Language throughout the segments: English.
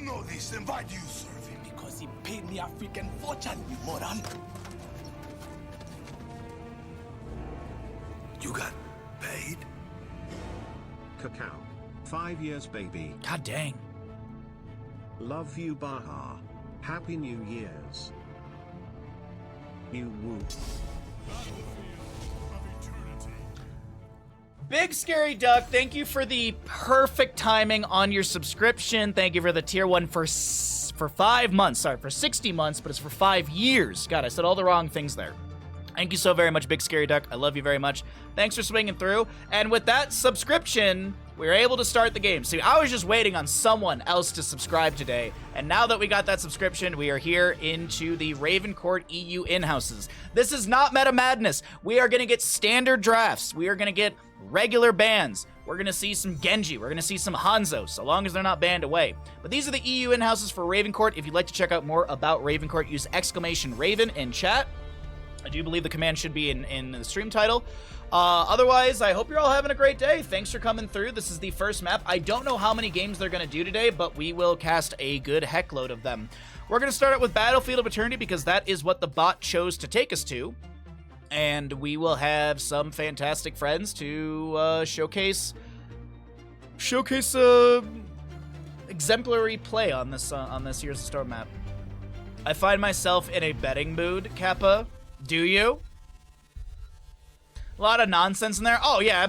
know this, then why do you serve him? Because he paid me a freaking fortune, you moron. You got paid? Cacao. 5 years, baby. God dang. Love you, Baha. Happy New Year's. You woo. Big Scary Duck, thank you for the perfect timing on your subscription. Thank you for the tier 1 for 5 months. Sorry, for 60 months, but it's for 5 years. God, I said all the wrong things there. Thank you so very much, Big Scary Duck. I love you very much. Thanks for swinging through. And with that subscription, we were able to start the game. See, I was just waiting on someone else to subscribe today. And now that we got that subscription, we are here into the Ravencourt EU in-houses. This is not Meta Madness. We are going to get standard drafts. We are going to get regular bans. We're going to see some Genji. We're going to see some Hanzo, so long as they're not banned away. But these are the EU in-houses for Ravencourt. If you'd like to check out more about Ravencourt, use !Raven in chat. I do believe the command should be in the stream title. Otherwise, I hope you're all having a great day. Thanks for coming through. This is the first map. I don't know how many games they're going to do today, but we will cast a good heckload of them. We're going to start out with Battlefield of Eternity because that is what the bot chose to take us to. And we will have some fantastic friends to showcase exemplary play on this Heroes of Storm map. I find myself in a betting mood, Kappa. Do you? A lot of nonsense in there. Oh yeah,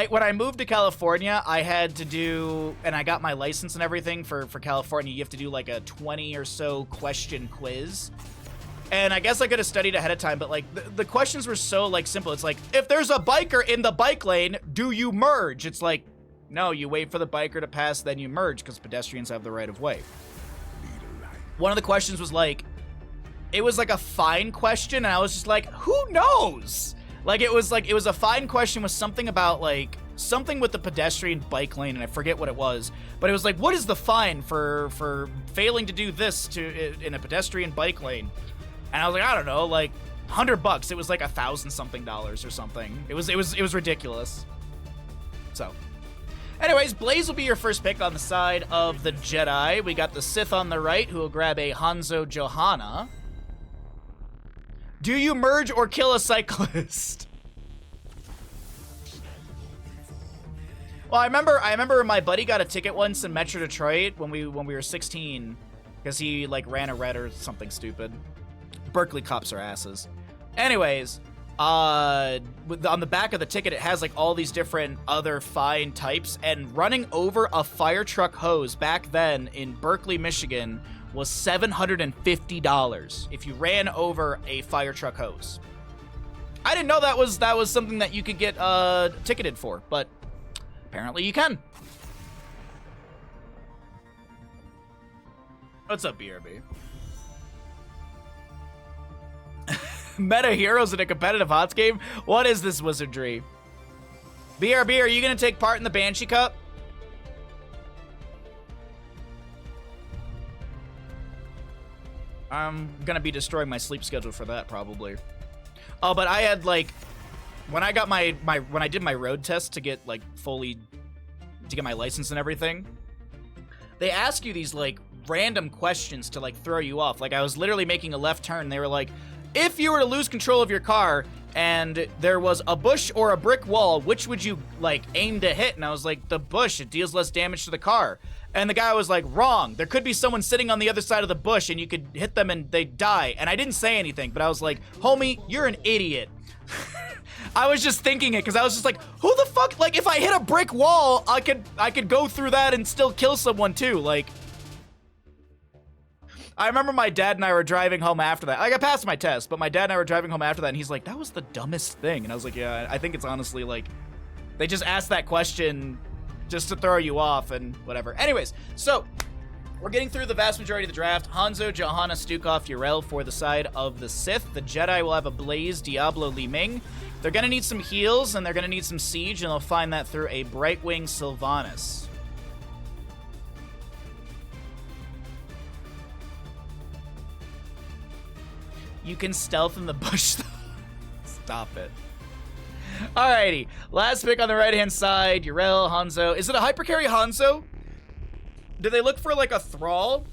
when I moved to California, I had to do, and I got my license and everything for California. You have to do like a 20 or so question quiz. And I guess I could have studied ahead of time, but like the questions were so like simple. It's like, if there's a biker in the bike lane, do you merge? It's like, no, you wait for the biker to pass, then you merge because pedestrians have the right of way. One of the questions was like, it was like a fine question, and I was just like, who knows? Like, it was a fine question with something about, like, something with the pedestrian bike lane, and I forget what it was. But it was like, what is the fine for failing to do this in a pedestrian bike lane? And I was like, I don't know, like, $100. It was like $1,000-something or something. It was ridiculous. So, anyways, Blaze will be your first pick on the side of the Jedi. We got the Sith on the right, who will grab a Hanzo Johanna. Do you merge or kill a cyclist? Well, I remember my buddy got a ticket once in Metro Detroit when we were 16 because he like ran a red or something stupid. Berkeley cops are asses. Anyways, on the back of the ticket it has like all these different other fine types, and running over a fire truck hose back then in Berkeley, Michigan was $750 if you ran over a fire truck hose. I didn't know that was something that you could get ticketed for, but apparently you can. What's up, BRB? Meta Heroes in a competitive HOTS game? What is this wizardry? BRB, are you going to take part in the Banshee Cup? I'm gonna be destroying my sleep schedule for that, probably. Oh, but I had, like, when I got when I did my road test to get, like, to get my license and everything, they ask you these, like, random questions to, like, throw you off. Like, I was literally making a left turn, and they were like, if you were to lose control of your car and there was a bush or a brick wall, which would you, like, aim to hit? And I was like, the bush, it deals less damage to the car. And the guy was like, wrong. There could be someone sitting on the other side of the bush and you could hit them and they'd die. And I didn't say anything, but I was like, homie, you're an idiot. I was just thinking it because I was just like, who the fuck? Like, if I hit a brick wall, I could go through that and still kill someone too. Like, I remember my dad and I were driving home after that. Like, I passed my test, but my dad and I were driving home after that, and he's like, that was the dumbest thing. And I was like, yeah, I think it's honestly, like, they just asked that question just to throw you off and whatever. Anyways, so we're getting through the vast majority of the draft. Hanzo, Johanna, Stukov, Yrel for the side of the Sith. The Jedi will have a Blaze, Diablo, Li Ming. They're going to need some heals, and they're going to need some siege, and they'll find that through a Brightwing Sylvanas. You can stealth in the bush. Stop it. Alrighty, last pick on the right-hand side, Yrel, Hanzo. Is it a hypercarry Hanzo? Do they look for like a thrall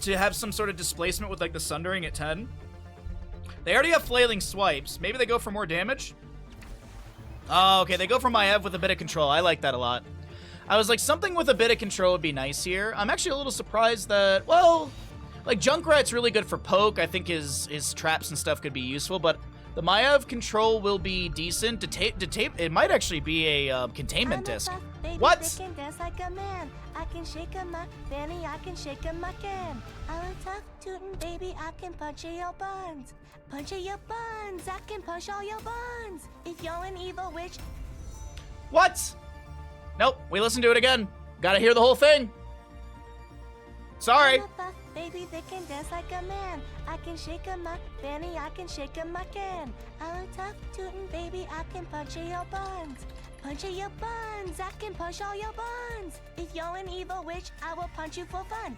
to have some sort of displacement with like the Sundering at 10? They already have flailing swipes. Maybe they go for more damage? Oh, okay, they go for Maev with a bit of control. I like that a lot. I was like, something with a bit of control would be nice here. I'm actually a little surprised that, well, like Junkrat's really good for poke. I think his traps and stuff could be useful, but the Maev control will be decent. It might actually be a containment disc. What? I can dance like a man. I can shake a my fanny, I can shake a my can. I'm a tough tootin' baby, I can punch in your buns. Punch in your buns, I can punch all your buns. If you're an evil witch. What? Nope, we listened to it again. Gotta hear the whole thing. Sorry. I'm a buff baby that can dance like a man. I can shake a my fanny, I can shake a my can. I'm a tough tootin' baby, I can punch in your buns. Punch in your buns, I can punch all your buns. If you're an evil witch, I will punch you for fun.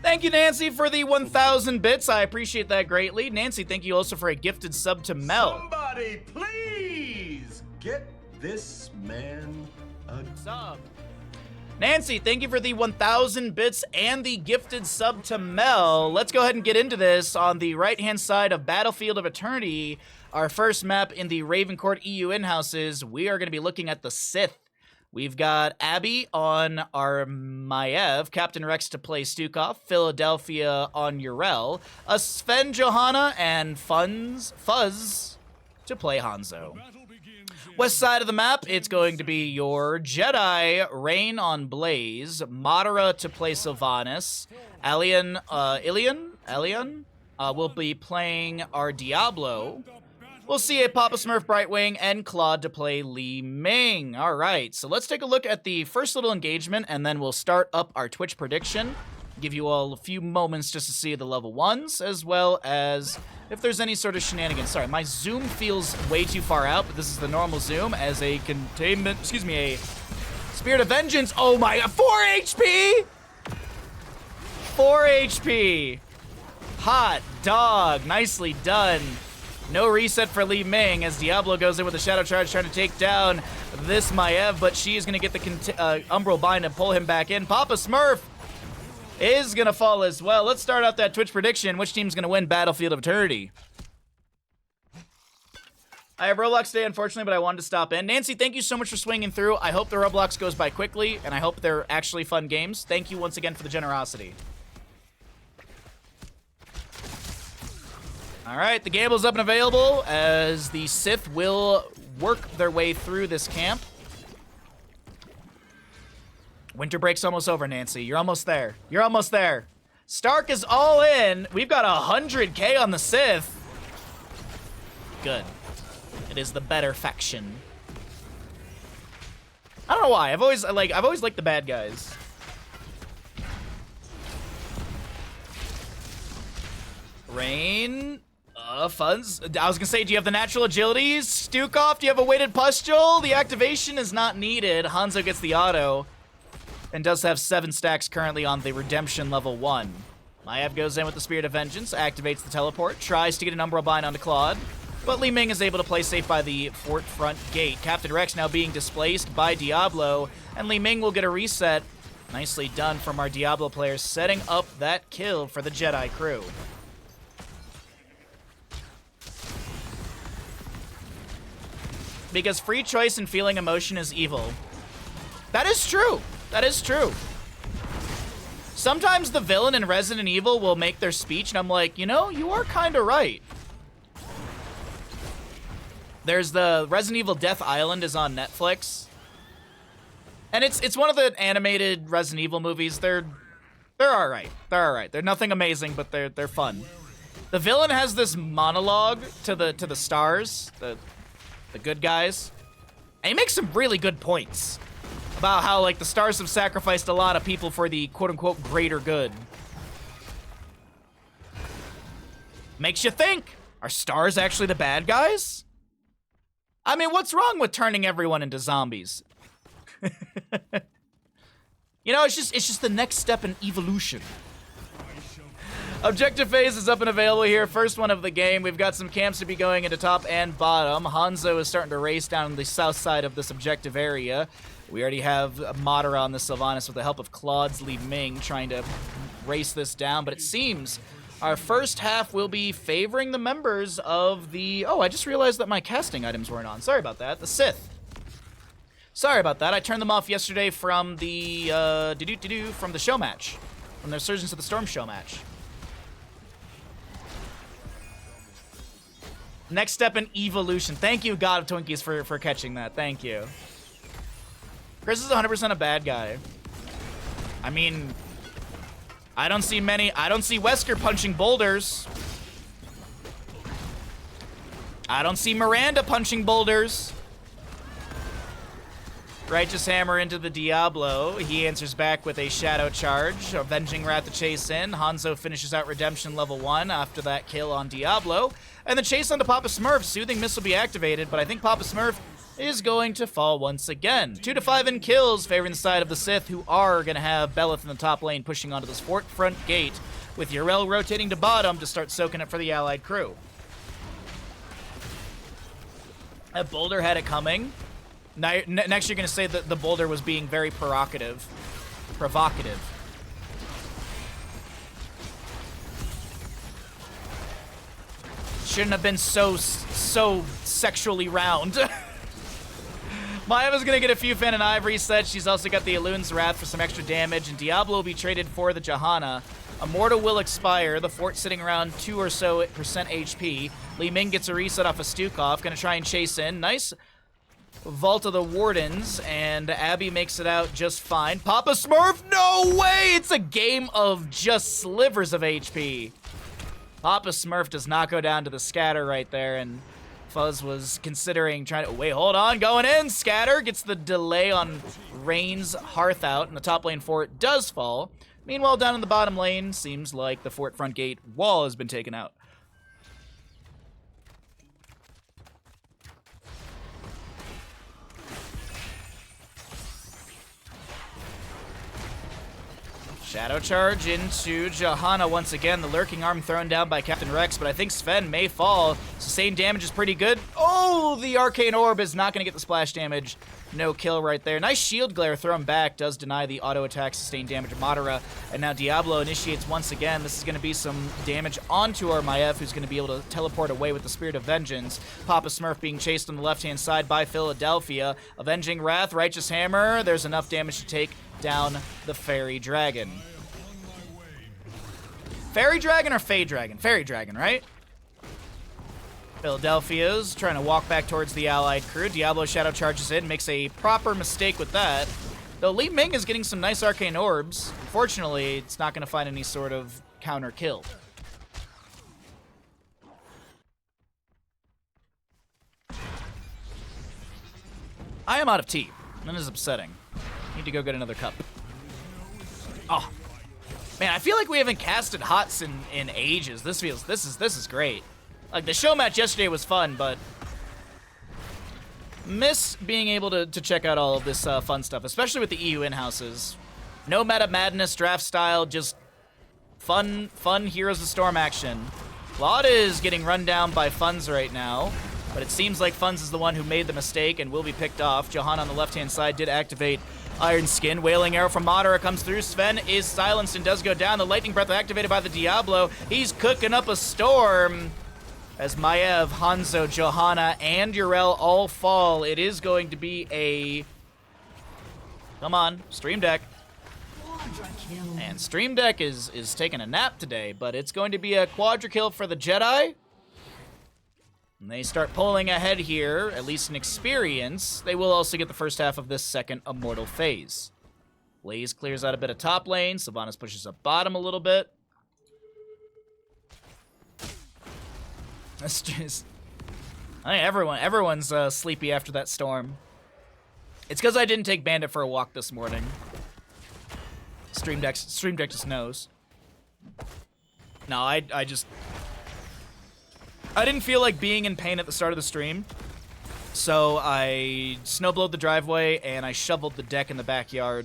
Thank you, Nancy, for the 1,000 bits. I appreciate that greatly. Nancy, thank you also for a gifted sub to Mel. Somebody, please get this man a Sub. Nancy, thank you for the 1,000 bits and the gifted sub to Mel. Let's go ahead and get into this on the right-hand side of Battlefield of Eternity. Our first map in the Ravencourt EU in-houses, we are going to be looking at the Sith. We've got Abby on our Maev, Captain Rex to play Stukov, Philadelphia on Urel, a Sven Johanna, and Fuzz to play Hanzo. West side of the map, it's going to be your Jedi, Rain on Blaze, Madara to play Sylvanas, Ilian will be playing our Diablo. We'll see a Papa Smurf Brightwing and Claude to play Li Ming. All right, so let's take a look at the first little engagement, and then we'll start up our Twitch prediction. Give you all a few moments just to see the level 1s, as well as if there's any sort of shenanigans. Sorry, my zoom feels way too far out, but this is the normal zoom as a containment, a Spirit of Vengeance. Oh my god, 4 HP! 4 HP. Hot dog, nicely done. No reset for Li Ming as Diablo goes in with a Shadow Charge trying to take down this Maev, but she is going to get the Umbral Bind and pull him back in. Papa Smurf is going to fall as well. Let's start out that Twitch prediction. Which team's going to win Battlefield of Eternity? I have Roblox today, unfortunately, but I wanted to stop in. Nancy, thank you so much for swinging through. I hope the Roblox goes by quickly, and I hope they're actually fun games. Thank you once again for the generosity. All right, the Gamble's up and available as the Sith will work their way through this camp. Winter break's almost over, Nancy. You're almost there. You're almost there. Stark is all in. We've got 100K on the Sith. Good. It is the better faction. I don't know why. I've always liked the bad guys. Rain. Fuzz. I was gonna say, do you have the natural agilities? Stukov, do you have a weighted pustule? The activation is not needed. Hanzo gets the auto. And does have 7 stacks currently on the Redemption level 1. Maev goes in with the Spirit of Vengeance, activates the teleport, tries to get an Umbral Bind onto Claude, but Li Ming is able to play safe by the fort front gate. Captain Rex now being displaced by Diablo, and Li Ming will get a reset. Nicely done from our Diablo players, setting up that kill for the Jedi crew. Because free choice and feeling emotion is evil. That is true. That is true. Sometimes the villain in Resident Evil will make their speech, and I'm like, you know, you are kind of right. There's the Resident Evil Death Island is on Netflix. And it's one of the animated Resident Evil movies. They're all right. They're all right. They're nothing amazing, but they're fun. The villain has this monologue to the stars, the good guys. And he makes some really good points about how, like, the stars have sacrificed a lot of people for the quote-unquote greater good. Makes you think, are stars actually the bad guys? I mean, what's wrong with turning everyone into zombies? You know, it's just the next step in evolution. Objective phase is up and available here. First one of the game. We've got some camps to be going into top and bottom. Hanzo is starting to race down the south side of this objective area. We already have Madara on the Sylvanas with the help of Claude's Li Ming trying to race this down, but it seems our first half will be favoring the members of the... Oh, I just realized that my casting items weren't on. Sorry about that. The Sith. Sorry about that. I turned them off yesterday from the, from the show match. From the Surgeons of the Storm show match. Next step in evolution. Thank you, God of Twinkies, for catching that. Thank you. Chris is 100% a bad guy. I mean, I don't see Wesker punching boulders. I don't see Miranda punching boulders. Righteous Hammer into the Diablo. He answers back with a Shadow Charge. Avenging Wrath to chase in. Hanzo finishes out Redemption level 1 after that kill on Diablo. And the chase onto Papa Smurf. Soothing Missile be activated, but I think Papa Smurf is going to fall once again. 2 to 5 in kills, favoring the side of the Sith, who are going to have Belith in the top lane pushing onto this fort front gate, with Yrel rotating to bottom to start soaking it for the allied crew. That Boulder had it coming. Now, next you're going to say that the Boulder was being very provocative. Shouldn't have been so sexually round. Maieva's gonna get a few Fan and Ivory sets. She's also got the Elun's Wrath for some extra damage, and Diablo will be traded for the Johanna. Immortal will expire. The fort's sitting around 2% or so HP. Li Ming gets a reset off of Stukov. Gonna try and chase in. Nice Vault of the Wardens, and Abby makes it out just fine. Papa Smurf, no way! It's a game of just slivers of HP. Papa Smurf does not go down to the scatter right there, and Fuzz was considering trying to... Wait, hold on, going in! Scatter gets the delay on Rain's Hearth out, and the top lane fort does fall. Meanwhile, down in the bottom lane, seems like the fort front gate wall has been taken out. Shadow Charge into Johanna once again. The Lurking Arm thrown down by Captain Rex, but I think Sven may fall. Sustained damage is pretty good. Oh, the Arcane Orb is not going to get the splash damage. No kill right there. Nice Shield Glare thrown back. Does deny the auto attack sustained damage of Madara. And now Diablo initiates once again. This is going to be some damage onto our Maiev, who's going to be able to teleport away with the Spirit of Vengeance. Papa Smurf being chased on the left-hand side by Philadelphia. Avenging Wrath, Righteous Hammer. There's enough damage to take down the Fairy Dragon. Fairy Dragon or Fey Dragon? Fairy Dragon, right? Philadelphia's trying to walk back towards the allied crew. Diablo Shadow charges in, makes a proper mistake with that. Though Li Ming is getting some nice arcane orbs. Unfortunately, it's not going to find any sort of counter kill. I am out of tea. That is upsetting. Need to go get another cup. Oh. Man, I feel like we haven't casted HOTS in ages. This is great. Like, the show match yesterday was fun, but miss being able to check out all of this fun stuff, especially with the EU in-houses. No meta madness, draft style, just fun Heroes of Storm action. Claude is getting run down by Funz right now, but it seems like Funz is the one who made the mistake and will be picked off. Johanna on the left-hand side did activate Iron Skin. Wailing Arrow from Madara comes through. Sven is silenced and does go down. The Lightning Breath activated by the Diablo. He's cooking up a storm. As Maiev, Hanzo, Johanna, and Yrel all fall, it is going to be a... Come on, Stream Deck. And Stream Deck is taking a nap today, but it's going to be a quadra kill for the Jedi. And they start pulling ahead here, at least in experience. They will also get the first half of this second Immortal phase. Blaze clears out a bit of top lane. Sylvanas pushes up bottom a little bit. That's just... I think everyone's sleepy after that storm. It's because I didn't take Bandit for a walk this morning. Stream Deck just knows. No, I didn't feel like being in pain at the start of the stream, so I snowblowed the driveway and I shoveled the deck in the backyard.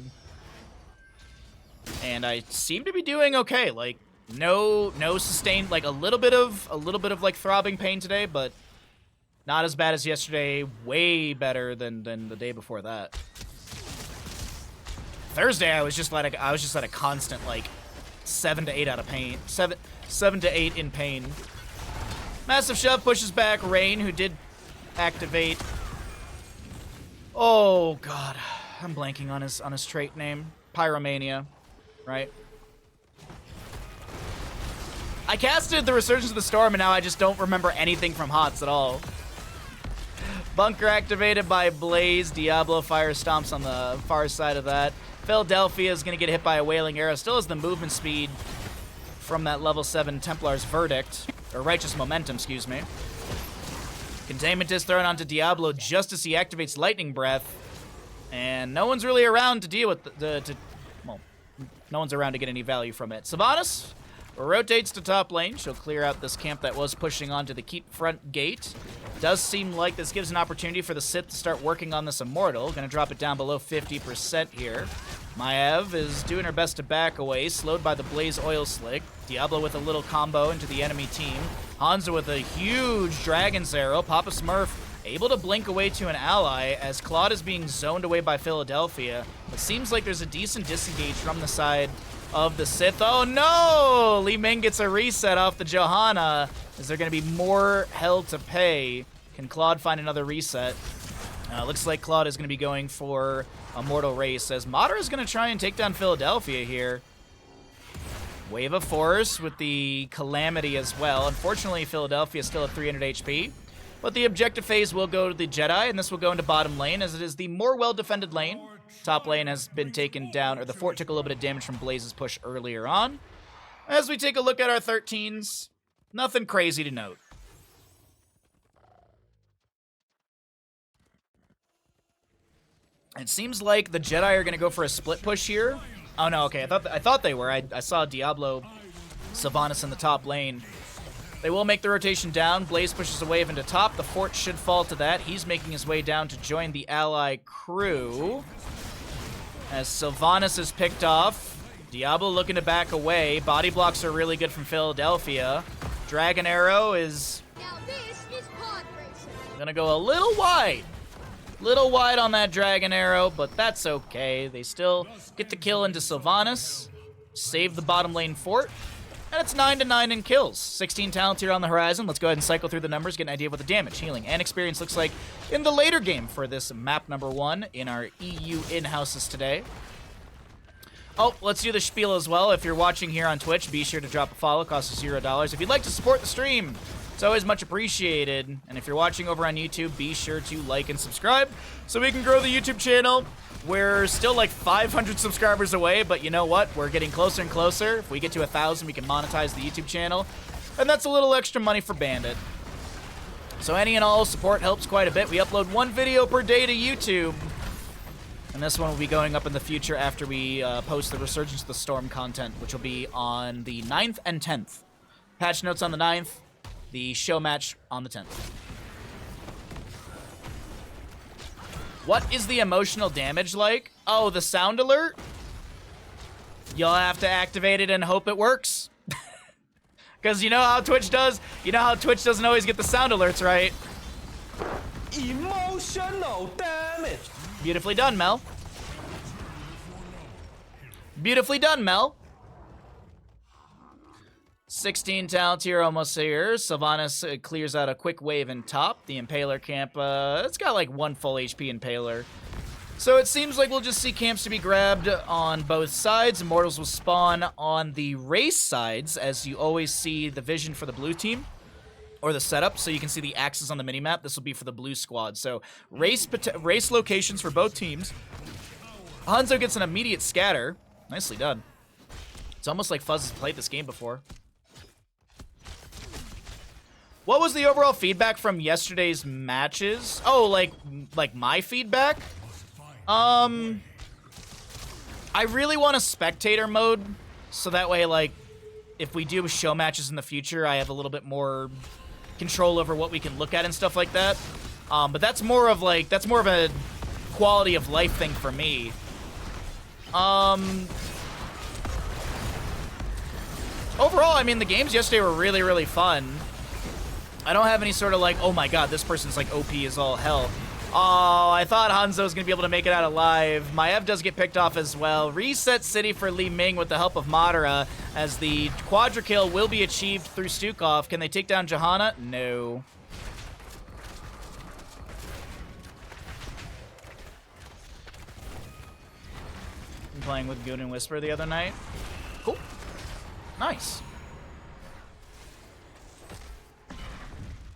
And I seem to be doing okay. Like, no sustained, like a little bit of like throbbing pain today, but not as bad as yesterday. Way better than the day before that. Thursday I was just at a constant like 7 to 8 out of pain. 7 to 8 in pain. Massive shove pushes back Rain, who did activate. Oh god, I'm blanking on his trait name. Pyromania, right? I casted the Resurgence of the Storm, and now I just don't remember anything from HOTS at all. Bunker activated by Blaze. Diablo fire stomps on the far side of that. Philadelphia is going to get hit by a Wailing Arrow. Still has the movement speed from that level 7 Templar's Verdict. Or Righteous Momentum, excuse me. Containment is thrown onto Diablo just as he activates Lightning Breath. And no one's really around to deal with well, no one's around to get any value from it. Sylvanas rotates to top lane. She'll clear out this camp that was pushing onto the keep front gate. Does seem like this gives an opportunity for the Sith to start working on this Immortal. Gonna drop it down below 50% here. Maev is doing her best to back away, slowed by the Blaze Oil Slick. Diablo with a little combo into the enemy team. Hanzo with a huge Dragon's Arrow. Papa Smurf able to blink away to an ally as Claude is being zoned away by Philadelphia. It seems like there's a decent disengage from the side of the Sith. Oh no! Li Ming gets a reset off the Johanna. Is there going to be more hell to pay? Can Claude find another reset? Looks like Claude is going to be going for a Mortal Race as Mater is going to try and take down Philadelphia here. Wave of Force with the Calamity as well. Unfortunately, Philadelphia is still at 300 HP. But the objective phase will go to the Jedi, and this will go into bottom lane as it is the more well-defended lane. Top lane has been taken down, or the fort took a little bit of damage from Blaze's push earlier on. As we take a look at our 13s, nothing crazy to note. It seems like the Jedi are going to go for a split push here. Oh no, okay, I thought they were. I saw Diablo, Sylvanas in the top lane. They will make the rotation down. Blaze pushes a wave into top. The fort should fall to that. He's making his way down to join the ally crew. As Sylvanas is picked off. Diablo looking to back away. Body blocks are really good from Philadelphia. Dragon Arrow is Now this is pod racing. gonna go a little wide. Little wide on that Dragon Arrow, but that's okay. They still get the kill into Sylvanas. Save the bottom lane fort. And it's 9-9 in kills. 16 talents here on the horizon. Let's go ahead and cycle through the numbers, get an idea of what the damage, healing, and experience looks like in the later game for this map number 1 in our EU in-houses today. Oh, let's do the spiel as well. If you're watching here on Twitch, be sure to drop a follow. Costs $0. If you'd like to support the stream, it's always much appreciated. And if you're watching over on YouTube, be sure to like and subscribe so we can grow the YouTube channel. We're still like 500 subscribers away, but you know what? We're getting closer and closer. If we get to 1,000, we can monetize the YouTube channel. And that's a little extra money for Bandit. So any and all support helps quite a bit. We upload 1 video per day to YouTube. And this one will be going up in the future after we post the Resurgence of the Storm content, which will be on the 9th and 10th. Patch notes on the 9th, the show match on the 10th. What is the emotional damage like? Oh, the sound alert? You'll have to activate it and hope it works. Because you know how Twitch does? You know how Twitch doesn't always get the sound alerts right. Emotional damage. Beautifully done, Mel. Beautifully done, Mel. 16 talents here, almost here. Sylvanas clears out a quick wave in top. The Impaler camp, it's got like 1 full HP Impaler. So it seems like we'll just see camps to be grabbed on both sides. Immortals will spawn on the race sides, as you always see the vision for the blue team. Or the setup, so you can see the axes on the minimap. This will be for the blue squad. So race locations for both teams. Hanzo gets an immediate scatter. Nicely done. It's almost like Fuzz has played this game before. What was the overall feedback from yesterday's matches? Oh, like my feedback? I really want a spectator mode, so that way, like, if we do show matches in the future, I have a little bit more control over what we can look at and stuff like that. But that's more of a quality of life thing for me. Overall, I mean, the games yesterday were really, really fun. I don't have any sort of like, oh my god, this person's like OP as all hell. Oh, I thought Hanzo was going to be able to make it out alive. Maev does get picked off as well. Reset City for Li Ming with the help of Madara, as the quadra kill will be achieved through Stukov. Can they take down Johanna? No. I'm playing with Goon and Whisper the other night. Cool. Nice.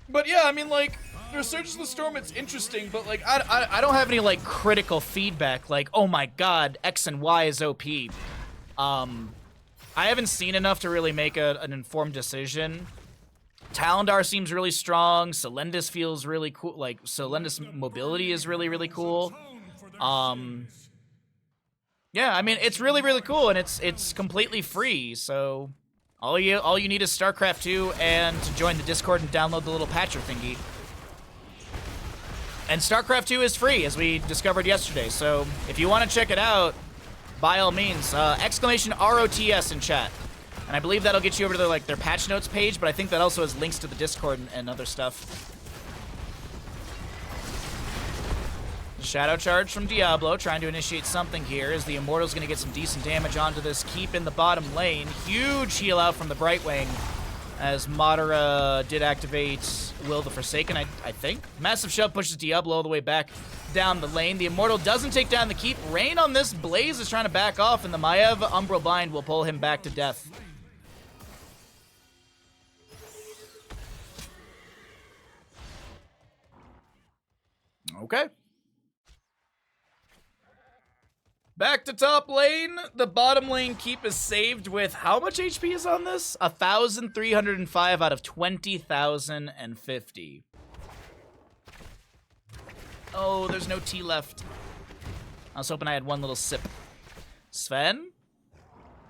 But yeah, I mean, like, Resurgence of the Storm, it's interesting, but, like, I don't have any, like, critical feedback, like, oh my god, X and Y is OP. I haven't seen enough to really make an informed decision. Talendar seems really strong. Selendis feels really cool. Like, Selendis mobility is really, really cool. Yeah, I mean, it's really, really cool, and it's completely free, so all you need is StarCraft 2 and to join the Discord and download the little patcher thingy. And StarCraft 2 is free, as we discovered yesterday, so if you want to check it out, by all means, exclamation ROTS in chat. And I believe that'll get you over to their patch notes page, but I think that also has links to the Discord and other stuff. Shadow Charge from Diablo, trying to initiate something here, as the Immortal's going to get some decent damage onto this keep in the bottom lane. Huge heal out from the Brightwing, as Madara did activate Will the Forsaken, I think. Massive shove pushes Diablo all the way back down the lane. The Immortal doesn't take down the keep. Rain on this Blaze is trying to back off, and the Maev Umbral Bind will pull him back to death. Okay. Back to top lane. The bottom lane keep is saved with how much HP is on this? 1,305 out of 20,050. Oh, there's no tea left. I was hoping I had one little sip. Sven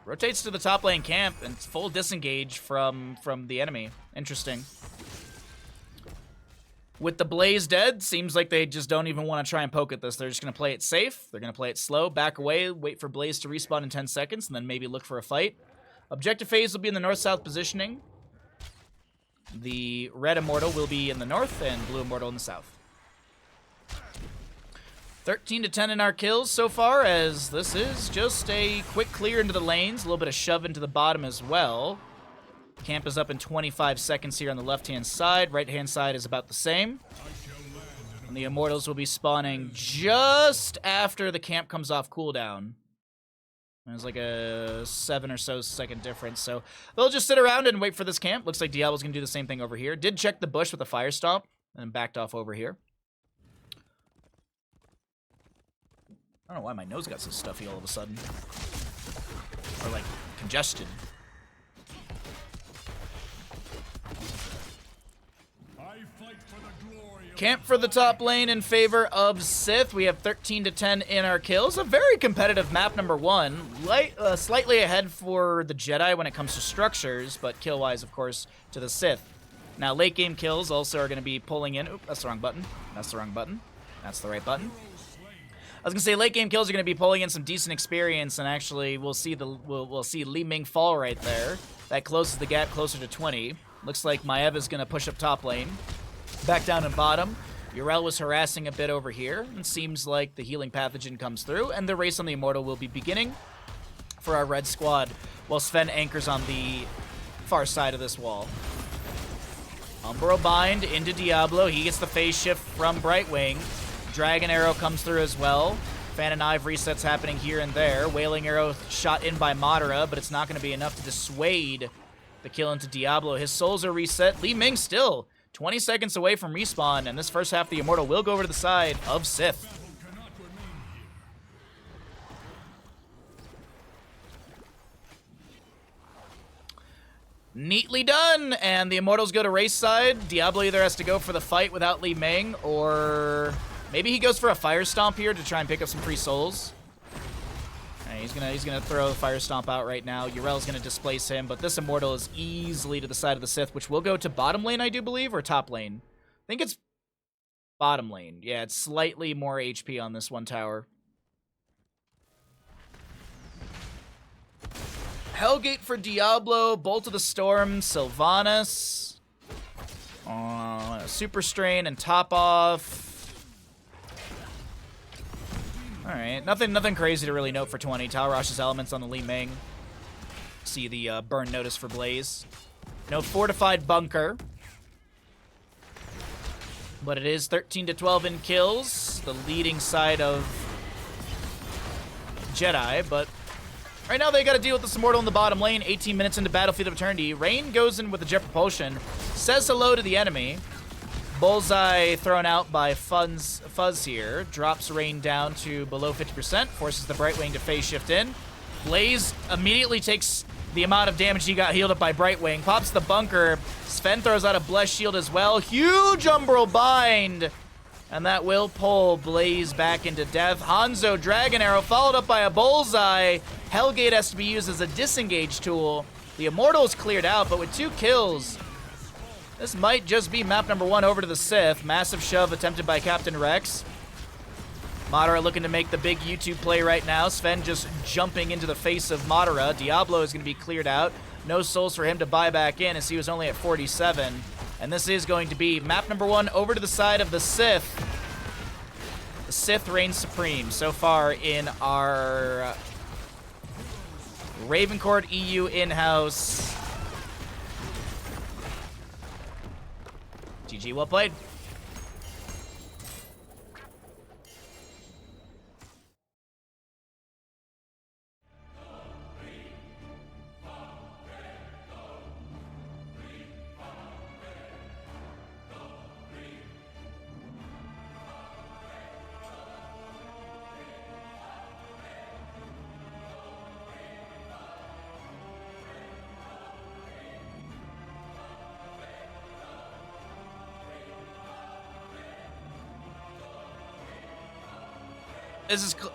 rotates to the top lane camp and full disengage from the enemy. Interesting. With the Blaze dead, seems like they just don't even want to try and poke at this. They're just going to play it safe. They're going to play it slow, back away, wait for Blaze to respawn in 10 seconds, and then maybe look for a fight. Objective phase will be in the north-south positioning. The red Immortal will be in the north, and blue Immortal in the south. 13 to 10 in our kills so far, as this is just a quick clear into the lanes, a little bit of shove into the bottom as well. Camp is up in 25 seconds here on the left-hand side. Right-hand side is about the same. And the Immortals will be spawning just after the camp comes off cooldown. There's like a 7 or so second difference. So they'll just sit around and wait for this camp. Looks like Diablo's going to do the same thing over here. Did check the bush with a Fire Stomp and then backed off over here. I don't know why my nose got so stuffy all of a sudden. Or like congested. Camp for the top lane in favor of Sith. We have 13 to 10 in our kills. A very competitive map, number one. Slightly ahead for the Jedi when it comes to structures, but kill-wise, of course, to the Sith. Now, late game kills also are going to be pulling in. Oop, that's the wrong button. That's the wrong button. That's the right button. I was going to say late game kills are going to be pulling in some decent experience, and actually we'll see Li Ming fall right there. That closes the gap closer to 20. Looks like Maev is going to push up top lane. Back down in bottom, Yrel was harassing a bit over here, and seems like the healing pathogen comes through, and the race on the Immortal will be beginning for our red squad, while Sven anchors on the far side of this wall. Umbral Bind into Diablo. He gets the phase shift from Brightwing. Dragon Arrow comes through as well. Fan and Knife resets happening here and there. Wailing Arrow shot in by Madara, but it's not going to be enough to dissuade the kill into Diablo. His souls are reset. Li Ming still 20 seconds away from respawn, and this first half, the Immortal will go over to the side of Sith. Neatly done, and the Immortals go to race side. Diablo either has to go for the fight without Li Ming, or maybe he goes for a Fire Stomp here to try and pick up some free souls. He's gonna throw the Fire Stomp out right now. Yrel's gonna displace him, but this Immortal is easily to the side of the Sith, which will go to bottom lane, I do believe, or top lane. I think it's bottom lane. Yeah, it's slightly more HP on this one tower. Hellgate for Diablo, Bolt of the Storm, Sylvanas, Super Strain and Top Off. Alright, nothing crazy to really note for 20. Talrosh's elements on the Li Ming. See the burn notice for Blaze. No fortified bunker. But it is 13 to 12 in kills. The leading side of Jedi, but right now they got to deal with this Immortal in the bottom lane. 18 minutes into Battlefield of Eternity. Rain goes in with the Jet Propulsion. Says hello to the enemy. Bullseye thrown out by Fuzz here. Drops Rain down to below 50%. Forces the Brightwing to phase shift in. Blaze immediately takes the amount of damage he got healed up by Brightwing. Pops the bunker. Sven throws out a Blessed Shield as well. Huge Umbral Bind. And that will pull Blaze back into death. Hanzo Dragon Arrow followed up by a Bullseye. Hellgate has to be used as a disengage tool. The Immortal is cleared out, but with 2 kills, this might just be map number 1 over to the Sith. Massive shove attempted by Captain Rex. Madara looking to make the big YouTube play right now. Sven just jumping into the face of Madara. Diablo is going to be cleared out. No souls for him to buy back in as he was only at 47. And this is going to be map number 1 over to the side of the Sith. The Sith reigns supreme so far in our Ravencourt EU in-house. GG, well played.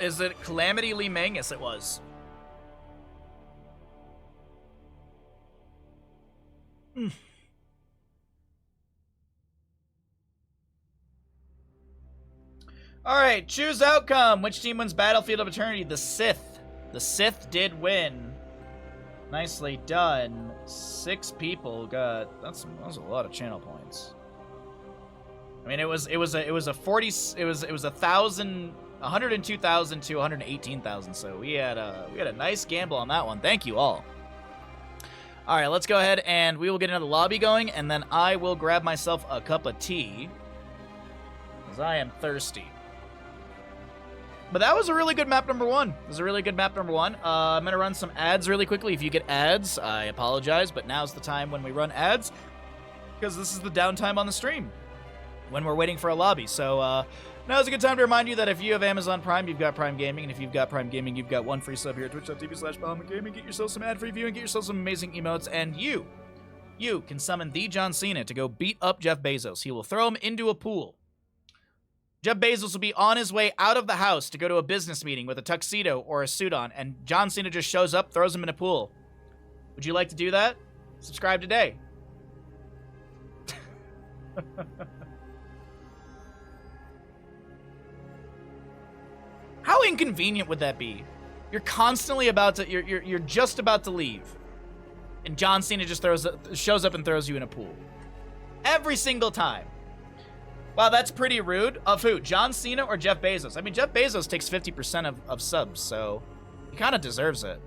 Is it Calamity Li Ming? Yes, it was. All right, choose outcome. Which team wins Battlefield of Eternity? The Sith. The Sith did win. Nicely done. 6 people got. That's a lot of channel points. I mean, it was a 102,000 to 118,000. So we had a nice gamble on that one. Thank you all. All right, let's go ahead and we will get another lobby going, and then I will grab myself a cup of tea because I am thirsty. But that was a really good map number 1. It was a really good map number 1. I'm gonna run some ads really quickly. If you get ads, I apologize, but now's the time when we run ads because this is the downtime on the stream when we're waiting for a lobby. So now's a good time to remind you that if you have Amazon Prime, you've got Prime Gaming, and if you've got Prime Gaming, you've got 1 free sub here at twitch.tv/Bahamut Gaming. Get yourself some ad-free viewing, get yourself some amazing emotes, and you can summon the John Cena to go beat up Jeff Bezos. He will throw him into a pool. Jeff Bezos will be on his way out of the house to go to a business meeting with a tuxedo or a suit on, and John Cena just shows up, throws him in a pool. Would you like to do that? Subscribe today. How inconvenient would that be? You're constantly about to, you're just about to leave, and John Cena just shows up and throws you in a pool. Every single time. Wow, that's pretty rude. Of who? John Cena or Jeff Bezos? I mean, Jeff Bezos takes 50% of subs, so he kind of deserves it.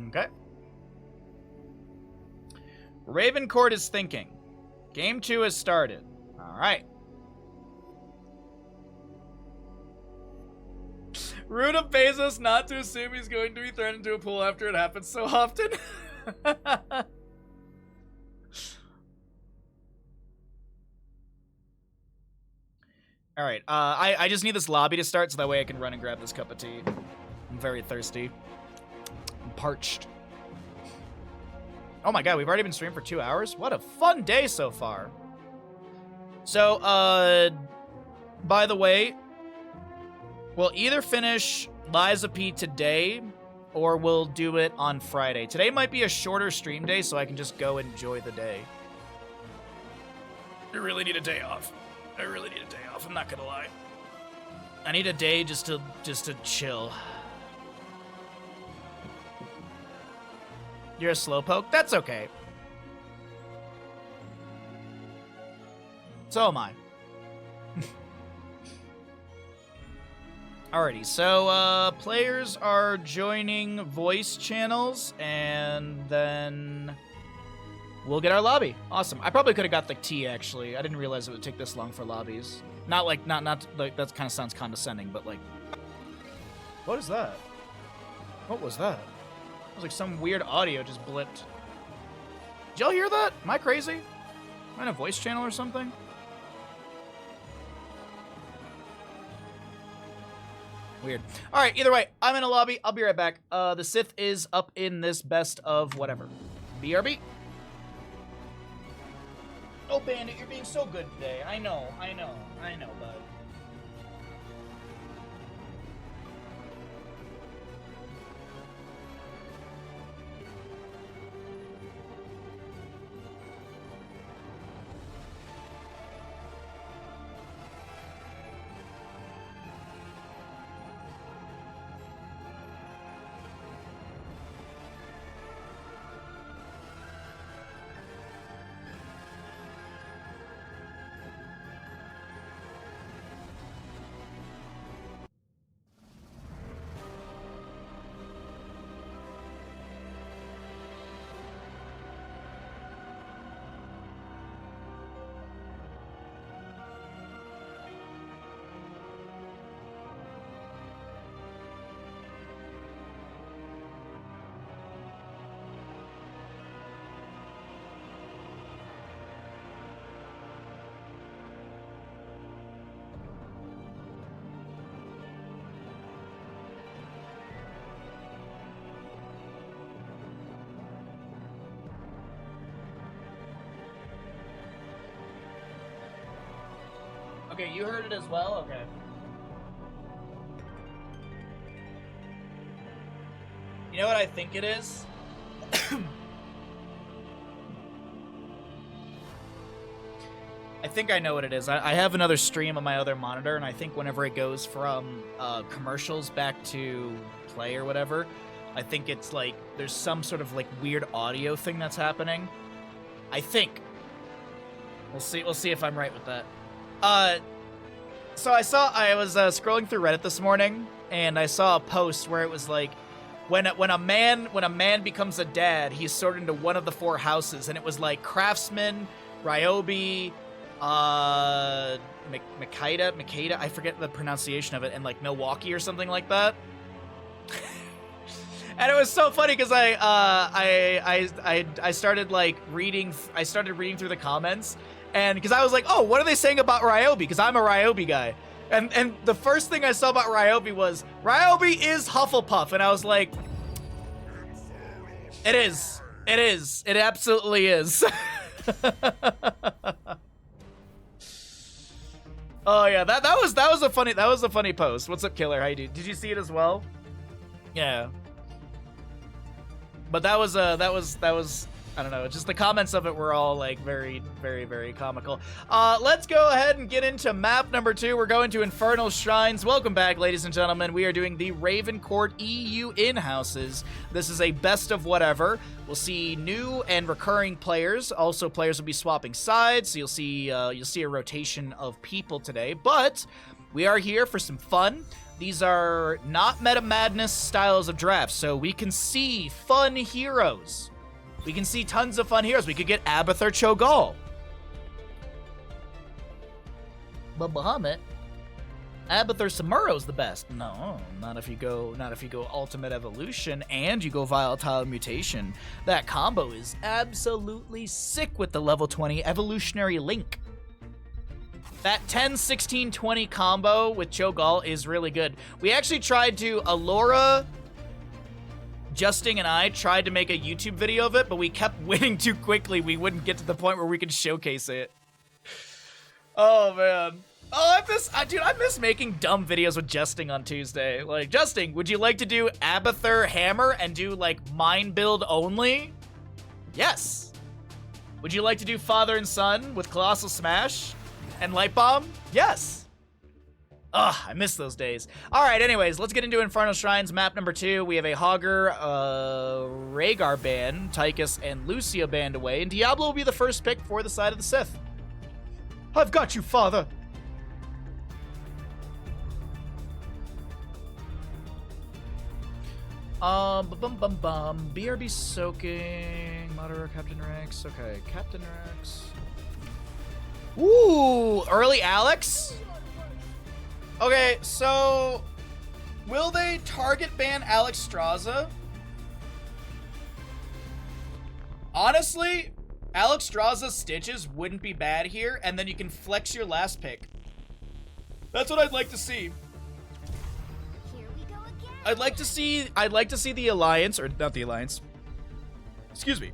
Okay. Ravencourt is thinking. Game 2 has started. All right. Rude of Bezos not to assume he's going to be thrown into a pool after it happens so often. All right. I just need this lobby to start so that way I can run and grab this cup of tea. I'm very thirsty. I'm parched. Oh my god, we've already been streaming for 2 hours? What a fun day so far. So, by the way, we'll either finish Lies of P today or we'll do it on Friday. Today might be a shorter stream day, so I can just go enjoy the day. I really need a day off. I really need a day off, I'm not gonna lie. I need a day just to chill. You're a slowpoke? That's okay. So am I. Alrighty, so players are joining voice channels, and then we'll get our lobby. Awesome. I probably could have got the tea, actually. I didn't realize it would take this long for lobbies. Not like that kind of sounds condescending, but like, what is that? What was that? It was like some weird audio just blipped. Did y'all hear that? Am I crazy? Am I in a voice channel or something? Weird. All right, either way, I'm in a lobby. I'll be right back. The Sith is up in this best of whatever. BRB. Oh, Bandit, you're being so good today. I know, bud. Okay, you heard it as well? Okay. You know what I think it is? I think I know what it is. I have another stream on my other monitor, and I think whenever it goes from commercials back to play or whatever, I think it's like there's some sort of like weird audio thing that's happening. I think. We'll see if I'm right with that. So I was scrolling through Reddit this morning, and I saw a post where it was like, when a man becomes a dad, he's sorted into one of the four houses, and it was like Craftsman, Ryobi, Makeda, I forget the pronunciation of it, and like Milwaukee or something like that. And it was so funny because I started like reading through the comments. And because I was like, oh, what are they saying about Ryobi? Because I'm a Ryobi guy. And the first thing I saw about Ryobi was, Ryobi is Hufflepuff. And I was like, it is. It is. It absolutely is. Oh yeah, that was a funny post. What's up, Killer? How you doing? Did you see it as well? Yeah. But that was I don't know, just the comments of it were all like very, very, very comical. Let's go ahead and get into map number 2. We're going to Infernal Shrines. Welcome back, ladies and gentlemen. We are doing the Ravencourt EU in-houses. This is a best of whatever. We'll see new and recurring players. Also, players will be swapping sides, so you'll see a rotation of people today. But we are here for some fun. These are not Meta Madness styles of drafts, so we can see fun heroes. We can see tons of fun heroes. We could get Abathur Cho'Gall. But Bahamut, Abathur Samuro's the best. No, not if you go Ultimate Evolution and you go Volatile Mutation. That combo is absolutely sick with the level 20 Evolutionary Link. That 10, 16, 20 combo with Cho'Gall is really good. We actually tried to Allura, Justing and I tried to make a YouTube video of it, but we kept winning too quickly. We wouldn't get to the point where we could showcase it. Oh, man. Oh, dude, I miss making dumb videos with Jesting on Tuesday. Like, Jesting, would you like to do Abathur Hammer and do, like, Mind Build only? Yes. Would you like to do Father and Son with Colossal Smash and Light Bomb? Yes. Ugh, I miss those days. All right, anyways, let's get into Infernal Shrines, map number 2. We have a Hogger, Rhaegar band, Tychus, and Lucia band away, and Diablo will be the first pick for the side of the Sith. I've got you, father. BRB soaking. Moderate Captain Rex. Okay, Captain Rex. Ooh, early Alex? Okay, so will they target ban Alex Straza? Honestly, Alex Straza's Stitches wouldn't be bad here, and then you can flex your last pick. That's what I'd like to see. I'd like to see the Alliance, or not the Alliance. Excuse me.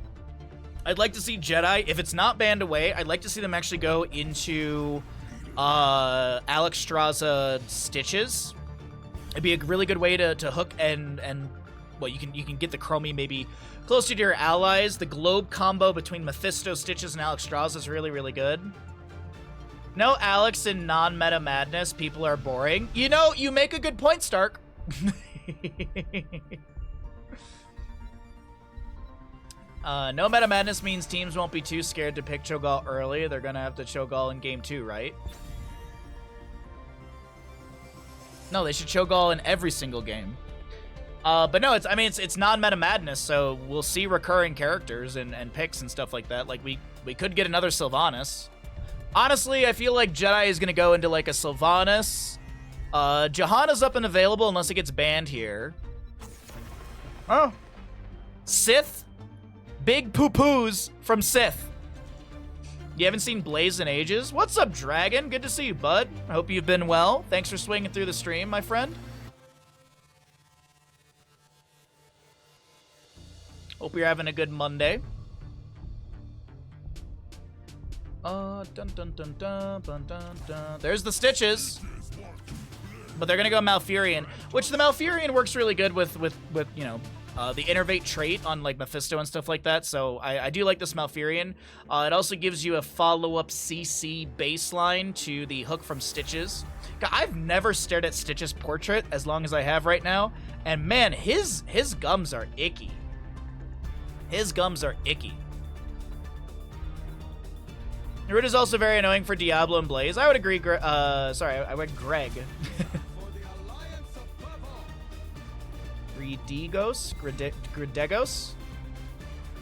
I'd like to see Jedi, if it's not banned away, I'd like to see them actually go into Alex Straza Stitches. It'd be a really good way to hook and well, you can get the Chromie maybe closer to your allies. The Globe combo between Mephisto, Stitches, and Alex Straza is really, really good. No Alex in non-meta madness. People are boring. You know, you make a good point, Stark. No meta madness means teams won't be too scared to pick Cho'Gall early. They're gonna have to Cho'Gall in game 2, right? No, they should Cho'Gall in every single game. But no, it's non-meta madness, so we'll see recurring characters and picks and stuff like that. Like we could get another Sylvanas. Honestly, I feel like Jedi is gonna go into like a Sylvanas. Johanna's up and available unless it gets banned here. Oh. Sith? Big poo-poos from Sith. You haven't seen Blaze in ages? What's up, Dragon? Good to see you, bud. I hope you've been well. Thanks for swinging through the stream, my friend. Hope you're having a good Monday. Dun dun dun dun dun dun dun. There's the Stitches. But they're gonna go Malfurion, which the Malfurion works really good with you know, the Innervate trait on like Mephisto and stuff like that. So I do like this Malfurion. It also gives you a follow-up CC baseline to the hook from Stitches. God, I've never stared at Stitches' portrait as long as I have right now, and man, his gums are icky. His gums are icky. Root is also very annoying for Diablo and Blaze. I would agree. Sorry, I went Greg. Gridegos? Gridegos?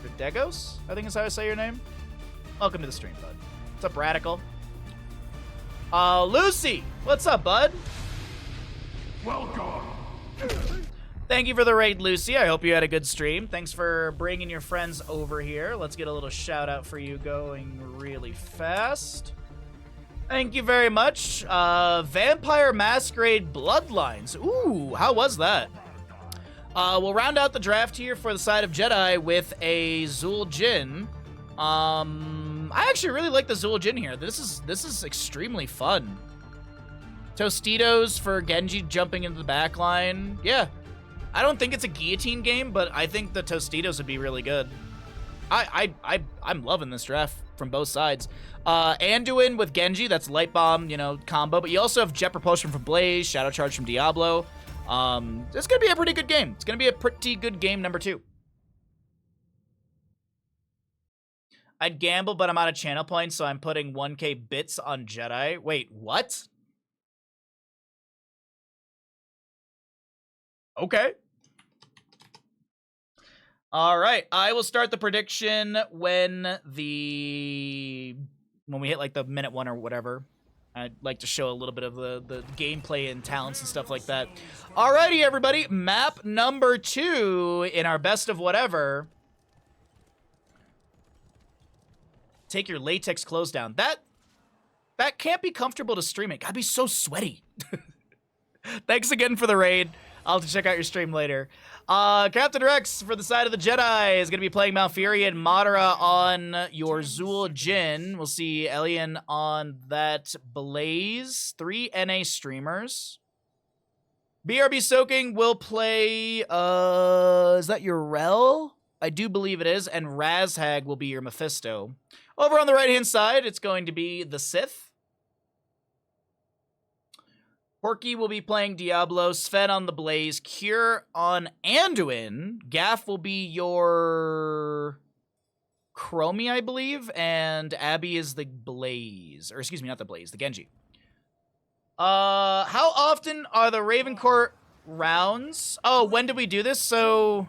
Gridegos? I think is how I say your name. Welcome to the stream, bud. What's up, Radical? Lucy! What's up, bud? Welcome. Thank you for the raid, Lucy. I hope you had a good stream. Thanks for bringing your friends over here. Let's get a little shout out for you going really fast. Thank you very much. Vampire Masquerade Bloodlines. Ooh, how was that? We'll round out the draft here for the side of Jedi with a Zul Jin. I actually really like the Zul Jin here. This is extremely fun. Tostitos for Genji jumping into the back line. Yeah. I don't think it's a guillotine game, but I think the Tostitos would be really good. I'm loving this draft from both sides. Anduin with Genji, that's Light Bomb, you know, combo. But you also have Jet Propulsion from Blaze, Shadow Charge from Diablo. It's gonna be a pretty good game. It's gonna be a pretty good game number 2. I'd gamble, but I'm out of channel points, so I'm putting 1K bits on Jedi. Wait, what? Okay. All right. I will start the prediction when we hit like the minute 1 or whatever. I'd like to show a little bit of the gameplay and talents and stuff like that. Alrighty, everybody. Map number 2 in our best of whatever. Take your latex clothes down. That can't be comfortable to stream it. Gotta be so sweaty. Thanks again for the raid. I'll have to check out your stream later. Captain Rex for the side of the Jedi is going to be playing Malfuri and Madara on your Zul Jin. We'll see Elian on that Blaze. 3 NA streamers. BRB Soaking will play, is that your Rel? I do believe it is. And Razhag will be your Mephisto. Over on the right-hand side, it's going to be the Sith. Porky will be playing Diablo, Sven on the Blaze, Cure on Anduin, Gaff will be your Chromie, I believe, and Abby is the Blaze. Or excuse me, not the Blaze, the Genji. How often are the Raven Court rounds? Oh, when did we do this? So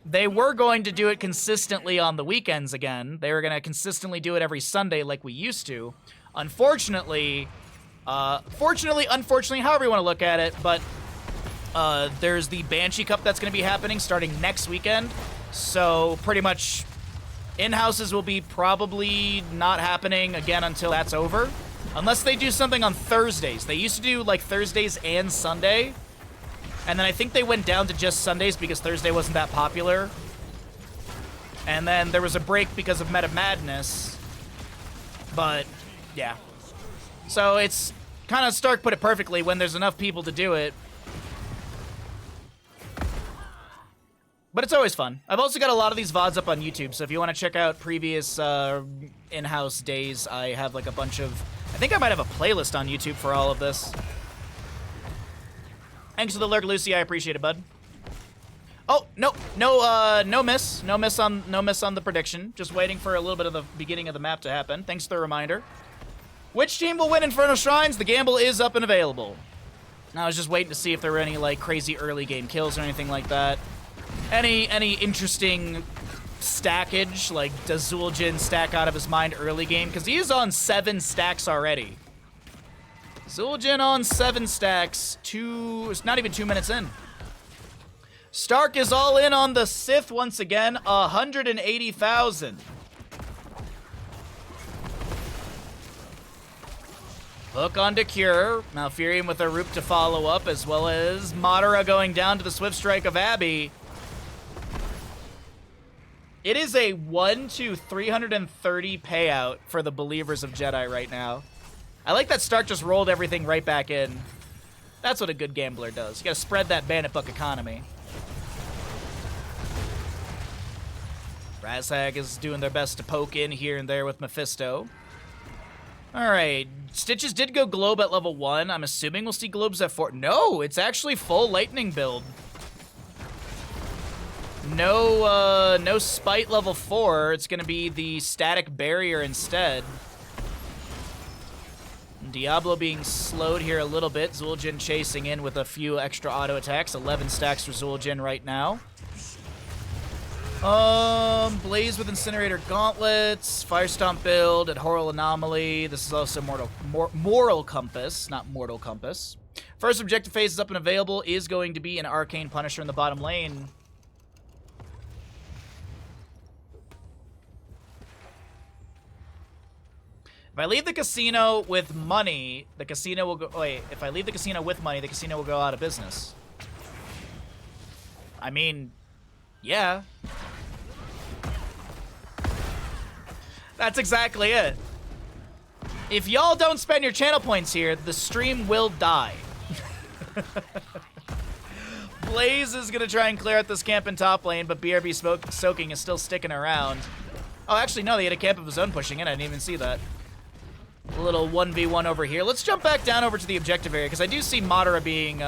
they were going to do it consistently on the weekends again. They were going to consistently do it every Sunday like we used to. Unfortunately, unfortunately, however you want to look at it, but there's the Banshee Cup that's going to be happening starting next weekend. So pretty much in-houses will be probably not happening again until that's over. Unless they do something on Thursdays. They used to do like Thursdays and Sunday. And then I think they went down to just Sundays because Thursday wasn't that popular. And then there was a break because of Meta Madness. But, yeah. So it's kind of Stark put it perfectly, when there's enough people to do it. But it's always fun. I've also got a lot of these VODs up on YouTube, so if you want to check out previous in-house days, I have like a bunch of... I think I might have a playlist on YouTube for all of this. Thanks for the lurk, Lucy. I appreciate it, bud. Oh, no miss on the prediction. Just waiting for a little bit of the beginning of the map to happen. Thanks for the reminder. Which team will win Inferno Shrines? The gamble is up and available. I was just waiting to see if there were any like crazy early game kills or anything like that. Any interesting stackage? Like, does Zueljin stack out of his mind early game? Because he is on 7 stacks already. Zueljin on 7 stacks. It's not even 2 minutes in. Stark is all in on the Sith once again. 180,000. Hook onto Cure. Malfurion with a Roop to follow up, as well as Madara going down to the Swift Strike of Abby. It is a 1 to 330 payout for the believers of Jedi right now. I like that Stark just rolled everything right back in. That's what a good gambler does. You gotta spread that bandit buck economy. Razhag is doing their best to poke in here and there with Mephisto. Alright, Stitches did go Globe at level 1. I'm assuming we'll see Globes at 4. No, it's actually full Lightning build. No Spite level 4. It's gonna be the Static Barrier instead. Diablo being slowed here a little bit. Zueljin chasing in with a few extra auto attacks. 11 stacks for Zueljin right now. Blaze with Incinerator Gauntlets. Firestomp build at Horror Anomaly. This is also Moral Compass, not Mortal Compass. First objective phase is up and available. Is going to be an Arcane Punisher in the bottom lane. If I leave the casino with money, the casino will go... Wait, if I leave the casino with money, the casino will go out of business. I mean, yeah. That's exactly it. If y'all don't spend your channel points here, the stream will die. Blaze is going to try and clear out this camp in top lane, but BRB Soaking is still sticking around. Oh, actually, no, they had a camp of his own pushing in. I didn't even see that. A little 1v1 over here. Let's jump back down over to the objective area, because I do see Madara being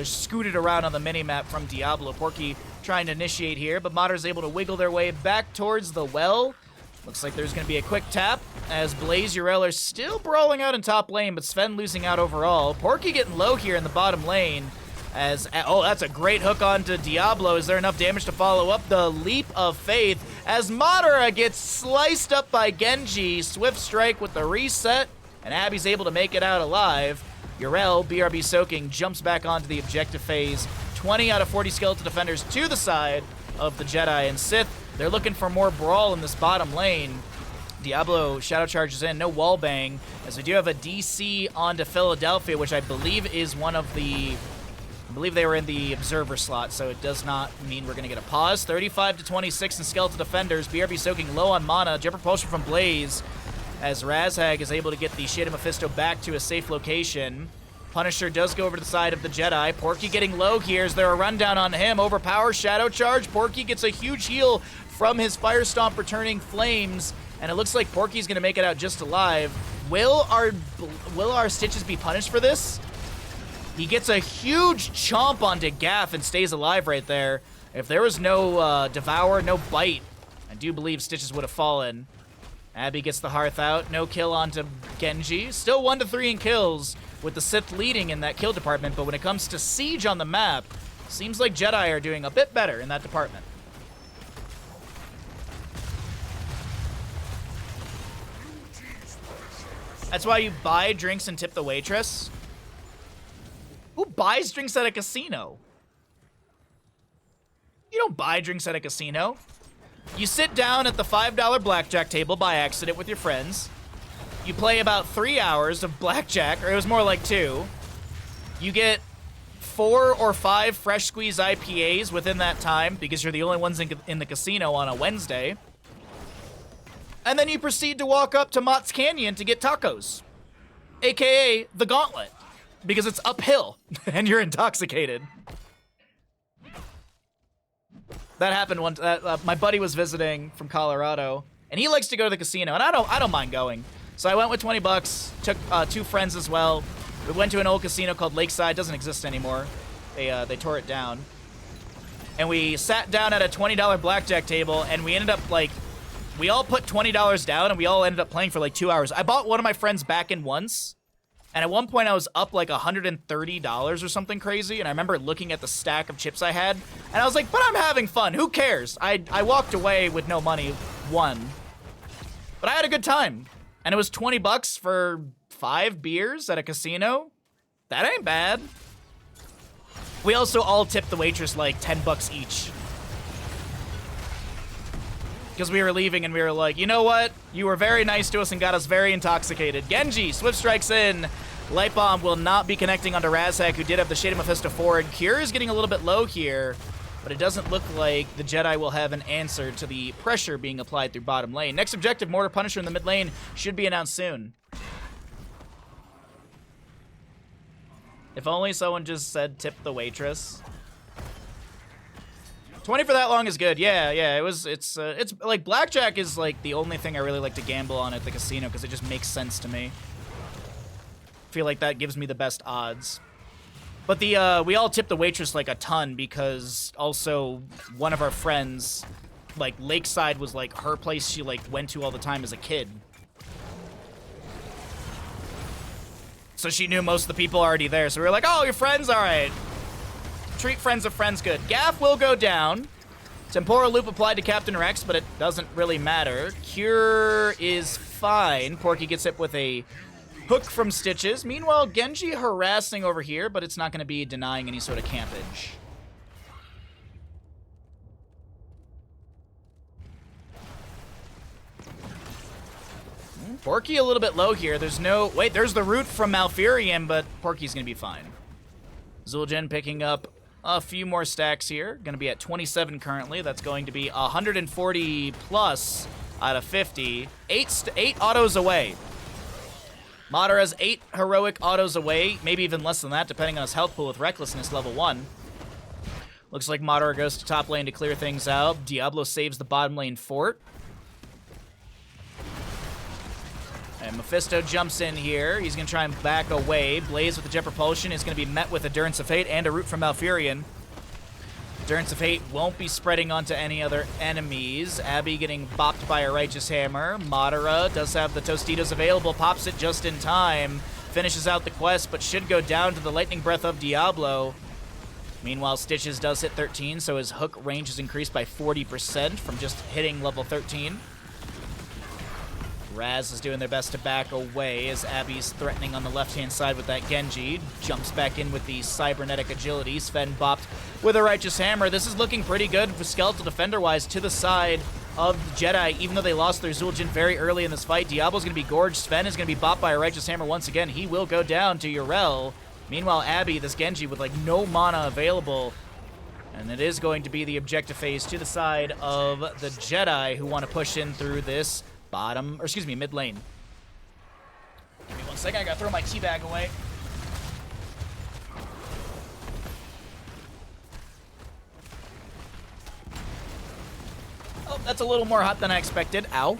scooted around on the minimap from Diablo. Porky trying to initiate here, but Madara's able to wiggle their way back towards the well. Looks like there's going to be a quick tap, as Blaze Urel are still brawling out in top lane, but Sven losing out overall. Porky getting low here in the bottom lane, as... Oh, that's a great hook onto Diablo. Is there enough damage to follow up? The Leap of Faith, as Madara gets sliced up by Genji. Swift Strike with the reset, and Abby's able to make it out alive. Urel, BRB Soaking, jumps back onto the objective phase. 20 out of 40 skeleton defenders to the side of the Jedi and Sith. They're looking for more brawl in this bottom lane. Diablo shadow charges in, no wall bang, as we do have a DC onto Philadelphia, which I believe is one of the I believe they were in the observer slot, so it does not mean we're going to get a pause. 35-26 in Skeletal Defenders. BRB soaking low on mana. Jet Propulsion from Blaze as Razhag is able to get the Shade of Mephisto back to a safe location. Punisher does go over to the side of the Jedi. Porky getting low here. Is there a rundown on him? Overpower, Shadow Charge. Porky gets a huge heal from his Fire Stomp returning flames, and it looks like Porky's going to make it out just alive. Will our Stitches be punished for this? He gets a huge chomp onto Gaff and stays alive right there. If there was no Devour, no Bite, I do believe Stitches would have fallen. Abby gets the Hearth out. No kill onto Genji. Still 1-3 in kills with the Sith leading in that kill department, but when it comes to Siege on the map, seems like Jedi are doing a bit better in that department. That's why you buy drinks and tip the waitress. Who buys drinks at a casino? You don't buy drinks at a casino. You sit down at the $5 blackjack table by accident with your friends. You play about 3 hours of blackjack, or it was more like 2. You get 4 or 5 fresh squeeze IPAs within that time because you're the only ones in the casino on a Wednesday. And then you proceed to walk up to Mott's Canyon to get tacos, aka the Gauntlet, because it's uphill and you're intoxicated. That happened once. My buddy was visiting from Colorado, and he likes to go to the casino, and I don't mind going. So I went with 20 bucks, took 2 friends as well. We went to an old casino called Lakeside. Doesn't exist anymore. They tore it down. And we sat down at a $20 blackjack table, and we ended up we all put $20 down, and we all ended up playing for like 2 hours. I bought one of my friends back in once, and at one point I was up like $130 or something crazy, and I remember looking at the stack of chips I had, and I was like, but I'm having fun, who cares? I walked away with no money, won. But I had a good time, and it was 20 bucks for 5 beers at a casino. That ain't bad. We also all tipped the waitress like 10 bucks each. Because we were leaving and we were like, you know what? You were very nice to us and got us very intoxicated. Genji, Swift strikes in. Light Bomb will not be connecting onto Razhag, who did have the Shade of Mephisto forward. Cure is getting a little bit low here, but it doesn't look like the Jedi will have an answer to the pressure being applied through bottom lane. Next objective, Mortar Punisher in the mid lane, should be announced soon. If only someone just said tip the waitress. 20 for that long is good. Yeah, it's like blackjack is like the only thing I really like to gamble on at the casino because it just makes sense to me. I feel like that gives me the best odds. But the we all tipped the waitress like a ton because also one of our friends, like Lakeside was like her place she like went to all the time as a kid. So she knew most of the people already there. So we were like, oh, your friends? All right. Treat friends of friends good. Gaff will go down. Temporal Loop applied to Captain Rex, but it doesn't really matter. Cure is fine. Porky gets hit with a hook from Stitches. Meanwhile, Genji harassing over here, but it's not going to be denying any sort of campage. Porky a little bit low here. There's no... Wait, there's the root from Malfurion, but Porky's going to be fine. Zul'jin picking up a few more stacks here. Going to be at 27 currently. That's going to be 140 plus out of 50. 8 autos away. Madara's 8 heroic autos away. Maybe even less than that, depending on his health pool with Recklessness level 1. Looks like Madara goes to top lane to clear things out. Diablo saves the bottom lane fort. And Mephisto jumps in here. He's going to try and back away. Blaze with the Jet Propulsion is going to be met with Endurance of Fate and a root from Malfurion. Endurance of Fate won't be spreading onto any other enemies. Abby getting bopped by a Righteous Hammer. Madara does have the Tostitos available. Pops it just in time. Finishes out the quest, but should go down to the Lightning Breath of Diablo. Meanwhile, Stitches does hit 13, so his hook range is increased by 40% from just hitting level 13. Raz is doing their best to back away as Abby's threatening on the left-hand side with that Genji. Jumps back in with the Cybernetic Agility. Sven bopped with a Righteous Hammer. This is looking pretty good for Skeletal Defender-wise to the side of the Jedi, even though they lost their Zul'jin very early in this fight. Diablo's going to be gorged. Sven is going to be bopped by a Righteous Hammer once again. He will go down to Yrel. Meanwhile, Abby, this Genji, with like no mana available. And it is going to be the objective phase to the side of the Jedi who want to push in through this mid lane. Give me 1 second, I gotta throw my teabag away. Oh, that's a little more hot than I expected. Ow.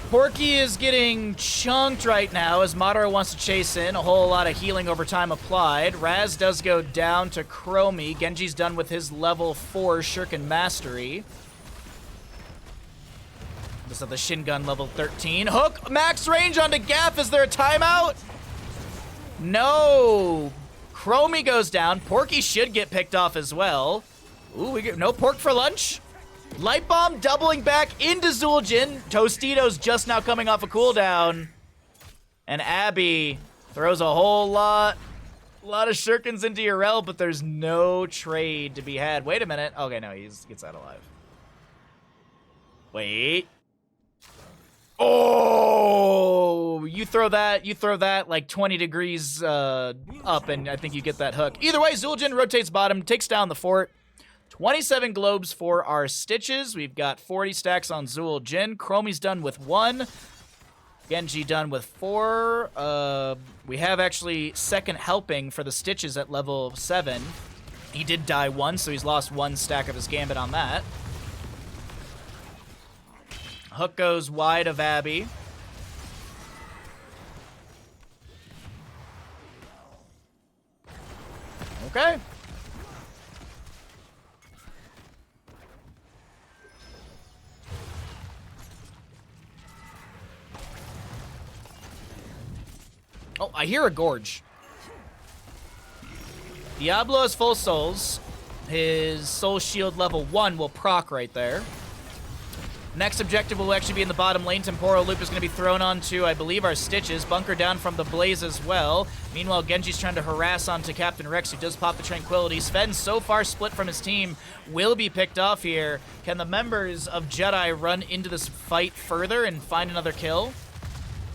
Porky is getting chunked right now as Madara wants to chase in. A whole lot of healing over time applied. Raz does go down to Chromie. Genji's done with his level 4 Shuriken Mastery. This is the Shin Gun level 13. Hook, max range onto Gaff. Is there a timeout? No. Chromie goes down. Porky should get picked off as well. Ooh, we get no pork for lunch. Light Bomb doubling back into Zul'jin. Tostitos just now coming off a cooldown. And Abby throws a whole lot of shurikens into Yrel, but there's no trade to be had. Wait a minute. Okay, no, he gets out alive. Wait. Oh, you throw that like 20 degrees up, and I think you get that hook. Either way, Zul'jin rotates bottom, takes down the fort. 27 globes for our Stitches. We've got 40 stacks on Zul'jin. Chromie's done with 1. Genji done with 4. We have actually second helping for the Stitches at level 7. He did die 1, so he's lost 1 stack of his Gambit on that. Hook goes wide of Abby. Okay. Oh, I hear a Gorge. Diablo has full souls. His soul shield level 1 will proc right there. Next objective will actually be in the bottom lane. Temporal Loop is going to be thrown onto, I believe, our Stitches. Bunker down from the Blaze as well. Meanwhile, Genji's trying to harass onto Captain Rex, who does pop the Tranquility. Sven, so far split from his team, will be picked off here. Can the members of Jedi run into this fight further and find another kill?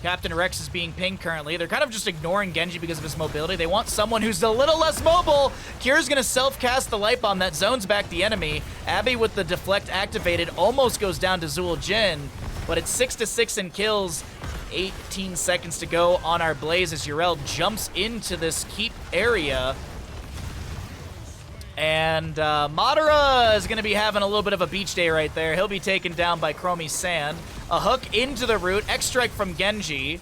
Captain Rex is being pinged currently. They're kind of just ignoring Genji because of his mobility. They want someone who's a little less mobile. Kira's gonna self-cast the Light Bomb that zones back the enemy. Abby with the deflect activated almost goes down to Zul'jin, but it's 6-6 in kills. 18 seconds to go on our Blaze as Yrel jumps into this keep area. And Madara is going to be having a little bit of a beach day right there. He'll be taken down by Chromie's Sand. A hook into the root. X-Strike from Genji.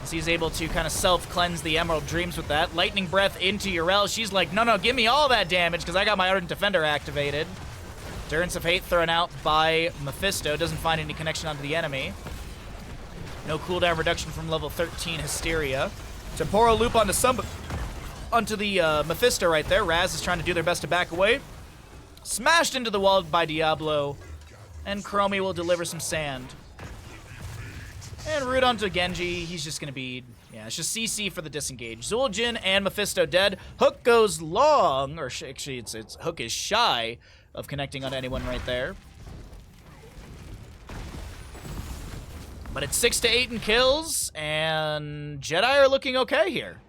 As he's able to kind of self-cleanse the Emerald Dreams with that. Lightning Breath into Yrel. She's like, no, give me all that damage because I got my Ardent Defender activated. Endurance of Hate thrown out by Mephisto. Doesn't find any connection onto the enemy. No cooldown reduction from level 13 Hysteria. Temporal Loop onto the Mephisto right there. Raz is trying to do their best to back away. Smashed into the wall by Diablo. And Chromie will deliver some sand. And root onto Genji. He's just going to be, yeah, it's just CC for the disengage. Zul'jin and Mephisto dead. Hook goes long, or actually it's Hook is shy of connecting on anyone right there. But it's 6-8 in kills, and Jedi are looking okay here.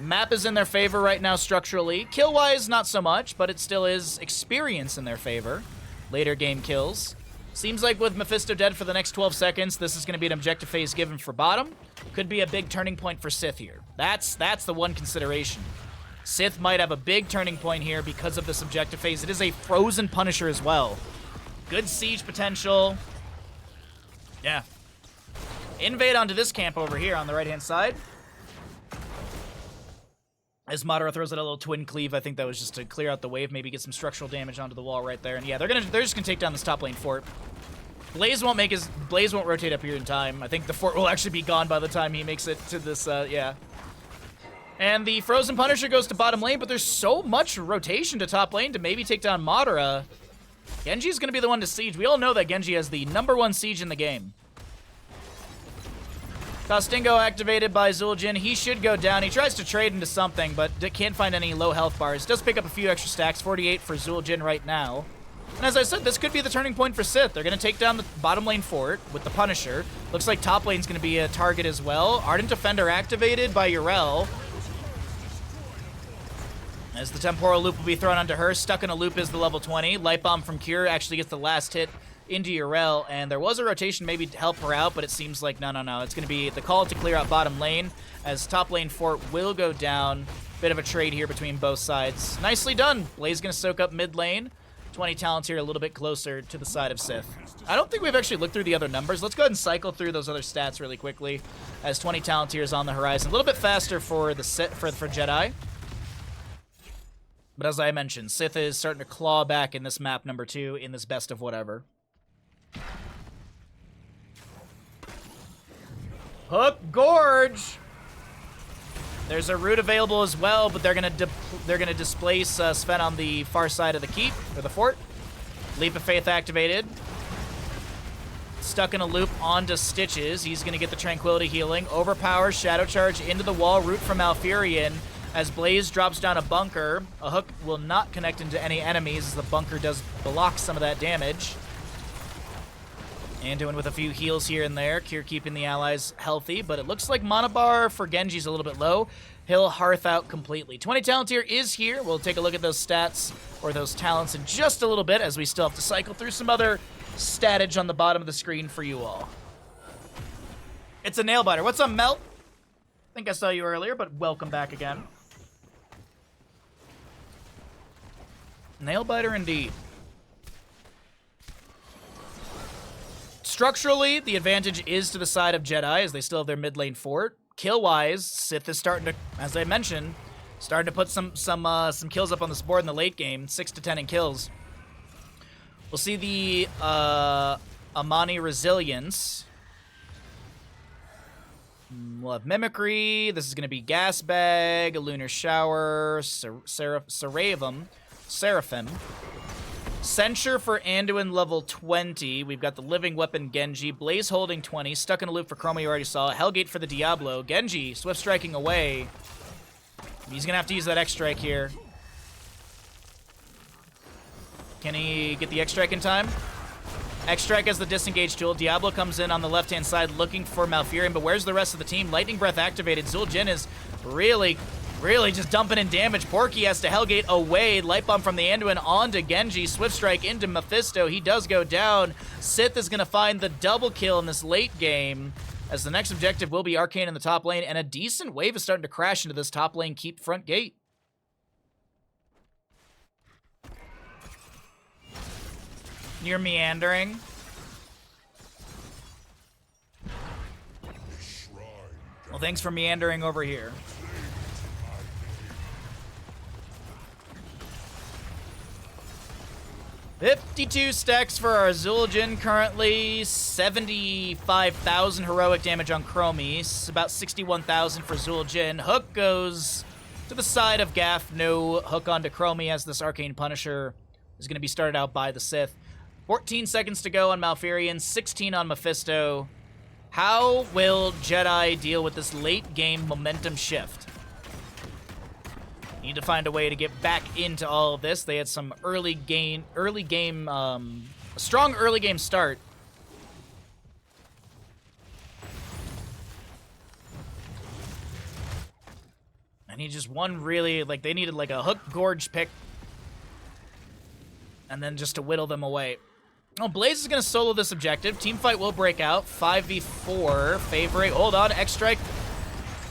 Map is in their favor right now structurally. Kill-wise, not so much, but it still is experience in their favor. Later game kills. Seems like with Mephisto dead for the next 12 seconds, this is going to be an objective phase given for bottom. Could be a big turning point for Sith here. That's the one consideration. Sith might have a big turning point here because of this objective phase. It is a frozen Punisher as well. Good siege potential. Yeah. Invade onto this camp over here on the right-hand side. As Madara throws out a little twin cleave, I think that was just to clear out the wave, maybe get some structural damage onto the wall right there. And yeah, they're just gonna take down this top lane fort. Blaze won't rotate up here in time. I think the fort will actually be gone by the time he makes it to this, yeah. And the Frozen Punisher goes to bottom lane, but there's so much rotation to top lane to maybe take down Madara. Genji's gonna be the one to siege. We all know that Genji has the #1 siege in the game. Tostingo activated by Zul'jin. He should go down. He tries to trade into something, but can't find any low health bars. Does pick up a few extra stacks. 48 for Zul'jin right now. And as I said, this could be the turning point for Sith. They're going to take down the bottom lane fort with the Punisher. Looks like top lane's going to be a target as well. Ardent Defender activated by Yrel. As the Temporal Loop will be thrown onto her. Stuck in a loop is the level 20. Light Bomb from Cure actually gets the last hit into Yrel. And there was a rotation maybe to help her out, but it seems like no. It's going to be the call to clear out bottom lane as top lane fort will go down. Bit of a trade here between both sides. Nicely done. Blaze going to soak up mid lane. 20 talents here a little bit closer to the side of Sith. I don't think we've actually looked through the other numbers. Let's go ahead and cycle through those other stats really quickly as 20 talent here is on the horizon. A little bit faster for the Sith, for Jedi. But as I mentioned, Sith is starting to claw back in this map number 2 in this best of whatever. Hook Gorge! There's a route available as well, but they're gonna displace Sven on the far side of the keep, or the fort. Leap of Faith activated. Stuck in a loop onto Stitches. He's gonna get the Tranquility healing. Overpower, Shadow Charge into the wall, route from Malfurion. As Blaze drops down a bunker, a hook will not connect into any enemies as the bunker does block some of that damage. Anduin with a few heals here and there. Cure keeping the allies healthy, but it looks like mana bar for Genji's a little bit low. He'll hearth out completely. 20 talent tier is here. We'll take a look at those stats, or those talents, in just a little bit as we still have to cycle through some other statage on the bottom of the screen for you all. It's a Nailbiter. What's up, Melt? I think I saw you earlier, but welcome back again. Nailbiter indeed. Structurally, the advantage is to the side of Jedi, as they still have their mid lane fort. Kill-wise, Sith is starting to, as I mentioned, starting to put some kills up on this board in the late game, 6 to 10 in kills. We'll see the Amani Resilience. We'll have Mimicry. This is going to be Gas Bag, a Lunar Shower, Seraphim. Censure for Anduin level 20. We've got the Living Weapon Genji. Blaze holding 20. Stuck in a loop for Chroma, you already saw. Hellgate for the Diablo. Genji, Swift Striking away. He's going to have to use that X-Strike here. Can he get the X-Strike in time? X-Strike as the disengage tool. Diablo comes in on the left-hand side looking for Malfurion, but where's the rest of the team? Lightning Breath activated. Zul'jin is really just dumping in damage. Porky has to Hellgate away. Light Bomb from the Anduin onto Genji. Swift Strike into Mephisto. He does go down. Sith is going to find the double kill in this late game, as the next objective will be Arcane in the top lane, and a decent wave is starting to crash into this top lane keep front gate. You're meandering. Well, thanks for meandering over here. $52 stacks for our Zul'jin, currently 75,000 heroic damage on Chromie, about 61,000 for Zul'jin. Hook goes to the side of Gaff, no hook onto Chromie as this Arcane Punisher is going to be started out by the Sith. 14 seconds to go on Malfurion, 16 on Mephisto. How will Jedi deal with this late game momentum shift? Need to find a way to get back into all of this. They had some strong early game start. I need just one really, they needed like a Hook Gorge pick. And then just to whittle them away. Oh, Blaze is going to solo this objective. Teamfight will break out. 5v4. Favorite. Hold on. X-Strike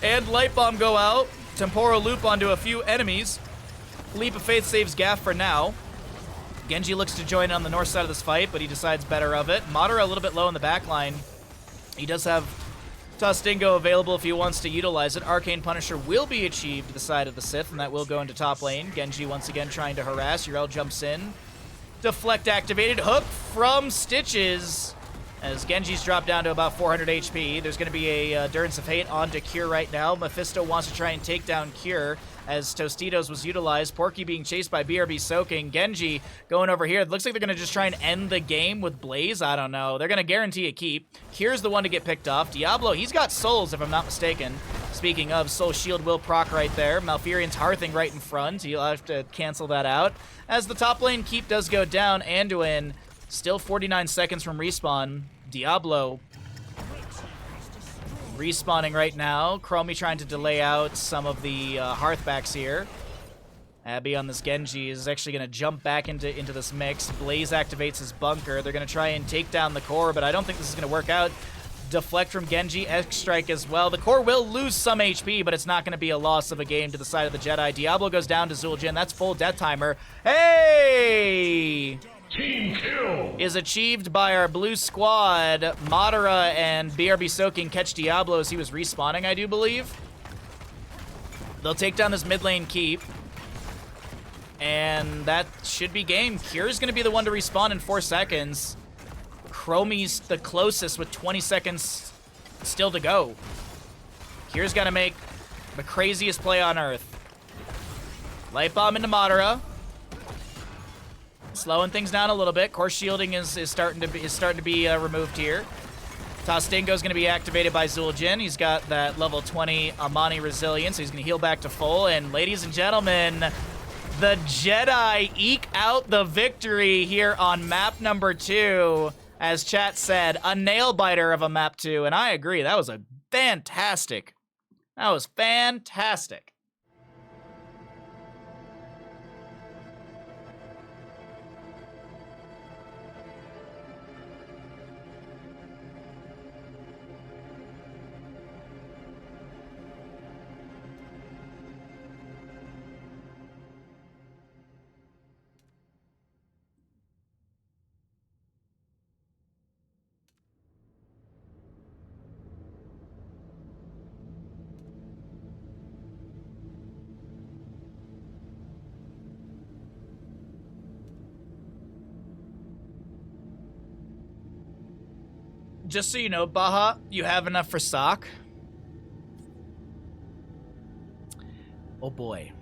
and Light Bomb go out. Temporal Loop onto a few enemies. Leap of Faith saves Gaff for now. Genji looks to join on the north side of this fight, but he decides better of it. Madara a little bit low in the back line. He does have Tostingo available if he wants to utilize it. Arcane Punisher will be achieved to the side of the Sith, and that will go into top lane. Genji once again trying to harass. Yrel jumps in. Deflect activated. Hook from Stitches. As Genji's dropped down to about 400 HP. There's going to be a Endurance of Hate onto Cure right now. Mephisto wants to try and take down Cure as Tostitos was utilized. Porky being chased by BRB soaking. Genji going over here. It looks like they're going to just try and end the game with Blaze. I don't know. They're going to guarantee a keep. Cure's the one to get picked off. Diablo, he's got souls if I'm not mistaken. Speaking of, Soul Shield will proc right there. Malfurion's Hearthing right in front. He'll have to cancel that out. As the top lane keep does go down, Anduin still 49 seconds from respawn. Diablo respawning right now. Chromie trying to delay out some of the Hearthbacks here. Abby on this Genji is actually going to jump back into this mix. Blaze activates his bunker. They're going to try and take down the core, but I don't think this is going to work out. Deflect from Genji, X-Strike as well. The core will lose some HP, but it's not going to be a loss of a game to the side of the Jedi. Diablo goes down to Zul'jin. That's full death timer. Hey! Team kill! Is achieved by our blue squad. Madara and BRB Soaking catch Diablo as he was respawning, I do believe. They'll take down this mid lane keep. And that should be game. Cure's going to be the one to respawn in 4 seconds. Chromie's the closest with 20 seconds still to go. Cure's got to make the craziest play on Earth. Light Bomb into Madara. Slowing things down a little bit. Core shielding is starting to be removed here. Tostingo's going to be activated by Zul'jin. He's got that level 20 Amani resilience. So he's going to heal back to full. And ladies and gentlemen, the Jedi eke out the victory here on map number 2. As chat said, a nail biter of a map 2. And I agree. That was fantastic. That was fantastic. Just so you know, Baha, you have enough for sock. Oh boy.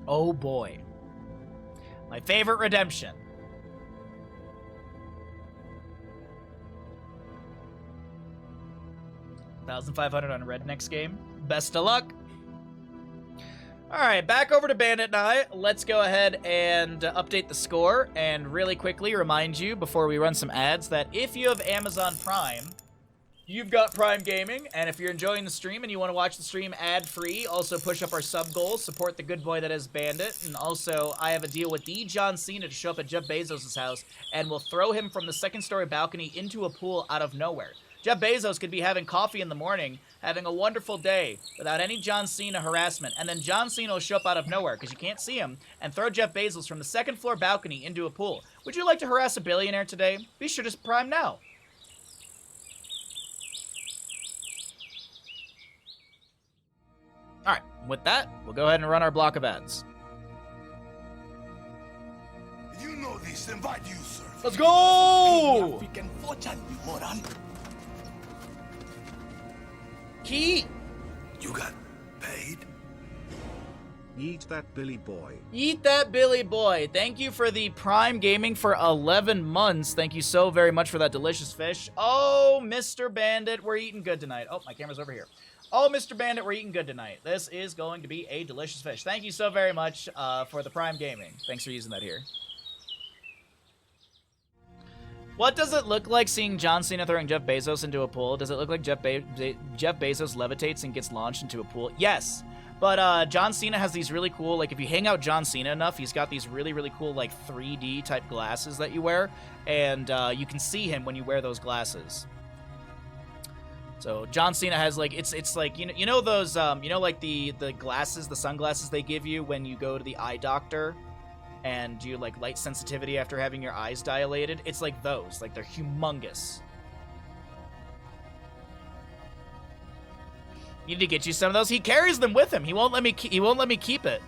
Oh boy. My favorite redemption. $1,500 on red next game. Best of luck. Alright, back over to Bandit and I. Let's go ahead and update the score and really quickly remind you before we run some ads that if you have Amazon Prime, you've got Prime Gaming, and if you're enjoying the stream and you want to watch the stream ad-free, also push up our sub goals, support the good boy that is Bandit, and also I have a deal with the John Cena to show up at Jeff Bezos' house and we'll throw him from the second-story balcony into a pool out of nowhere. Jeff Bezos could be having coffee in the morning, having a wonderful day without any John Cena harassment, and then John Cena will show up out of nowhere because you can't see him and throw Jeff Bezos from the second-floor balcony into a pool. Would you like to harass a billionaire today? Be sure to Prime now. All right, with that, we'll go ahead and run our block of ads. You know this, invite you, sir. Let's go! African fortune, you moron. Key! You got paid? Eat that Billy boy. Eat that Billy boy. Thank you for the Prime Gaming for 11 months. Thank you so very much for that delicious fish. Oh, Mr. Bandit, we're eating good tonight. Oh, my camera's over here. Oh, Mr. Bandit, we're eating good tonight. This is going to be a delicious fish. Thank you so very much for the Prime Gaming. Thanks for using that here. What does it look like seeing John Cena throwing Jeff Bezos into a pool? Does it look like Jeff Bezos levitates and gets launched into a pool? Yes. But John Cena has these really cool, like if you hang out John Cena enough, he's got these really, really cool like 3D type glasses that you wear. And you can see him when you wear those glasses. So John Cena has like, it's like, you know those, like the glasses, the sunglasses they give you when you go to the eye doctor? And you like light sensitivity after having your eyes dilated. It's like those, like they're humongous. Need to get you some of those. He carries them with him. He won't let me. He won't let me keep it.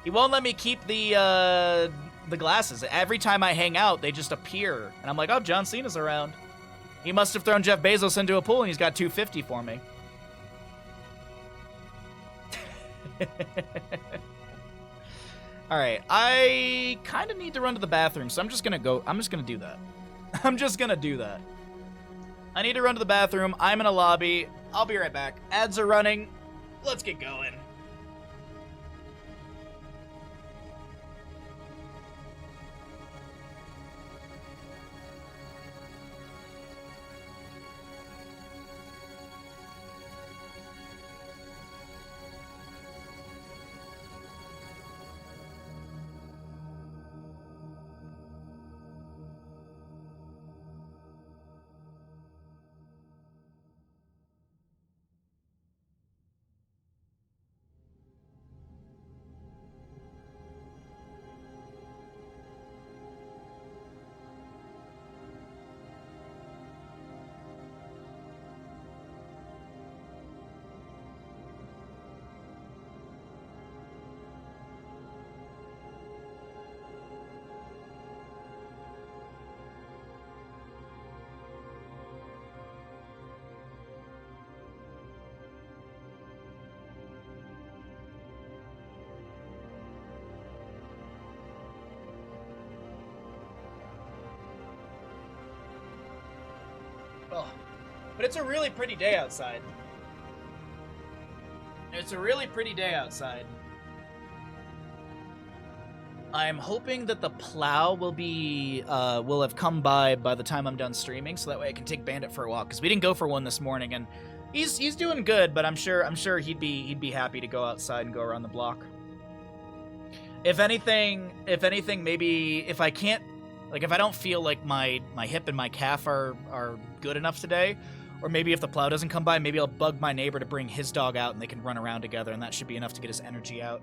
He won't let me keep the glasses. Every time I hang out, they just appear, and I'm like, oh, John Cena's around. He must have thrown Jeff Bezos into a pool, and he's got $250 for me. All right, I kind of need to run to the bathroom, so I'm just gonna do that. I'm just gonna do that. I need to run to the bathroom. I'm in a lobby. I'll be right back. Ads are running. Let's get going. Oh, but it's a really pretty day outside. It's a really pretty day outside. I'm hoping that the plow will be will have come by the time I'm done streaming, so that way I can take Bandit for a walk. Because we didn't go for one this morning, and he's doing good, but I'm sure he'd be happy to go outside and go around the block. If anything, maybe if I can't, like if I don't feel like my hip and my calf are good enough today, or maybe if the plow doesn't come by, maybe I'll bug my neighbor to bring his dog out and they can run around together, and that should be enough to get his energy out.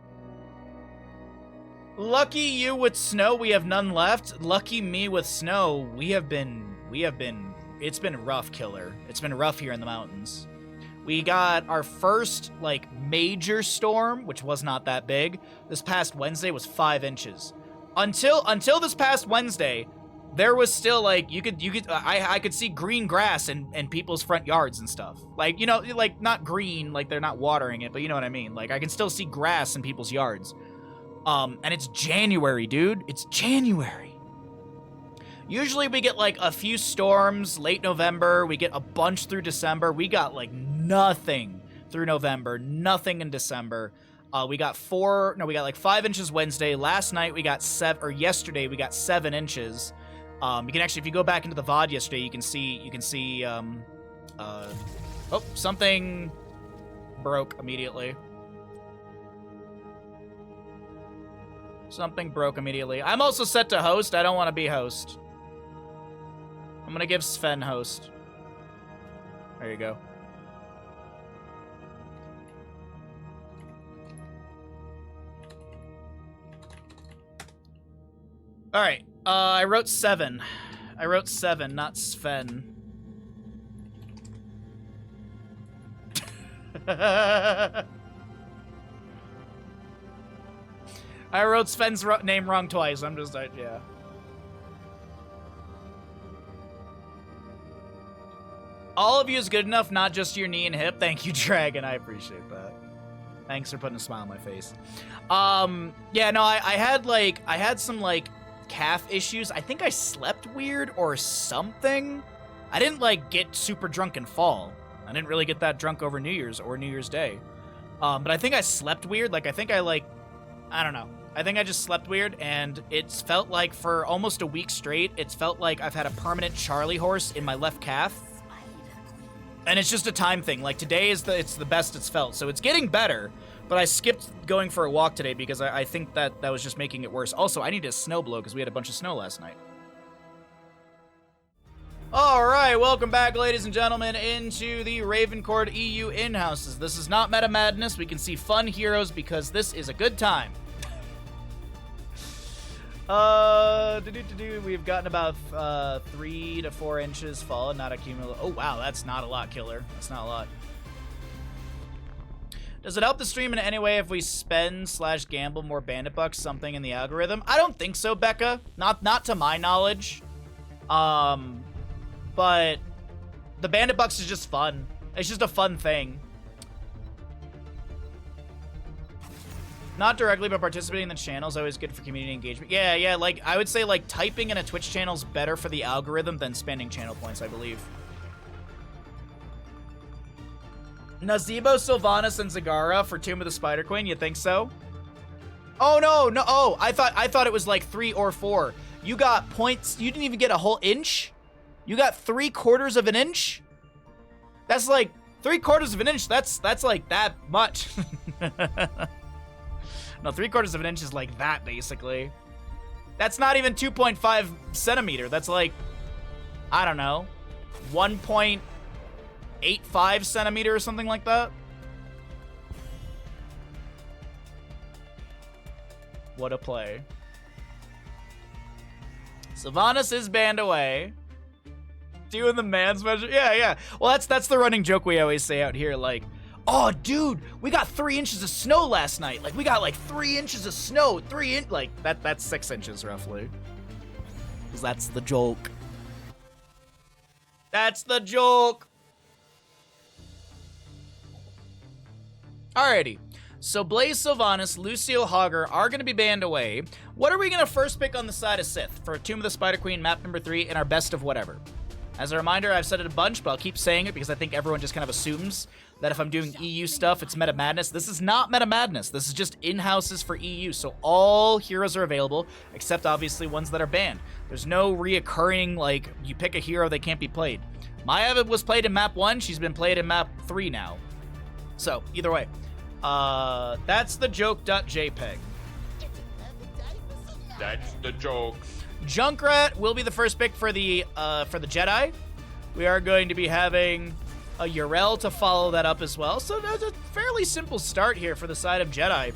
Lucky you with snow, we have none left. Lucky me with snow, it's been rough, killer. It's been rough here in the mountains. We got our first, like, major storm, which was not that big. This past Wednesday was 5 inches. Until this past Wednesday, there was still, like, I could see green grass in people's front yards and stuff. Like, you know, like, not green, like they're not watering it, but you know what I mean. Like, I can still see grass in people's yards. And it's January, dude. It's January. Usually we get, like, a few storms late November. We get a bunch through December. We got, like, nothing through November. Nothing in December. We got 5 inches Wednesday. Last night we got yesterday we got 7 inches. You can actually, if you go back into the VOD yesterday, you can see, something broke immediately. Something broke immediately. I'm also set to host. I don't want to be host. I'm gonna give Sven host. There you go. All right. I wrote 7. I wrote 7, not Sven. I wrote Sven's name wrong twice. I'm just, yeah. All of you is good enough, not just your knee and hip. Thank you, Dragon. I appreciate that. Thanks for putting a smile on my face. Yeah, no, I had some, like, calf issues. I think I slept weird or something. I didn't, like, get super drunk and fall. I didn't really get that drunk over New Year's or New Year's Day. But I think I slept weird. Like, I don't know. I think I just slept weird, and it's felt like for almost a week straight, it's felt like I've had a permanent Charlie horse in my left calf. And it's just a time thing. Like, today it's the best it's felt. So it's getting better, but I skipped going for a walk today because I think that was just making it worse. Also, I need to snow blow because we had a bunch of snow last night. All right, welcome back, ladies and gentlemen, into the Ravencourt EU in-houses. This is not Meta Madness. We can see fun heroes because this is a good time. We've gotten about 3 to 4 inches fall, not accumulate. Oh, wow, that's not a lot, killer. That's not a lot. Does it help the stream in any way if we spend/gamble more bandit bucks, something in the algorithm? I don't think so, Becca. Not to my knowledge. But the bandit bucks is just fun. It's just a fun thing. Not directly, but participating in the channel is always good for community engagement. Yeah, like, I would say, like, typing in a Twitch channel is better for the algorithm than spending channel points, I believe. Nazebo, Sylvanas, and Zagara for Tomb of the Spider Queen. You think so? Oh no. Oh, I thought it was like 3 or 4. You got points. You didn't even get a whole inch. You got 3/4 of an inch. That's like 3/4 of an inch. That's like that much. No, 3/4 of an inch is like that basically. That's not even 2.5 centimeter. That's like, I don't know, 1.85 centimeter or something like that. What a play. Sylvanas is banned away. Doing the man's measure. Yeah. Well, that's the running joke we always say out here. Like, oh, dude, we got 3 inches of snow last night. Like, we got like 3 inches of snow. Like, that's 6 inches roughly. Because that's the joke. That's the joke. Alrighty. So Blaze Sylvanas, Lucio Hogger are going to be banned away. What are we going to first pick on the side of Sith for Tomb of the Spider Queen map number 3 in our best of whatever? As a reminder, I've said it a bunch, but I'll keep saying it because I think everyone just kind of assumes that if I'm doing EU stuff, it's Meta Madness. This is not Meta Madness. This is just in-houses for EU, so all heroes are available, except obviously ones that are banned. There's no reoccurring, like, you pick a hero, they can't be played. Maya was played in map 1, she's been played in map 3 now. So, either way. That's the joke.jpg. That's the joke. Junkrat will be the first pick for the Jedi. We are going to be having a Yrel to follow that up as well. So that's a fairly simple start here for the side of Jedi.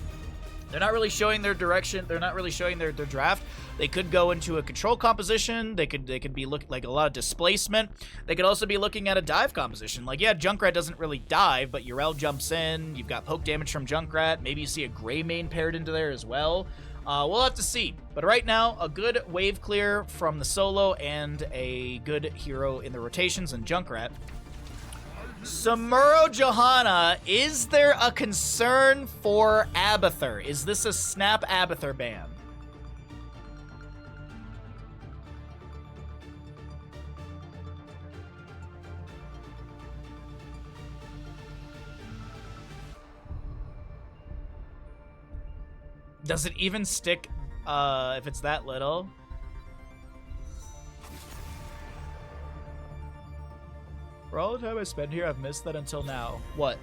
They're not really showing their direction. They're not really showing their draft. They could go into a control composition. They could be looking like a lot of displacement. They could also be looking at a dive composition. Like, yeah, Junkrat doesn't really dive, but Yrel jumps in. You've got poke damage from Junkrat. Maybe you see a Gray Mane paired into there as well. We'll have to see. But right now, a good wave clear from the solo and a good hero in the rotations and Junkrat. Samuro Johanna, is there a concern for Abathur? Is this a snap Abathur ban? Does it even stick if it's that little? For all the time I spend here, I've missed that until now. What?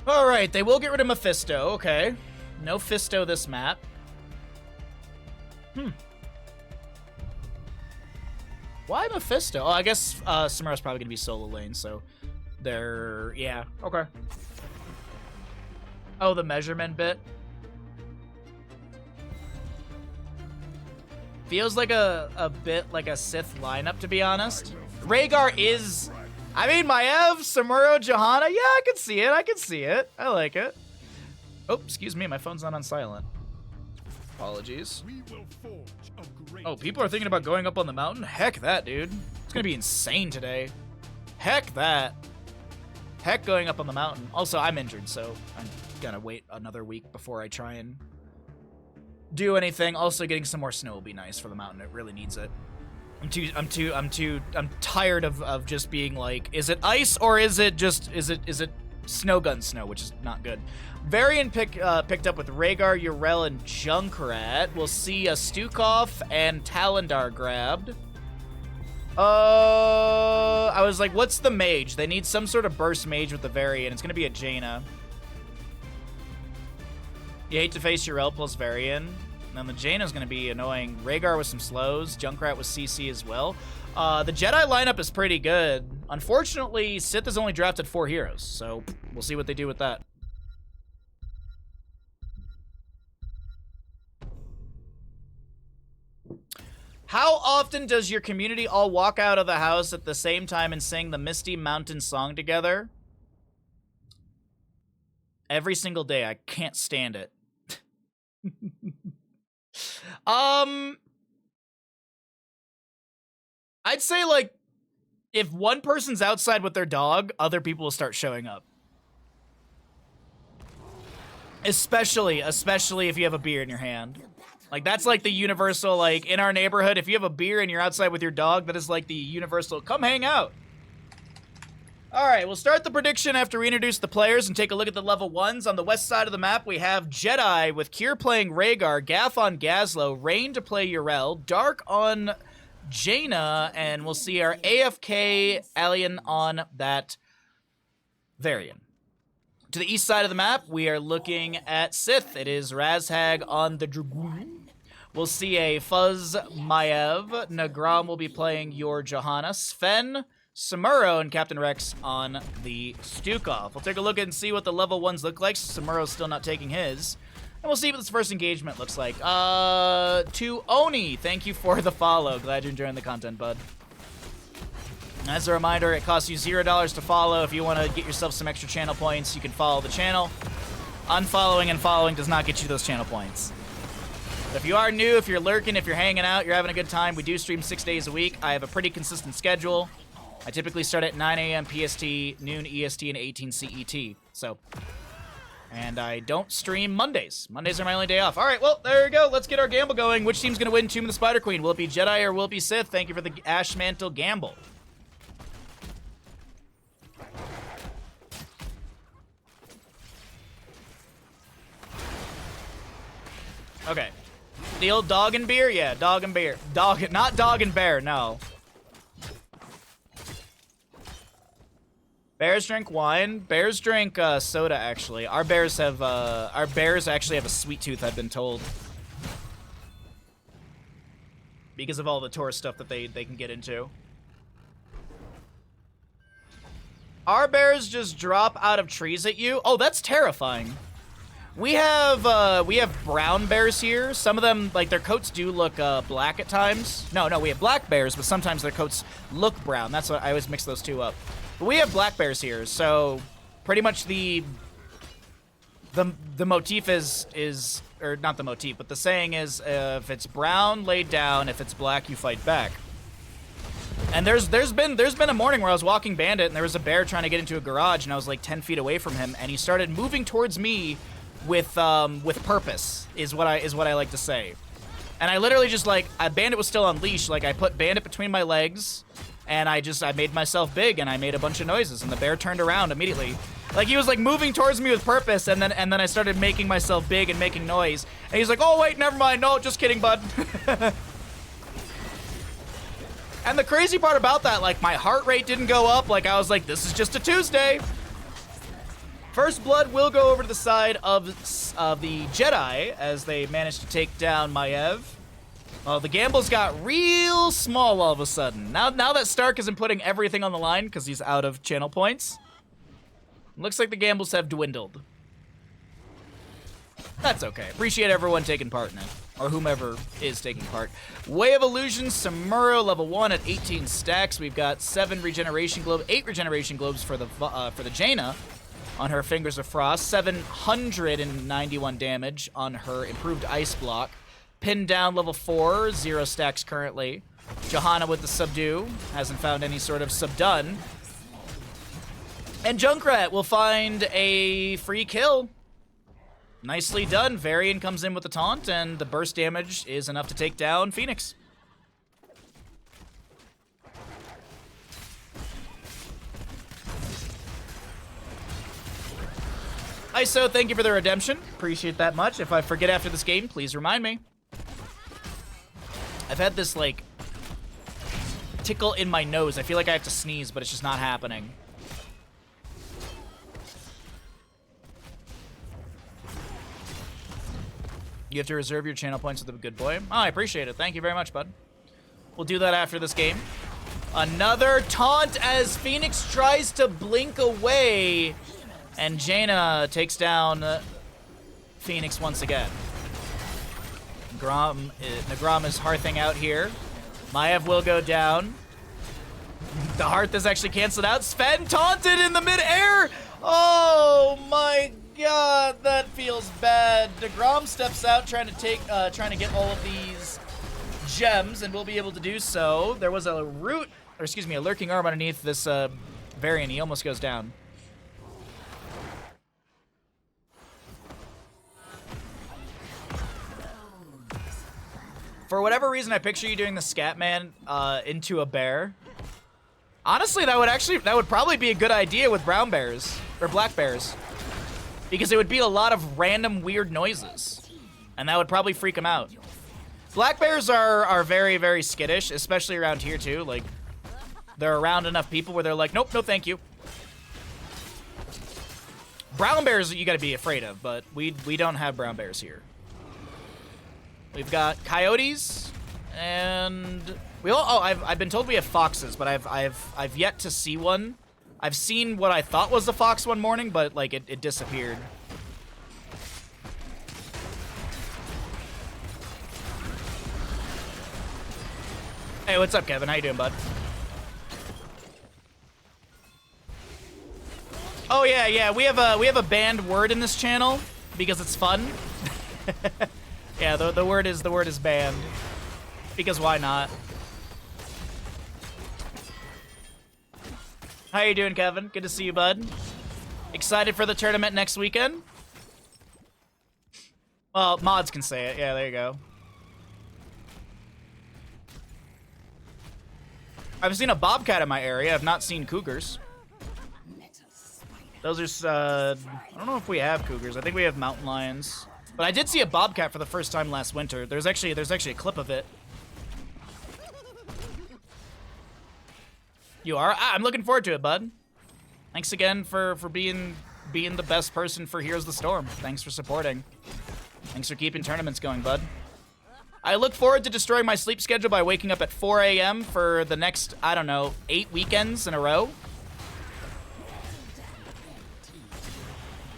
Alright, they will get rid of Mephisto. Okay. No Fisto this map. Why Mephisto? Oh, I guess Samura's probably going to be solo lane, so... They're... yeah, okay. Oh, the measurement bit. Feels like a bit like a Sith lineup, to be honest. Rhaegar is... I mean, Maev, Samuro, Johanna. Yeah, I can see it. I can see it. I like it. Oh, excuse me. My phone's not on silent. Apologies. Oh, people are thinking about going up on the mountain? Heck that, dude. It's gonna be insane today. Heck that. Heck going up on the mountain. Also, I'm injured, so I'm gonna wait another week before I try and do anything. Also, getting some more snow will be nice for the mountain. It really needs it. I'm tired of just being like, is it ice or is it just is it snow gun snow, which is not good. Varian picked up with Rhaegar, Yrel, and Junkrat. We'll see a Stukov and Talendar grabbed. I was like, what's the mage? They need some sort of burst mage with the Varian. It's gonna be a Jaina. You hate to face Yrel plus Varian. And then the Jaina's gonna be annoying. Rhaegar with some slows. Junkrat with CC as well. The Jedi lineup is pretty good. Unfortunately, Sith has only drafted 4 heroes, so we'll see what they do with that. How often does your community all walk out of the house at the same time and sing the Misty Mountain song together? Every single day. I can't stand it. I'd say, like, if one person's outside with their dog, other people will start showing up. Especially if you have a beer in your hand. Like, that's like the universal, like, in our neighborhood, if you have a beer and you're outside with your dog, that is like the universal, come hang out. All right, we'll start the prediction after we introduce the players and take a look at the level 1s. On the west side of the map, we have Jedi with Kier playing Rhaegar, Gaff on Gazlo, Rain to play Yrel, Dark on Jaina, and we'll see our AFK Alien on that Varian. To the east side of the map, we are looking at Sith. It is Razhag on the Dragoon. We'll see a Fuzz Maiev. Nagram will be playing your Johanna. Sven, Samuro, and Captain Rex on the Stukov. We'll take a look and see what the level 1s look like. Samuro's still not taking his. And we'll see what this first engagement looks like. To Oni, thank you for the follow. Glad you're enjoying the content, bud. As a reminder, it costs you $0 to follow. If you want to get yourself some extra channel points, you can follow the channel. Unfollowing and following does not get you those channel points. But if you are new, if you're lurking, if you're hanging out, you're having a good time, we do stream 6 days a week. I have a pretty consistent schedule. I typically start at 9 a.m. PST, noon EST, and 18 CET. And I don't stream Mondays. Mondays are my only day off. All right, well, there we go. Let's get our gamble going. Which team's going to win Tomb of the Spider Queen? Will it be Jedi or will it be Sith? Thank you for the Ash Mantle gamble. Okay. The old dog and beer? Yeah, dog and beer. Dog, not dog and bear, no. Bears drink wine. Bears drink soda, actually. Our bears actually have a sweet tooth, I've been told. Because of all the tourist stuff that they can get into. Our bears just drop out of trees at you? Oh, that's terrifying. We have brown bears here. Some of them, like, their coats do look black at times. No, we have black bears, but sometimes their coats look brown. That's what I always mix those two up. But we have black bears here, so pretty much the motif is or not the motif, but the saying is, if it's brown, lay down. If it's black, you fight back. And there's been a morning where I was walking Bandit, and there was a bear trying to get into a garage, and I was like 10 feet away from him, and he started moving towards me with purpose, is what I like to say. And I literally just, like, Bandit was still on leash, like I put Bandit between my legs, and I made myself big, and I made a bunch of noises, and the bear turned around immediately. Like, he was, like, moving towards me with purpose, and then I started making myself big and making noise. And he's like, oh, wait, never mind. No, just kidding, bud. And the crazy part about that, like, my heart rate didn't go up. Like, I was like, this is just a Tuesday. First blood will go over to the side of the Jedi as they managed to take down Maiev. Well, the gambles got real small all of a sudden. Now that Stark isn't putting everything on the line because he's out of channel points, looks like the gambles have dwindled. That's okay. Appreciate everyone taking part in it, or whomever is taking part. Way of Illusion, Samuro, level 1 at 18 stacks. We've got 7 regeneration globes, 8 regeneration globes for the Jaina on her Fingers of Frost, 791 damage on her improved ice block. Pinned down level 4, 0 stacks currently. Johanna with the subdue, hasn't found any sort of subdone. And Junkrat will find a free kill. Nicely done. Varian comes in with the taunt, and the burst damage is enough to take down Phoenix. ISO, thank you for the redemption. Appreciate that much. If I forget after this game, please remind me. I've had this, like, tickle in my nose. I feel like I have to sneeze, but it's just not happening. You have to reserve your channel points with a good boy. Oh, I appreciate it. Thank you very much, bud. We'll do that after this game. Another taunt as Phoenix tries to blink away. And Jaina takes down Phoenix once again. Nagram is hearthing out here. Maiev will go down. The hearth is actually canceled out. Sven taunted in the mid-air. Oh my god, that feels bad. Nagram steps out trying to get all of these gems, and will be able to do so. There was a lurking arm underneath this Varian. He almost goes down. For whatever reason, I picture you doing the Scatman into a bear. Honestly, that would probably be a good idea with brown bears or black bears, because it would be a lot of random weird noises, and that would probably freak them out. Black bears are very, very skittish, especially around here too. Like, they're around enough people where they're like, nope, no thank you. Brown bears you gotta be afraid of, but we don't have brown bears here. We've got coyotes, and I've been told we have foxes, but I've yet to see one. I've seen what I thought was a fox one morning, but like it disappeared. Hey, what's up, Kevin? How you doing, bud? Oh yeah, we have a banned word in this channel because it's fun. Yeah, the word is banned because why not? How you doing, Kevin? Good to see you, bud. Excited for the tournament next weekend? Well, mods can say it. Yeah, there you go. I've seen a bobcat in my area. I've not seen cougars. Those are, I don't know if we have cougars. I think we have mountain lions. But I did see a bobcat for the first time last winter. There's actually a clip of it. You are? I'm looking forward to it, bud. Thanks again for being the best person for Heroes of the Storm. Thanks for supporting. Thanks for keeping tournaments going, bud. I look forward to destroying my sleep schedule by waking up at 4 a.m. for the next, I don't know, 8 weekends in a row.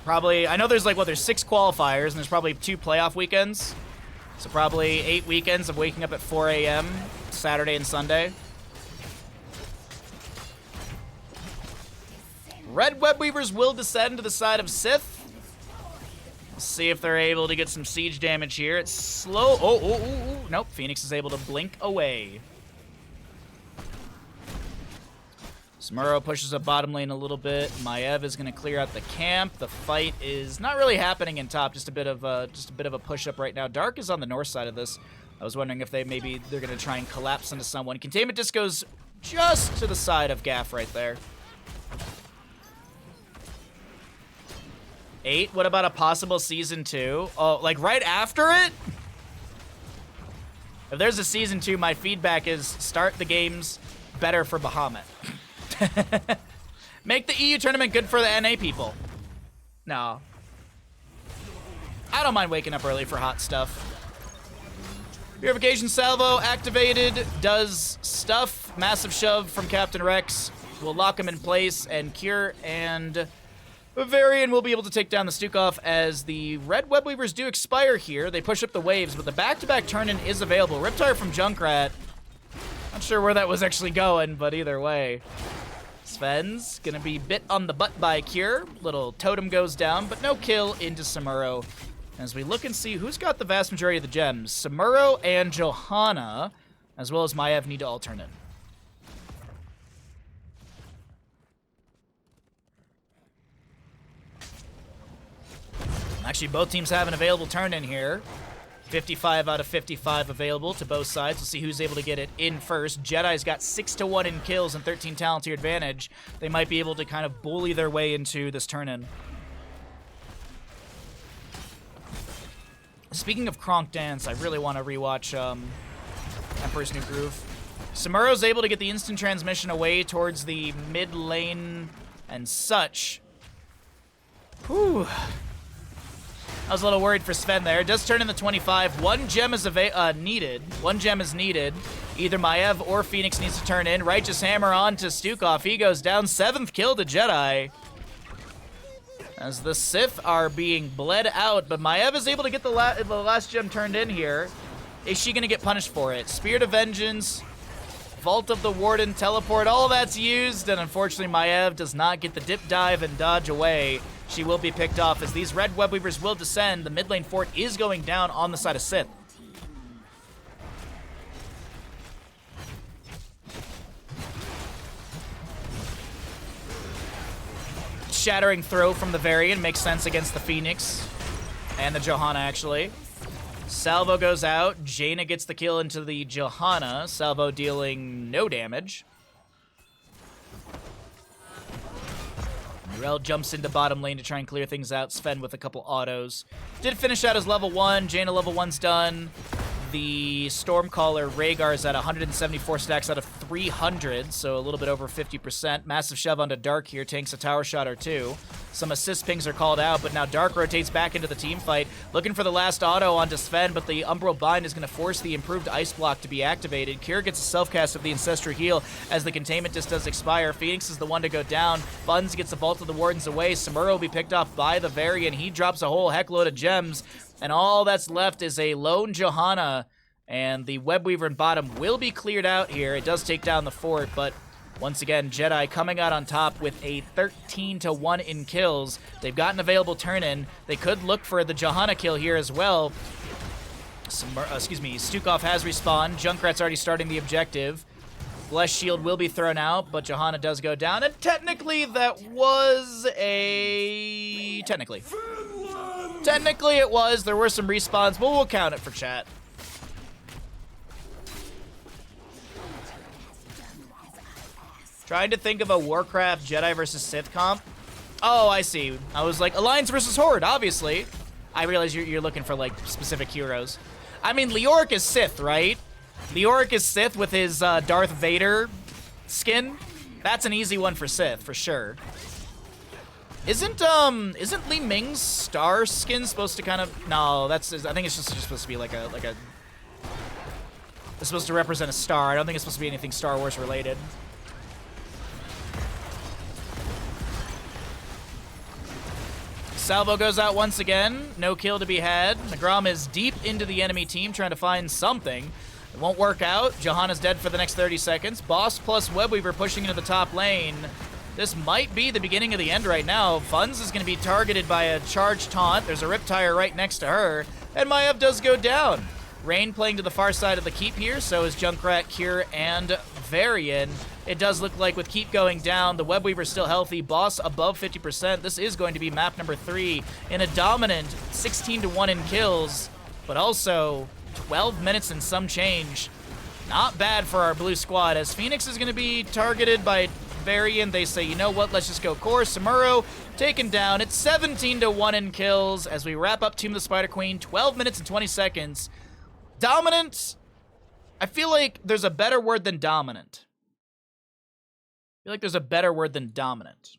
Probably, I know there's like, there's 6 qualifiers, and there's probably 2 playoff weekends. So probably 8 weekends of waking up at 4 a.m. Saturday and Sunday. Red Web Weavers will descend to the side of Sith. Let's see if they're able to get some siege damage here. It's slow. Oh. Nope, Phoenix is able to blink away. Smurro pushes up bottom lane a little bit. Maev is going to clear out the camp. The fight is not really happening in top. Just a bit of a push up right now. Dark is on the north side of this. I was wondering if they're going to try and collapse into someone. Containment Disc goes just to the side of Gaff right there. 8. What about a possible season 2? Oh, like right after it? If there's a season 2, my feedback is start the games better for Bahamut. Make the EU tournament good for the NA people. No. I don't mind waking up early for hot stuff. Purification Salvo activated, does stuff. Massive shove from Captain Rex will lock him in place, and Cure and Bavarian will be able to take down the Stukov as the Red Web Weavers do expire here. They push up the waves, but the back-to-back turn-in is available. Riptire from Junkrat. Not sure where that was actually going, but either way. Sven's gonna be bit on the butt by Cure. Little totem goes down, but no kill into Samuro. As we look and see who's got the vast majority of the gems. Samuro and Johanna, as well as Maev, need to all turn in. Actually, both teams have an available turn in here. 55 out of 55 available to both sides. We'll see who's able to get it in first. Jedi's got 6-1 in kills and 13 talent tier advantage. They might be able to kind of bully their way into this turn-in. Speaking of Kronk Dance, I really want to rewatch Emperor's New Groove. Samuro's able to get the instant transmission away towards the mid lane and such. Whew. I was a little worried for Sven there. It does turn in the 25. 1 gem is needed. 1 gem is needed. Either Maev or Phoenix needs to turn in. Righteous Hammer on to Stukov. He goes down. 7th kill to Jedi. As the Sith are being bled out, but Maev is able to get the last gem turned in here. Is she going to get punished for it? Spirit of Vengeance, Vault of the Warden, Teleport, all that's used, and unfortunately Maev does not get the dip dive and dodge away. She will be picked off as these Red Web Weavers will descend. The mid lane fort is going down on the side of Sith. Shattering throw from the Varian makes sense against the Phoenix and the Johanna, actually. Salvo goes out. Jaina gets the kill into the Johanna. Salvo dealing no damage. Murel jumps into bottom lane to try and clear things out. Sven with a couple autos. Did finish out as level 1. Jaina level 1's done. The Stormcaller Rhaegar is at 174 stacks out of 300, so a little bit over 50%. Massive shove onto Dark here, tanks a tower shot or two. Some assist pings are called out, but now Dark rotates back into the team fight, looking for the last auto onto Sven, but the Umbral Bind is going to force the improved Ice Block to be activated. Kira gets a self-cast of the Ancestral Heal as the Containment Disc does expire. Phoenix is the one to go down. Funds gets the Vault of the Wardens away. Samuro will be picked off by the Varian. He drops a whole heckload of gems, and all that's left is a lone Johanna, and the Webweaver in bottom will be cleared out here. It does take down the fort, but once again, Jedi coming out on top with a 13-1 in kills. They've got an available turn-in. They could look for the Johanna kill here as well. Stukov has respawned. Junkrat's already starting the objective. Blessed Shield will be thrown out, but Johanna does go down, and technically that was a... Technically it was. There were some respawns, but we'll count it for chat. Trying to think of a Warcraft Jedi versus Sith comp. Oh, I see. I was like, Alliance versus Horde, obviously. I realize you're looking for, like, specific heroes. I mean, Leoric is Sith, right? Leoric is Sith with his Darth Vader skin. That's an easy one for Sith, for sure. Isn't Li Ming's Star skin supposed to kind of... No, I think it's just supposed to be like a... It's supposed to represent a star. I don't think it's supposed to be anything Star Wars related. Salvo goes out once again. No kill to be had. Nagram is deep into the enemy team trying to find something. It won't work out. Johanna's dead for the next 30 seconds. Boss plus Webweaver pushing into the top lane. This might be the beginning of the end right now. Funds is going to be targeted by a charge taunt. There's a Riptire right next to her. And Maiev does go down. Rain playing to the far side of the keep here. So is Junkrat, Cure, and Varian. It does look like with Keep going down, the Webweaver's still healthy. Boss above 50%. This is going to be map number 3 in a dominant 16-1 in kills, but also 12 minutes and some change. Not bad for our blue squad, as Phoenix is going to be targeted by Varian. They say, you know what, let's just go core. Samuro taken down. It's 17-1 in kills as we wrap up Tomb of the Spider Queen. 12 minutes and 20 seconds. Dominant. I feel like there's a better word than dominant. I feel like there's a better word than dominant.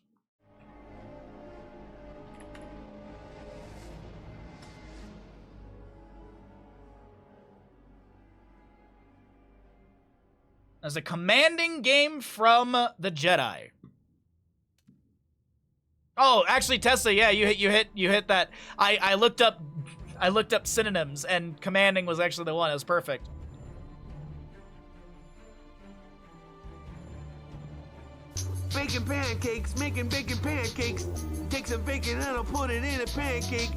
As a commanding game from the Jedi. Oh, actually, Tesla, yeah, you hit that. I looked up synonyms, and commanding was actually the one. It was perfect. Baking pancakes, making bacon pancakes. Take some bacon and I'll put it in a pancake.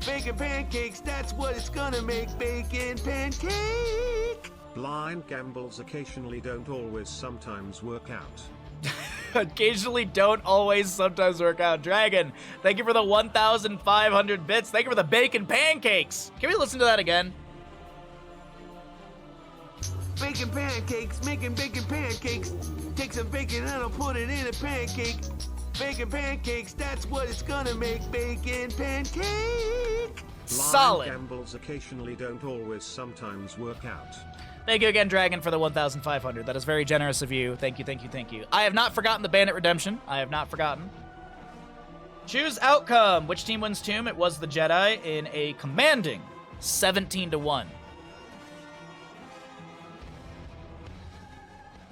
Bacon pancakes, that's what it's gonna make. Bacon pancake. Blind gambles occasionally don't always sometimes work out. Occasionally don't always sometimes work out. Dragon, thank you for the 1,500 bits. Thank you for the bacon pancakes. Can we listen to that again? Bacon pancakes, making bacon pancakes. Take some bacon and I'll put it in a pancake. Bacon pancakes, that's what it's gonna make. Bacon pancake. Solid. Blind gambles occasionally don't always sometimes work out. Thank you again, Dragon, for the 1,500. That is very generous of you. Thank you, thank you, thank you. I have not forgotten the Bandit Redemption. I have not forgotten. Choose outcome. Which team wins Tomb? It was the Jedi in a commanding 17-1.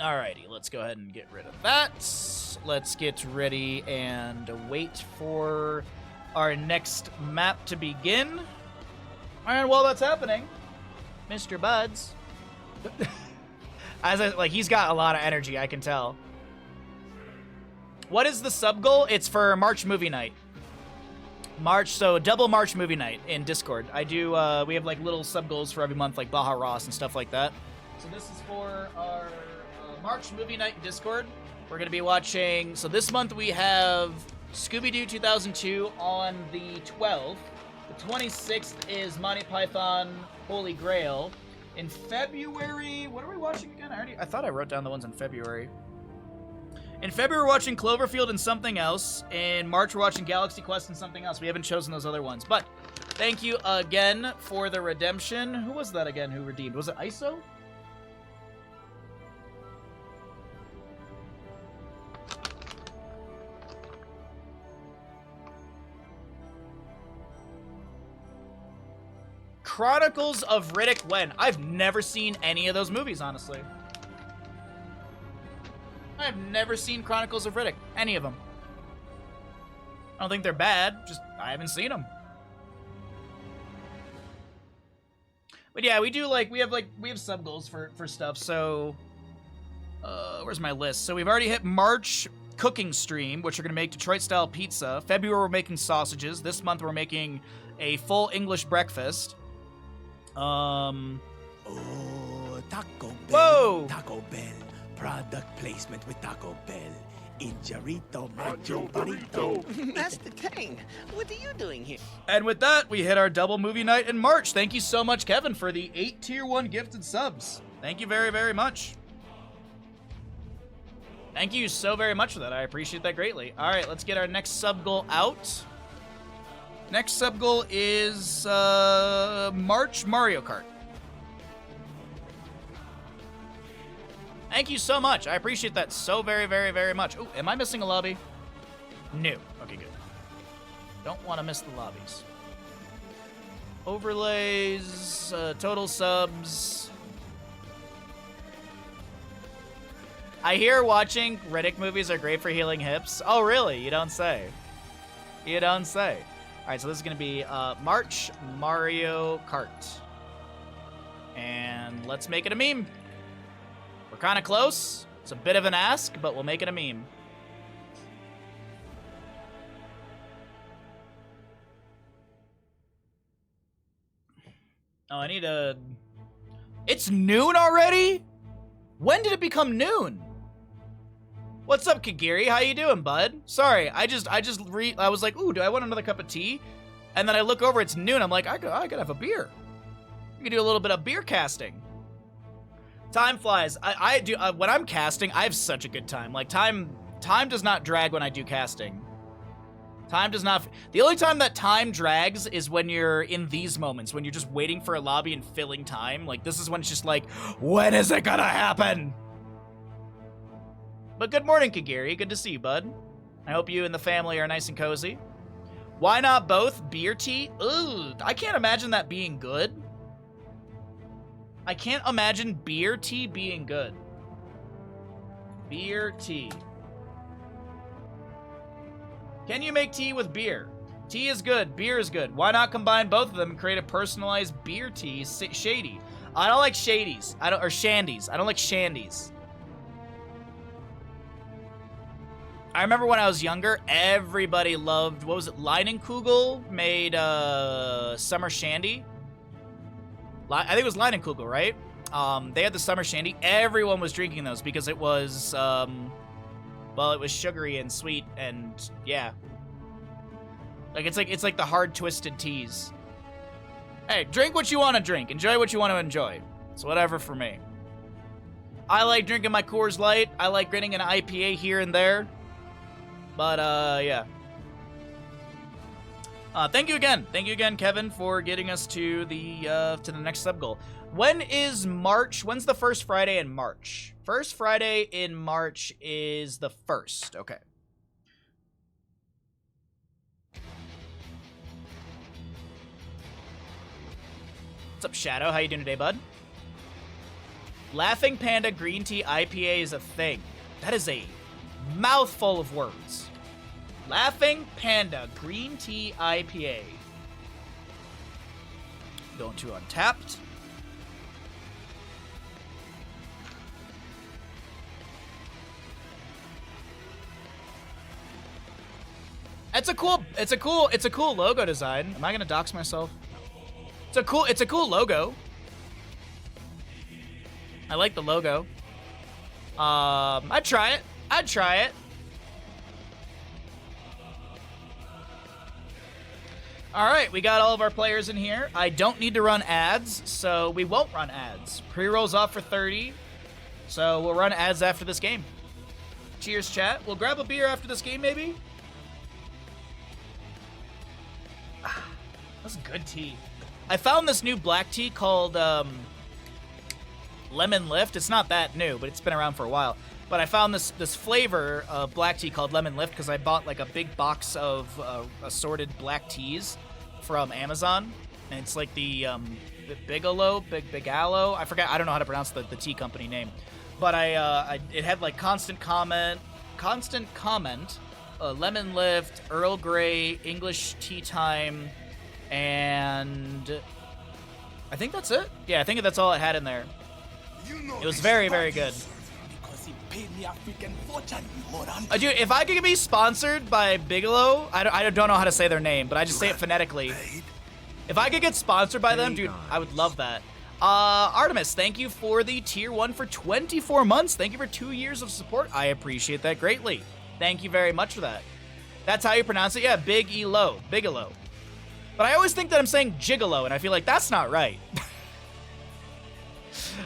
Alrighty, let's go ahead and get rid of that. Let's get ready and wait for our next map to begin. And while that's happening, Mr. Buds... he's got a lot of energy, I can tell. What is the sub goal? It's for March movie night. So double March movie night in Discord. I do, we have like little sub goals for every month, like Baja Ross and stuff like that. So this is for our March movie night in Discord. We're gonna be watching, so this month we have Scooby-Doo 2002 on the 12th. The 26th is Monty Python Holy Grail. In February, what are we watching again? I thought I wrote down the ones in February. In February, we're watching Cloverfield and something else. In March, we're watching Galaxy Quest and something else. We haven't chosen those other ones. But thank you again for the redemption. Who was that again who redeemed? Was it ISO? Chronicles of Riddick When? I've never seen any of those movies, honestly. I've never seen Chronicles of Riddick. Any of them. I don't think they're bad, just I haven't seen them. But yeah, we have sub goals for stuff, so where's my list? So we've already hit March cooking stream, which are gonna make Detroit style pizza. February we're making sausages. This month we're making a full English breakfast. Oh, Taco Bell. Whoa! Taco Bell. Product placement with Taco Bell. Injarito, macho burrito. That's the thing. What are you doing here? And with that, we hit our double movie night in March. Thank you so much, Kevin, for the 8 tier 1 gifted subs. Thank you very, very much. Thank you so very much for that. I appreciate that greatly. All right, let's get our next sub goal out. Next sub goal is March Mario Kart. Thank you so much. I appreciate that so very, very, very much. Oh, am I missing a lobby? No. Okay, good. Don't want to miss the lobbies. Overlays, total subs. I hear watching Riddick movies are great for healing hips. Oh, really? You don't say. You don't say. All right, so this is going to be March Mario Kart. And let's make it a meme. We're kind of close. It's a bit of an ask, but we'll make it a meme. Oh, I need a... It's noon already? When did it become noon? What's up, Kagiri? How you doing, bud? Sorry, I was like, ooh, do I want another cup of tea? And then I look over, it's noon. I'm like, I gotta have a beer. We can do a little bit of beer casting. Time flies. I do when I'm casting, I have such a good time. Like time does not drag when I do casting. Time does not. The only time that time drags is when you're in these moments, when you're just waiting for a lobby and filling time. Like this is when it's just like, when is it gonna happen? But good morning, Kagiri. Good to see you, bud. I hope you and the family are nice and cozy. Why not both? Beer tea? Ugh, I can't imagine that being good. I can't imagine beer tea being good. Beer tea. Can you make tea with beer? Tea is good. Beer is good. Why not combine both of them and create a personalized beer tea? Shady. I don't like shadies. Or shandies. I don't like shandies. I remember when I was younger, everybody loved, what was it? Leinenkugel made summer shandy. I think it was Leinenkugel, right? They had the summer shandy. Everyone was drinking those because it was, well, it was sugary and sweet and yeah. Like it's like the hard twisted teas. Hey, drink what you want to drink. Enjoy what you want to enjoy. It's whatever for me. I like drinking my Coors Light. I like drinking an IPA here and there. But, yeah. Thank you again, Kevin, for getting us to the next sub goal. When is March? When's the first Friday in March? First Friday in March is the 1st. Okay. What's up, Shadow? How you doing today, bud? Laughing Panda Green Tea IPA is a thing. That is a mouthful of words. Laughing Panda Green Tea IPA. Going to Untapped. It's a cool logo design. Am I gonna dox myself? It's a cool logo. I like the logo. I'd try it. All right, we got all of our players in here. I don't need to run ads, so we won't run ads. Pre-rolls off for 30, so we'll run ads after this game. Cheers, chat. We'll grab a beer after this game, maybe? That's good tea. I found this new black tea called Lemon Lift. It's not that new, but it's been around for a while. But I found this flavor of black tea called Lemon Lift because I bought like a big box of assorted black teas from Amazon, and it's like the Bigelow, Big Aloe. I forgot. I don't know how to pronounce the tea company name, but it had like Constant Comment, Lemon Lift, Earl Grey, English Tea Time, and I think that's it. Yeah, I think that's all it had in there. It was very, very good. Dude, if I could be sponsored by Bigelow, I don't know how to say their name, but I just say it phonetically. If I could get sponsored by them, dude, I would love that. Artemis, thank you for the tier 1 for 24 months. Thank you for 2 years of support. I appreciate that greatly. Thank you very much for that. That's how you pronounce it? Yeah, Bigelow. But I always think that I'm saying gigolo, and I feel like that's not right.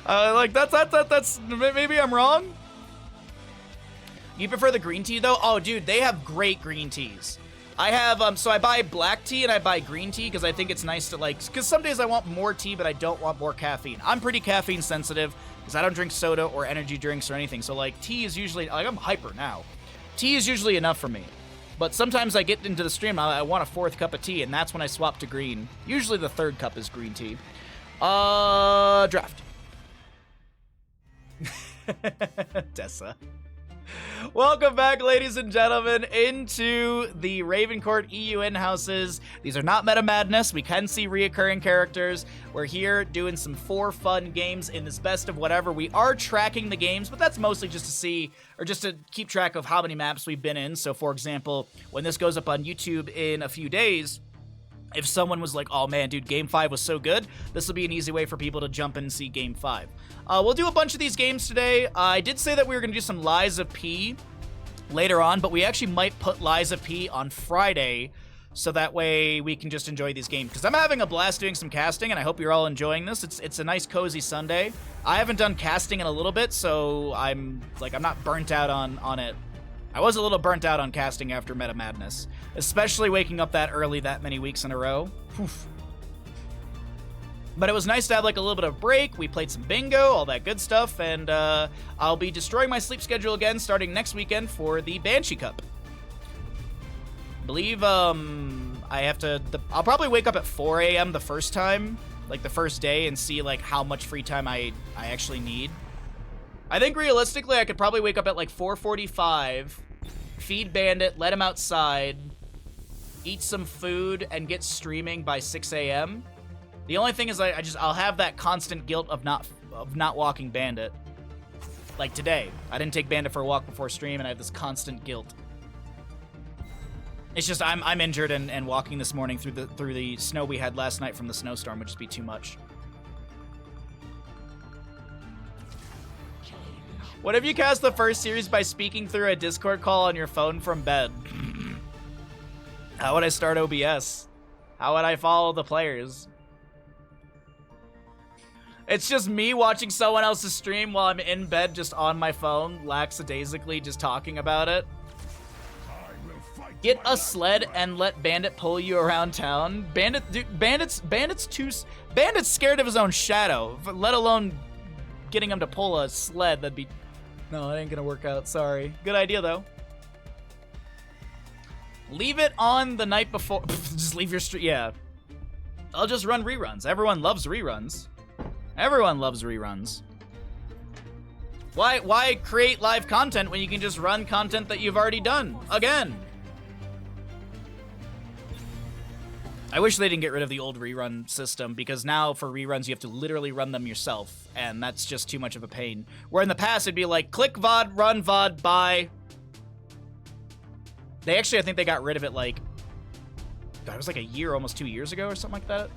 Like, that's maybe I'm wrong? You prefer the green tea, though? Oh, dude, they have great green teas. I have, so I buy black tea and I buy green tea because I think it's nice to, like, because some days I want more tea, but I don't want more caffeine. I'm pretty caffeine sensitive because I don't drink soda or energy drinks or anything. So, like, tea is usually, like, I'm hyper now. Tea is usually enough for me. But sometimes I get into the stream, I want a 4th cup of tea, and that's when I swap to green. Usually the 3rd cup is green tea. Draft. Tessa. Welcome back, ladies and gentlemen, into the Ravencourt EU in-houses. These are not Meta Madness. We can see reoccurring characters. We're here doing some 4 fun games in this best of whatever. We are tracking the games, but that's mostly just to see, or just to keep track of how many maps we've been in. So, for example, when this goes up on YouTube in a few days, if someone was like, oh man, dude, Game 5 was so good, this will be an easy way for people to jump in and see Game 5. We'll do a bunch of these games today. I did say that we were going to do some Lies of P later on, but we actually might put Lies of P on Friday, so that way we can just enjoy these games. Because I'm having a blast doing some casting, and I hope you're all enjoying this. It's a nice, cozy Sunday. I haven't done casting in a little bit, so I'm not burnt out on it. I was a little burnt out on casting after Meta Madness, especially waking up that early that many weeks in a row. Oof. But it was nice to have like a little bit of break. We played some bingo, all that good stuff, and I'll be destroying my sleep schedule again starting next weekend for the Banshee Cup. I believe I'll probably wake up at 4 a.m. the first time, like the first day, and see like how much free time I actually need. I think realistically I could probably wake up at like 4:45, feed Bandit, let him outside, eat some food, and get streaming by 6 a.m. The only thing is I'll have that constant guilt of not walking Bandit. Like today, I didn't take Bandit for a walk before stream, and I have this constant guilt. It's just I'm injured, and walking this morning through the snow we had last night from the snowstorm would just be too much. What if you cast the first series by speaking through a Discord call on your phone from bed? How would I start OBS? How would I follow the players? It's just me watching someone else's stream while I'm in bed just on my phone, lackadaisically just talking about it. Get a sled and let Bandit pull you around town. Bandit's scared of his own shadow, let alone getting him to pull a sled. That'd be... No, it ain't gonna work out, sorry. Good idea, though. Leave it on the night before. Just leave your stream. Yeah. I'll just run reruns. Everyone loves reruns. Everyone loves reruns. Why create live content when you can just run content that you've already done again? I wish they didn't get rid of the old rerun system, because now for reruns you have to literally run them yourself, and that's just too much of a pain. Where in the past it'd be like, click VOD, run VOD, bye. They actually, I think they got rid of it like, God, it was like a year, almost 2 years ago or something like that.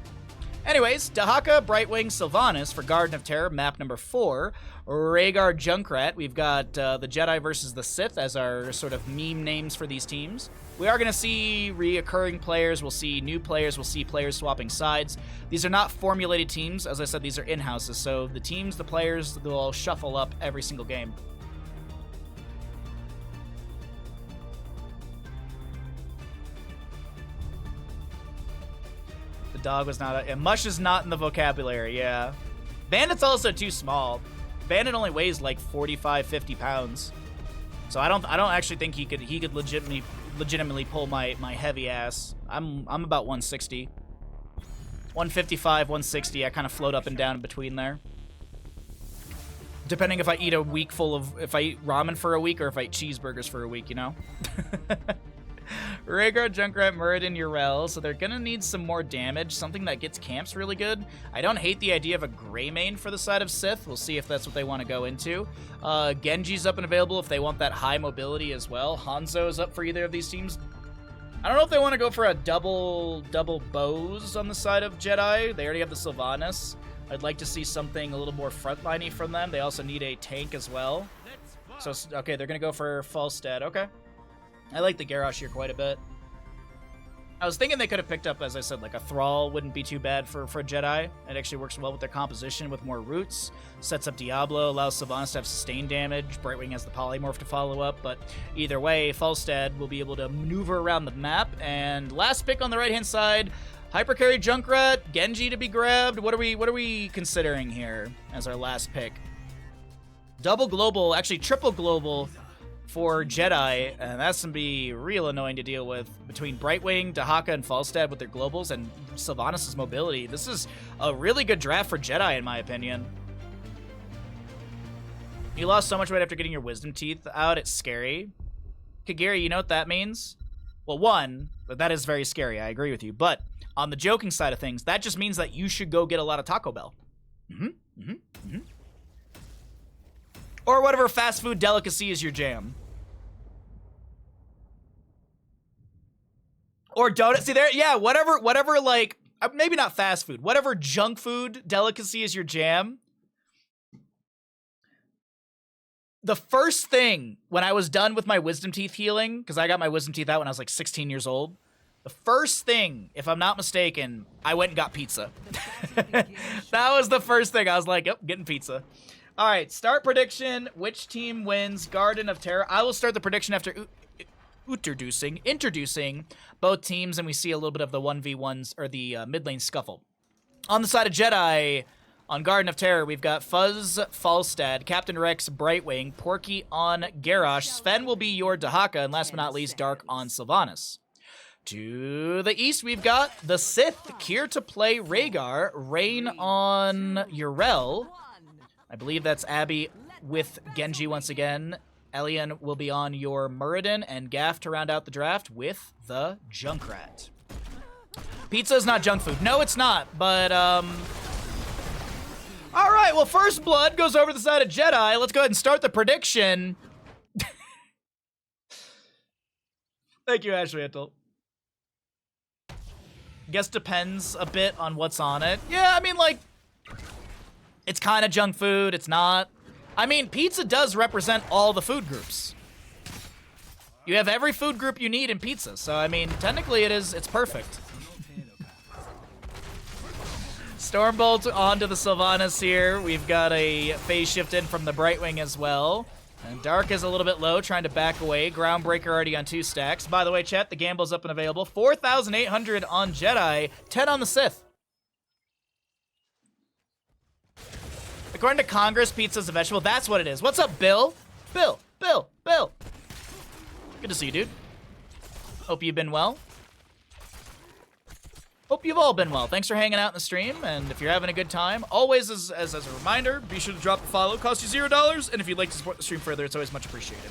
Anyways, Dahaka, Brightwing, Sylvanas for Garden of Terror, map number 4. Rhaegar, Junkrat. We've got the Jedi versus the Sith as our sort of meme names for these teams. We are going to see reoccurring players. We'll see new players. We'll see players swapping sides. These are not formulated teams. As I said, these are in-houses. So the teams, the players, they'll all shuffle up every single game. The dog was not a... Mush is not in the vocabulary, yeah. Bandit's also too small. Bandit only weighs like 45, 50 pounds. So I don't actually think he could legitimately pull my heavy ass. I'm about 160. 155, 160. I kind of float up and down in between there. Depending if I eat a week full of... If I eat ramen for a week or if I eat cheeseburgers for a week, you know? Rhaegar, Junkrat, Muradin, Yrel, so they're gonna need some more damage, something that gets camps really good. I don't hate the idea of a Greymane for the side of Sith. We'll see if that's what they want to go into. Genji's up and available if they want that high mobility as well. Hanzo's up for either of these teams. I don't know if they want to go for a double bows on the side of Jedi. They already have the Sylvanas. I'd like to see something a little more frontliney from them. They also need a tank as well. So, okay, they're gonna go for Falstad. Okay. I like the Garrosh here quite a bit. I was thinking they could have picked up, as I said, like a Thrall wouldn't be too bad for a Jedi. It actually works well with their composition with more roots. Sets up Diablo, allows Sylvanas to have sustained damage. Brightwing has the Polymorph to follow up, but either way, Falstad will be able to maneuver around the map. And last pick on the right-hand side, Hypercarry Junkrat, Genji to be grabbed. What are we considering here as our last pick? Double global, actually triple global for Jedi, and that's gonna be real annoying to deal with between Brightwing, Dahaka, and Falstad with their globals and Sylvanas' mobility. This is a really good draft for Jedi, in my opinion. You lost so much weight after getting your wisdom teeth out, it's scary. Kagiri, you know what that means? Well, one, but that is very scary, I agree with you. But on the joking side of things, that just means that you should go get a lot of Taco Bell. Or whatever fast food delicacy is your jam. Or donut. See there, yeah, whatever like, maybe not fast food, whatever junk food delicacy is your jam. The first thing when I was done with my wisdom teeth healing, because I got my wisdom teeth out when I was like 16 years old, the first thing, if I'm not mistaken, I went and got pizza. That was the first thing. I was like, yep, getting pizza. All right, start prediction. Which team wins Garden of Terror? I will start the prediction after introducing both teams, and we see a little bit of the 1v1s, or the mid lane scuffle. On the side of Jedi, on Garden of Terror, we've got Fuzz, Falstad, Captain Rex, Brightwing, Porky on Garrosh, Sven will be your Dahaka, and last but not least, Dark on Sylvanas. To the east, we've got the Sith, here to play Rhaegar, Rain on Yrel. I believe that's Abby with Genji once again. Elian will be on your Muradin, and Gaff to round out the draft with the Junkrat. Pizza is not junk food. No, it's not, but, all right, well, first blood goes over to the side of Jedi. Let's go ahead and start the prediction. Thank you, Ashley Antle. Guess depends a bit on what's on it. Yeah, I mean, like, it's kind of junk food. It's not. I mean, pizza does represent all the food groups. You have every food group you need in pizza. So, I mean, technically it's perfect. Stormbolt onto the Sylvanas here. We've got a phase shift in from the Brightwing as well. And Dark is a little bit low, trying to back away. Groundbreaker already on 2 stacks. By the way, chat, the gamble's up and available. 4,800 on Jedi, 10 on the Sith. According to Congress, pizza's a vegetable. That's what it is. What's up, Bill? Bill. Good to see you, dude. Hope you've been well. Hope you've all been well. Thanks for hanging out in the stream, and if you're having a good time, always as a reminder, be sure to drop a follow. Costs you $0, and if you'd like to support the stream further, it's always much appreciated.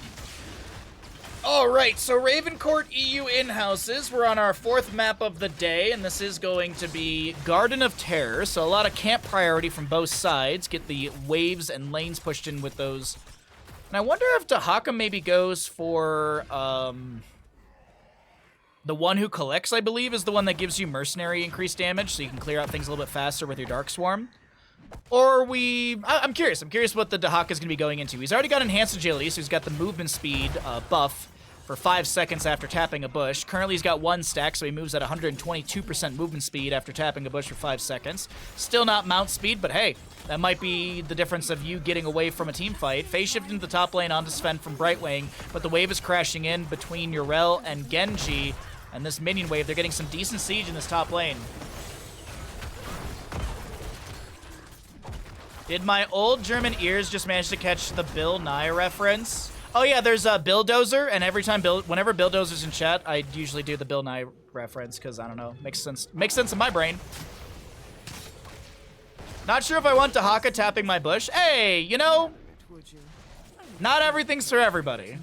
All right, so Ravencourt EU in-houses. We're on our 4th map of the day, and this is going to be Garden of Terror. So a lot of camp priority from both sides. Get the waves and lanes pushed in with those. And I wonder if Dahaka maybe goes for, The one who collects, I believe, is the one that gives you mercenary increased damage, so you can clear out things a little bit faster with your Dark Swarm. Or I'm curious. I'm curious what the Dahaka is going to be going into. He's already got enhanced agility, so he's got the movement speed buff for 5 seconds after tapping a bush. Currently, he's got 1 stack, so he moves at 122% movement speed after tapping a bush for 5 seconds. Still not mount speed, but hey, that might be the difference of you getting away from a team fight. Phase shift into the top lane onto Sven from Brightwing, but the wave is crashing in between Yrel and Genji, and this minion wave, they're getting some decent siege in this top lane. Did my old German ears just manage to catch the Bill Nye reference? Oh yeah, there's a Billdozer, and whenever Billdozer's in chat, I usually do the Bill Nye reference, because, I don't know, makes sense in my brain. Not sure if I want Dahaka tapping my bush. Hey, you know, not everything's for everybody.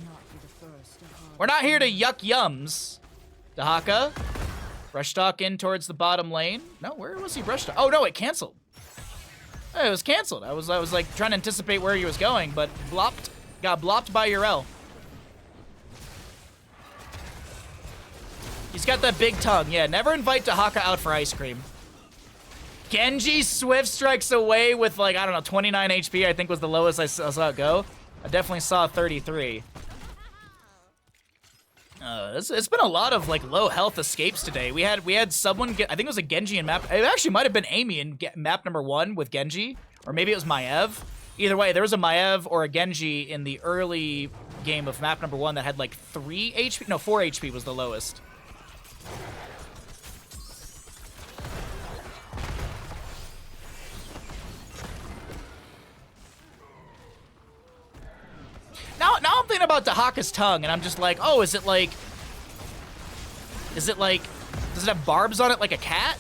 We're not here to yuck yums. Dahaka, brush talk in towards the bottom lane. No, where was he brush talk? Oh no, it canceled. It was canceled. I was like trying to anticipate where he was going, but got blopped by Yrel. He's got that big tongue. Yeah, never invite Dahaka out for ice cream. Genji swift strikes away with, like, I don't know, 29 HP, I think was the lowest I saw it go. I definitely saw 33. It's been a lot of, like, low health escapes today. We had someone get, I think it was a Genji in map. It actually might have been Amy in map number 1 with Genji, or maybe it was Maev. Either way, there was a Maev or a Genji in the early game of map number 1 that had, like, 3 HP. No, 4 HP was the lowest. Now I'm thinking about Dahaka's tongue, and I'm just like, oh, does it have barbs on it like a cat?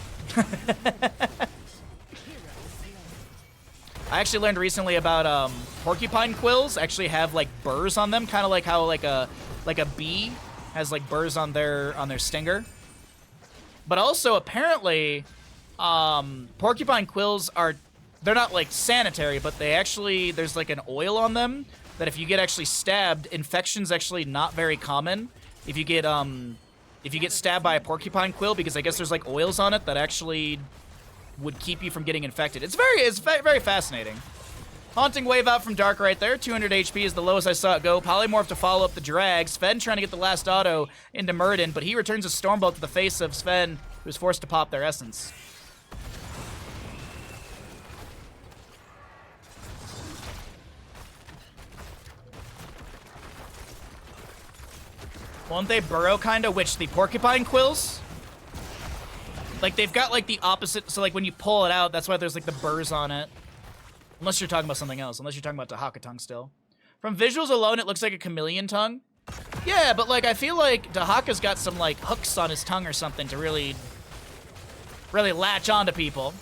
I actually learned recently about porcupine quills actually have like burrs on them, kind of like how like a bee has like burrs on their stinger. But also apparently, porcupine quills they're not like sanitary, but there's like an oil on them that if you get actually stabbed, infection's actually not very common. If you get stabbed by a porcupine quill, because I guess there's like oils on it that actually would keep you from getting infected. It's very fascinating. Haunting wave out from Dark right there. 200 HP is the lowest I saw it go. Polymorph to follow up the drag. Sven trying to get the last auto into Muradin, but he returns a Stormbolt to the face of Sven, who's forced to pop their essence. Won't they burrow kinda? Which, the porcupine quills? Like, they've got like the opposite, so like when you pull it out, that's why there's like the burrs on it. Unless you're talking about something else, unless you're talking about Dahaka tongue still. From visuals alone, it looks like a chameleon tongue. Yeah, but like I feel like Dahaka's got some like hooks on his tongue or something to really latch onto people.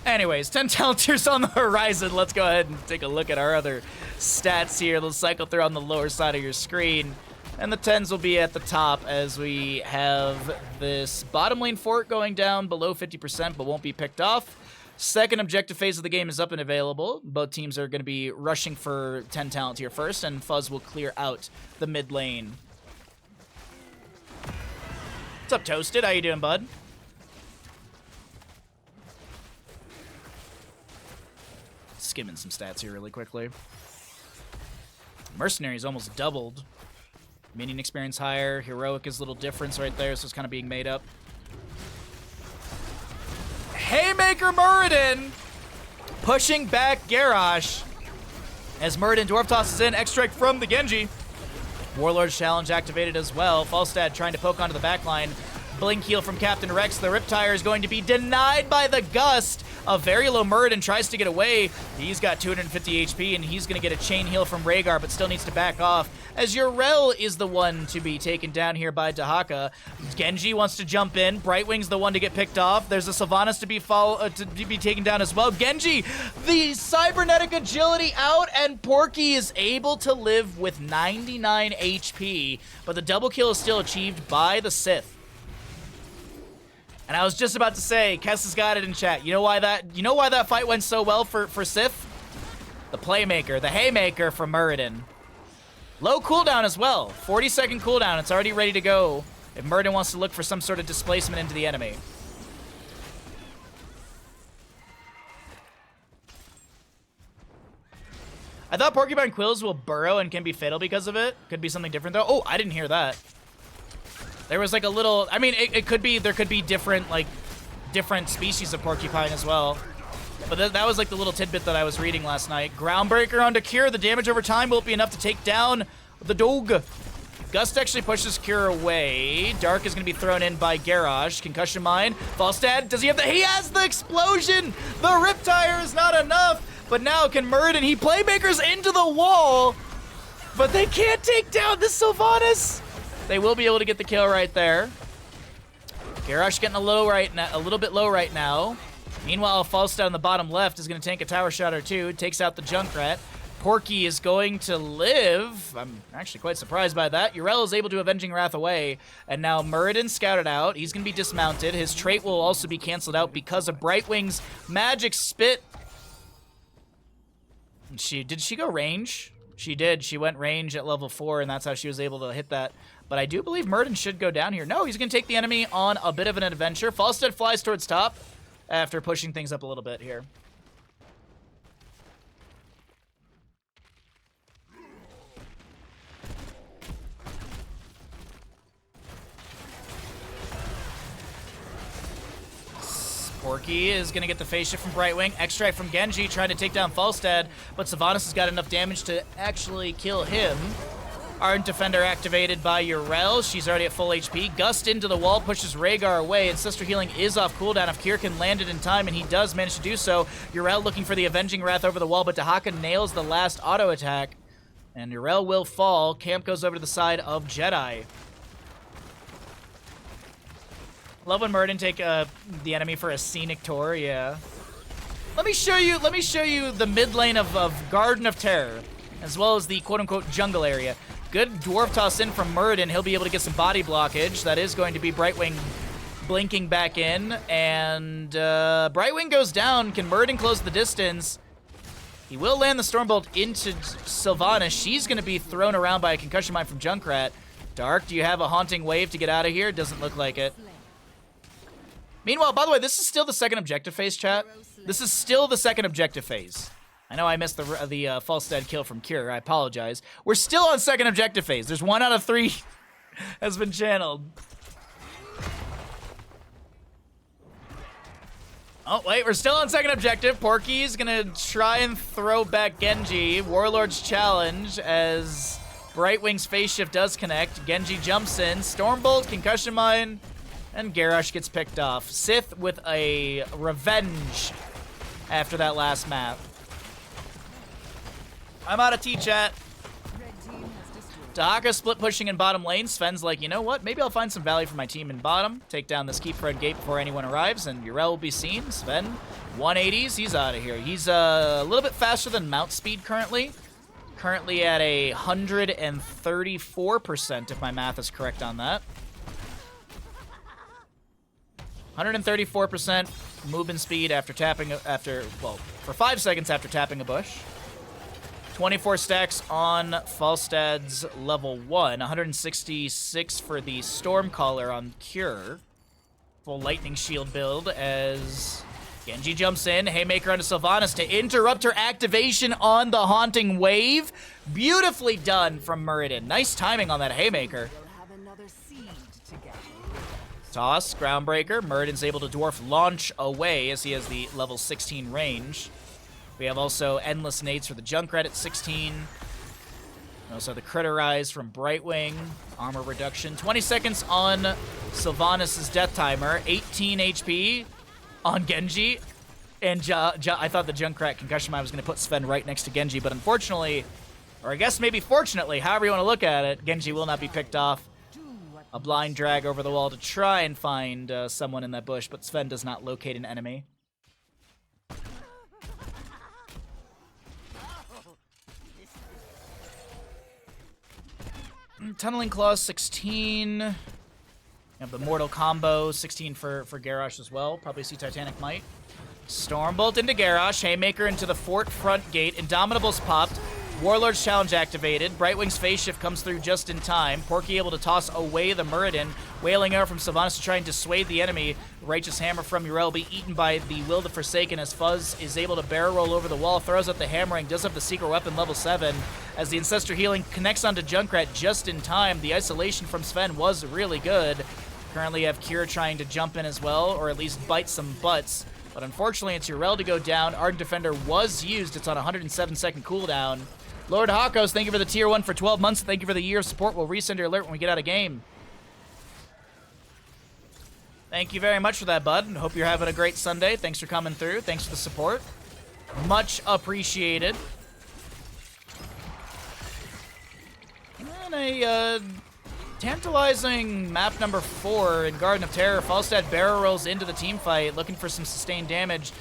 Anyways, 10 talent tiers on the horizon. Let's go ahead and take a look at our other stats here. Let's cycle through on the lower side of your screen. And the 10s will be at the top as we have this bottom lane fort going down below 50%, but won't be picked off. Second objective phase of the game is up and available. Both teams are going to be rushing for 10 talent tier first, and Fuzz will clear out the mid lane. What's up, Toasted? How you doing, bud? Skimming some stats here really quickly. Mercenaries almost doubled. Minion experience higher. Heroic is a little difference right there, so it's kind of being made up. Haymaker Muradin pushing back Garrosh as Muradin dwarf tosses in. X-Strike from the Genji. Warlord's Challenge activated as well. Falstad trying to poke onto the backline. Blink heal from Captain Rex. The Riptire is going to be denied by the Gust. A very low Muradin tries to get away. He's got 250 HP, and he's going to get a chain heal from Rhaegar, but still needs to back off, as Yrel is the one to be taken down here by Dahaka. Genji wants to jump in. Brightwing's the one to get picked off. There's a Sylvanas to be taken down as well. Genji, the cybernetic agility out, and Porky is able to live with 99 HP, but the double kill is still achieved by the Sith. And I was just about to say, Kess has got it in chat. You know why that fight went so well for Sith? The playmaker, the haymaker from Muradin. Low cooldown as well. 40-second cooldown. It's already ready to go if Murden wants to look for some sort of displacement into the enemy. I thought Porcupine Quills will burrow and can be fatal because of it. Could be something different, though. Oh, I didn't hear that. There was like a little... I mean, it could be... There could be different, like, different species of porcupine as well. But that was like the little tidbit that I was reading last night. Groundbreaker onto Cure. The damage over time won't be enough to take down the dog. Gust actually pushes Cure away. Dark is going to be thrown in by Garrosh. Concussion Mine. Falstad, does he have the... He has the explosion! The Riptire is not enough! But now can Murden, he playmakers into the wall, but they can't take down the Sylvanas. They will be able to get the kill right there. Garrosh getting a little bit low right now. Meanwhile, Falstad on the bottom left is going to tank a tower shot or two, takes out the Junkrat. Porky is going to live. I'm actually quite surprised by that. Yrel is able to Avenging Wrath away, and now Muradin scouted out. He's going to be dismounted. His trait will also be canceled out because of Brightwing's Magic Spit. Did she go range? She did. She went range at level 4, and that's how she was able to hit that. But I do believe Murden should go down here. No, he's going to take the enemy on a bit of an adventure. Falstad flies towards top after pushing things up a little bit here. Porky is going to get the phase shift from Brightwing. X-Strike from Genji trying to take down Falstad, but Sylvanas has got enough damage to actually kill him. Ardent Defender activated by Yrel. She's already at full HP. Gust into the wall, pushes Rhaegar away, and Sister Healing is off cooldown if Kirkin landed in time, and he does manage to do so. Yrel looking for the Avenging Wrath over the wall, but Dahaka nails the last auto attack, and Yrel will fall. Camp goes over to the side of Jedi. Love when Murden take the enemy for a scenic tour, yeah. Let me show you the mid lane of Garden of Terror, as well as the quote-unquote jungle area. Good dwarf toss in from Murden. He'll be able to get some body blockage. That is going to be Brightwing blinking back in, and Brightwing goes down. Can Murden close the distance? He will land the Stormbolt into Sylvanas. She's going to be thrown around by a concussion mine from Junkrat. Dark, do you have a haunting wave to get out of here? Doesn't look like it. Meanwhile, by the way, this is still the second objective phase, chat. This is still the second objective phase. I know I missed the Falstad kill from Cure. I apologize. We're still on second objective phase. There's 1 out of 3 has been channeled. Oh, wait, we're still on second objective. Porky's gonna try and throw back Genji. Warlord's challenge as Brightwing's phase shift does connect. Genji jumps in. Stormbolt, concussion mine. And Garrosh gets picked off. Sith with a revenge after that last map. I'm out of T-chat. Dahaka split pushing in bottom lane. Sven's like, you know what? Maybe I'll find some value for my team in bottom. Take down this Keep Red Gate before anyone arrives, and Yrel will be seen. Sven, 180s. He's out of here. He's a little bit faster than mount speed currently. Currently at 134%, if my math is correct on that. 134% movement speed for 5 seconds after tapping a bush. 24 stacks on Falstad's level 1. 166 for the Stormcaller on Cure. Full Lightning Shield build as Genji jumps in. Haymaker onto Sylvanas to interrupt her activation on the Haunting Wave. Beautifully done from Muradin. Nice timing on that Haymaker. Toss, Groundbreaker. Muradin's able to dwarf launch away as he has the level 16 range. We have also Endless Nades for the Junkrat at 16. Also the Critterize from Brightwing. Armor reduction. 20 seconds on Sylvanas' death timer. 18 HP on Genji. And I thought the Junkrat concussion mine was going to put Sven right next to Genji, but unfortunately, or I guess maybe fortunately, however you want to look at it, Genji will not be picked off. A blind drag over the wall to try and find someone in that bush, but Sven does not locate an enemy. Tunneling Claws, 16. You have the Mortal Combo, 16 for Garrosh as well. Probably see Titanic Might. Stormbolt into Garrosh. Haymaker into the fort front gate. Indomitables popped. Warlord's Challenge activated. Brightwing's Phase Shift comes through just in time. Porky able to toss away the Muradin. Wailing Arrow from Sylvanas to try and dissuade the enemy. Righteous Hammer from Yrel be eaten by the Will the Forsaken as Fuzz is able to barrel roll over the wall. Throws out the Hammering. Does have the Secret Weapon level 7. As the Ancestor Healing connects onto Junkrat just in time. The isolation from Sven was really good. Currently have Kira trying to jump in as well, or at least bite some butts. But unfortunately, it's Yrel to go down. Ardent Defender was used. It's on a 107-second cooldown. Lord Hakos, thank you for the tier 1 for 12 months. Thank you for the year of support. We'll resend your alert when we get out of game. Thank you very much for that, bud. Hope you're having a great Sunday. Thanks for coming through. Thanks for the support. Much appreciated. And a tantalizing map number 4 in Garden of Terror. Falstad barrel rolls into the team fight, looking for some sustained damage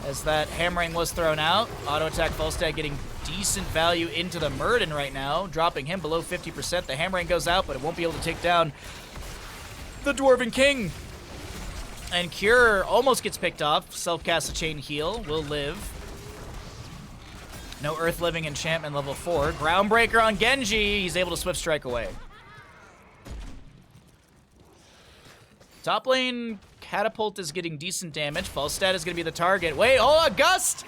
as that hammering was thrown out. Auto attack Falstad getting decent value into the Muradin right now, dropping him below 50%. The hammering goes out, but it won't be able to take down the Dwarven King. And Cure almost gets picked off. Self-cast a Chain Heal, will live. No Earth Living enchantment level 4. Groundbreaker on Genji. He's able to Swift Strike away. Top lane, Catapult is getting decent damage. Falstad is going to be the target. Wait, oh, a Gust!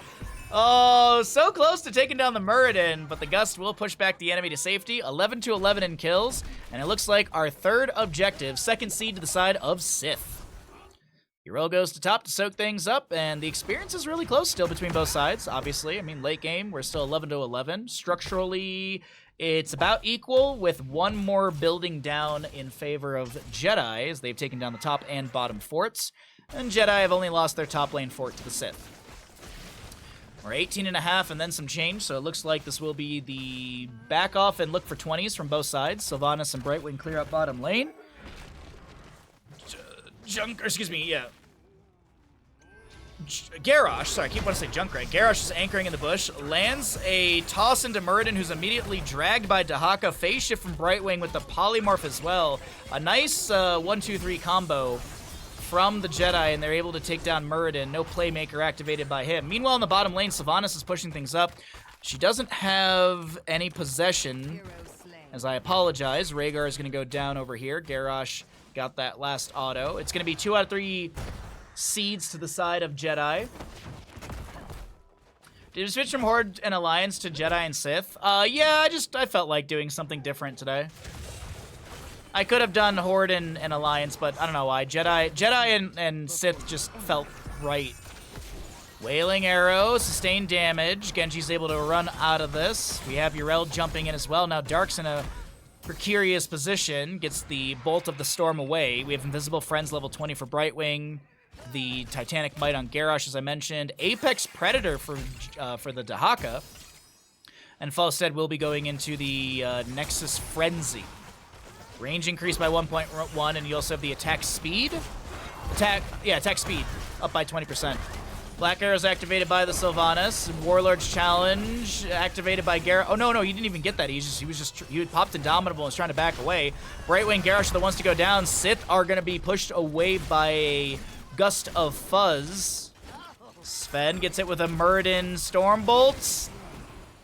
Oh, so close to taking down the Muradin, but the Gust will push back the enemy to safety. 11 to 11 in kills, and it looks like our third objective, second seed to the side of Sith. Yrel goes to top to soak things up, and the experience is really close still between both sides, obviously. I mean, late game, we're still 11 to 11. Structurally, it's about equal, with one more building down in favor of Jedi, as they've taken down the top and bottom forts. And Jedi have only lost their top lane fort to the Sith. We're 18.5 and then some change, so it looks like this will be the back off and look for 20s from both sides. Sylvanas and Brightwing clear up bottom lane. Garrosh, sorry, I keep wanting to say Junkrat. Garrosh is anchoring in the bush, lands a toss into Muradin, who's immediately dragged by Dahaka. Phase shift from Brightwing with the polymorph as well. A nice 1-2-3 combo from the Jedi, and they're able to take down Muradin. No playmaker activated by him. Meanwhile, in the bottom lane, Sylvanas is pushing things up. She doesn't have any possession, as I apologize. Rhaegar is going to go down over here. Garrosh got that last auto. It's going to be 2 out of 3 seeds to the side of Jedi. Did you switch from Horde and Alliance to Jedi and Sith? Yeah, I felt like doing something different today. I could have done Horde and Alliance, but I don't know why. Jedi and Sith just felt right. Wailing Arrow, sustained damage. Genji's able to run out of this. We have Yrel jumping in as well. Now Dark's in a precarious position. Gets the Bolt of the Storm away. We have Invisible Friends level 20 for Brightwing. The Titanic Might on Garrosh, as I mentioned. Apex Predator for the Dahaka. And Falstad will be going into the Nexus Frenzy. Range increased by 1.1, and you also have the attack speed. Attack speed up by 20%. Black Arrow's activated by the Sylvanas. Warlord's Challenge activated by Garrosh. Oh no, he didn't even get that. He popped Indomitable and was trying to back away. Brightwing, Garrosh are the ones to go down. Sith are going to be pushed away by a Gust of Fuzz. Sven gets hit with a Muradin Stormbolt.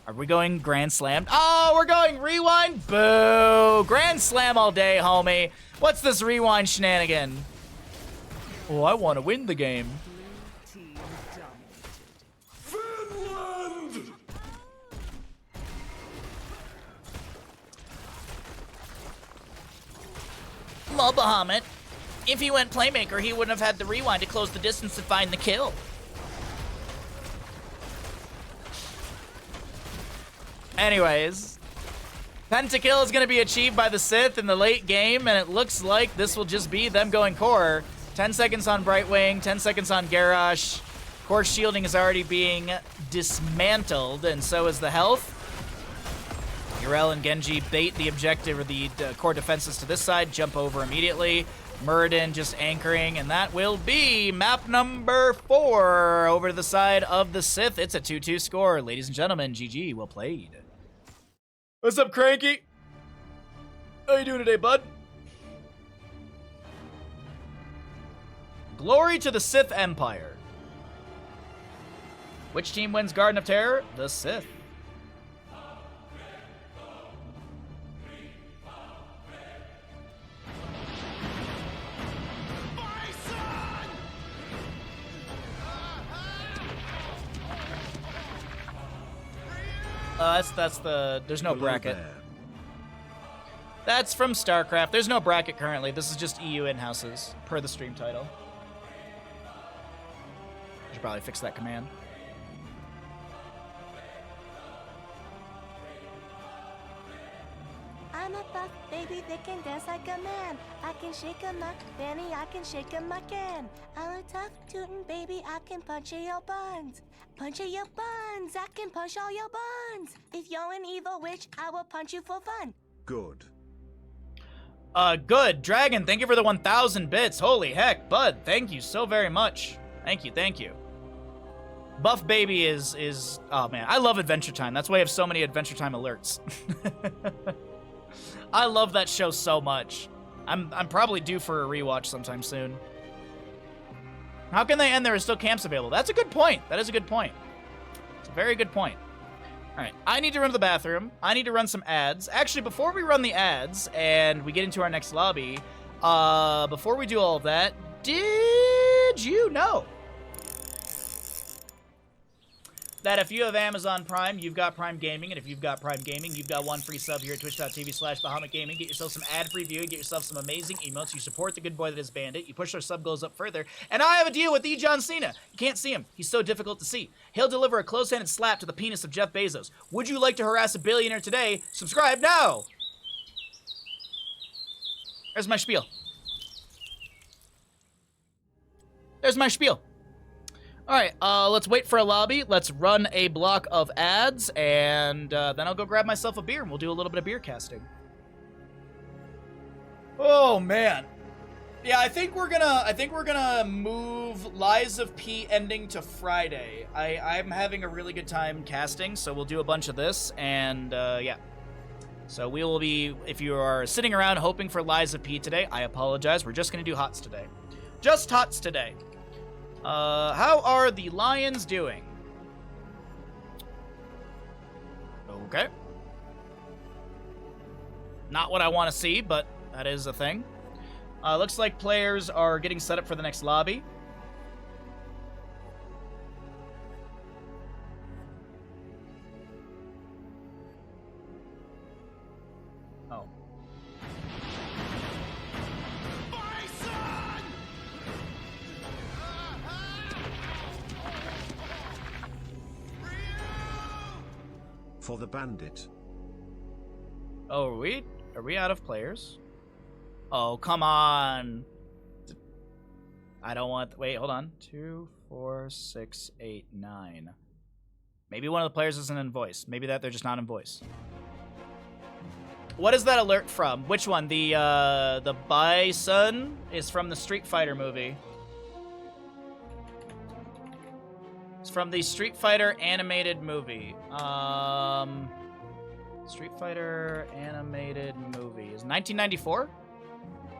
Are we going Grand Slam? Oh, we're going Rewind? Boo! Grand Slam all day, homie. What's this Rewind shenanigan? Oh, I want to win the game. Finland! Love Bahamut. If he went Playmaker, he wouldn't have had the Rewind to close the distance and find the kill. Anyways, Pentakill is going to be achieved by the Sith in the late game, and it looks like this will just be them going core. 10 seconds on Brightwing, 10 seconds on Garrosh. Core shielding is already being dismantled, and so is the health. Yrel and Genji bait the objective, or the core defenses to this side, jump over immediately. Muradin just anchoring, and that will be map number 4 over to the side of the Sith. It's a 2-2 score. Ladies and gentlemen, GG, well played. What's up, Cranky? How you doing today, bud? Glory to the Sith Empire. Which team wins Garden of Terror? The Sith. That's the. There's no Below bracket. there. That's from StarCraft. There's no bracket currently. This is just EU in-houses per the stream title. I should probably fix that command. I'm a buff baby that can dance like a man. I can shake a my fanny, I can shake a my can. I'm a tough tootin' baby, I can punch in your buns. Punch in your buns, I can punch all your buns. If you're an evil witch, I will punch you for fun. Good. Good. Dragon, thank you for the 1,000 bits. Holy heck, bud, thank you so very much. Thank you, thank you. Buff Baby is oh man, I love Adventure Time. That's why I have so many Adventure Time alerts. I love that show so much. I'm probably due for a rewatch sometime soon. How can they end there is still camps available? That's a good point. That is a good point. It's a very good point. All right, I need to run to the bathroom. I need to run some ads. Actually, before we run the ads and we get into our next lobby, before we do all of that, did you know that if you have Amazon Prime, you've got Prime Gaming, and if you've got Prime Gaming, you've got one free sub here at twitch.tv/Bahamut Gaming. Get yourself some ad-free viewing, get yourself some amazing emotes. You support the good boy that is Bandit. You push our sub goals up further. And I have a deal with E. John Cena. You can't see him. He's so difficult to see. He'll deliver a close-handed slap to the penis of Jeff Bezos. Would you like to harass a billionaire today? Subscribe now. There's my spiel. There's my spiel. All right, let's wait for a lobby. Let's run a block of ads, and then I'll go grab myself a beer, and we'll do a little bit of beer casting. Oh man, yeah, I think we're gonna move Lies of P ending to Friday. I'm having a really good time casting, so we'll do a bunch of this, and yeah. So we will be. If you are sitting around hoping for Lies of P today, I apologize. We're just gonna do HOTS today. Just HOTS today. How are the Lions doing? Okay. Not what I want to see, but that is a thing. Looks like players are getting set up for the next lobby. Oh. For the bandit. Oh, are we out of players? Oh, come on. I don't want... Wait, hold on. 2, 4, 6, 8, 9. Maybe one of the players isn't in voice. Maybe that they're just not in voice. What is that alert from? Which one? The Bison is from the Street Fighter movie. It's from the Street Fighter animated movie. Street Fighter animated movie is 1994.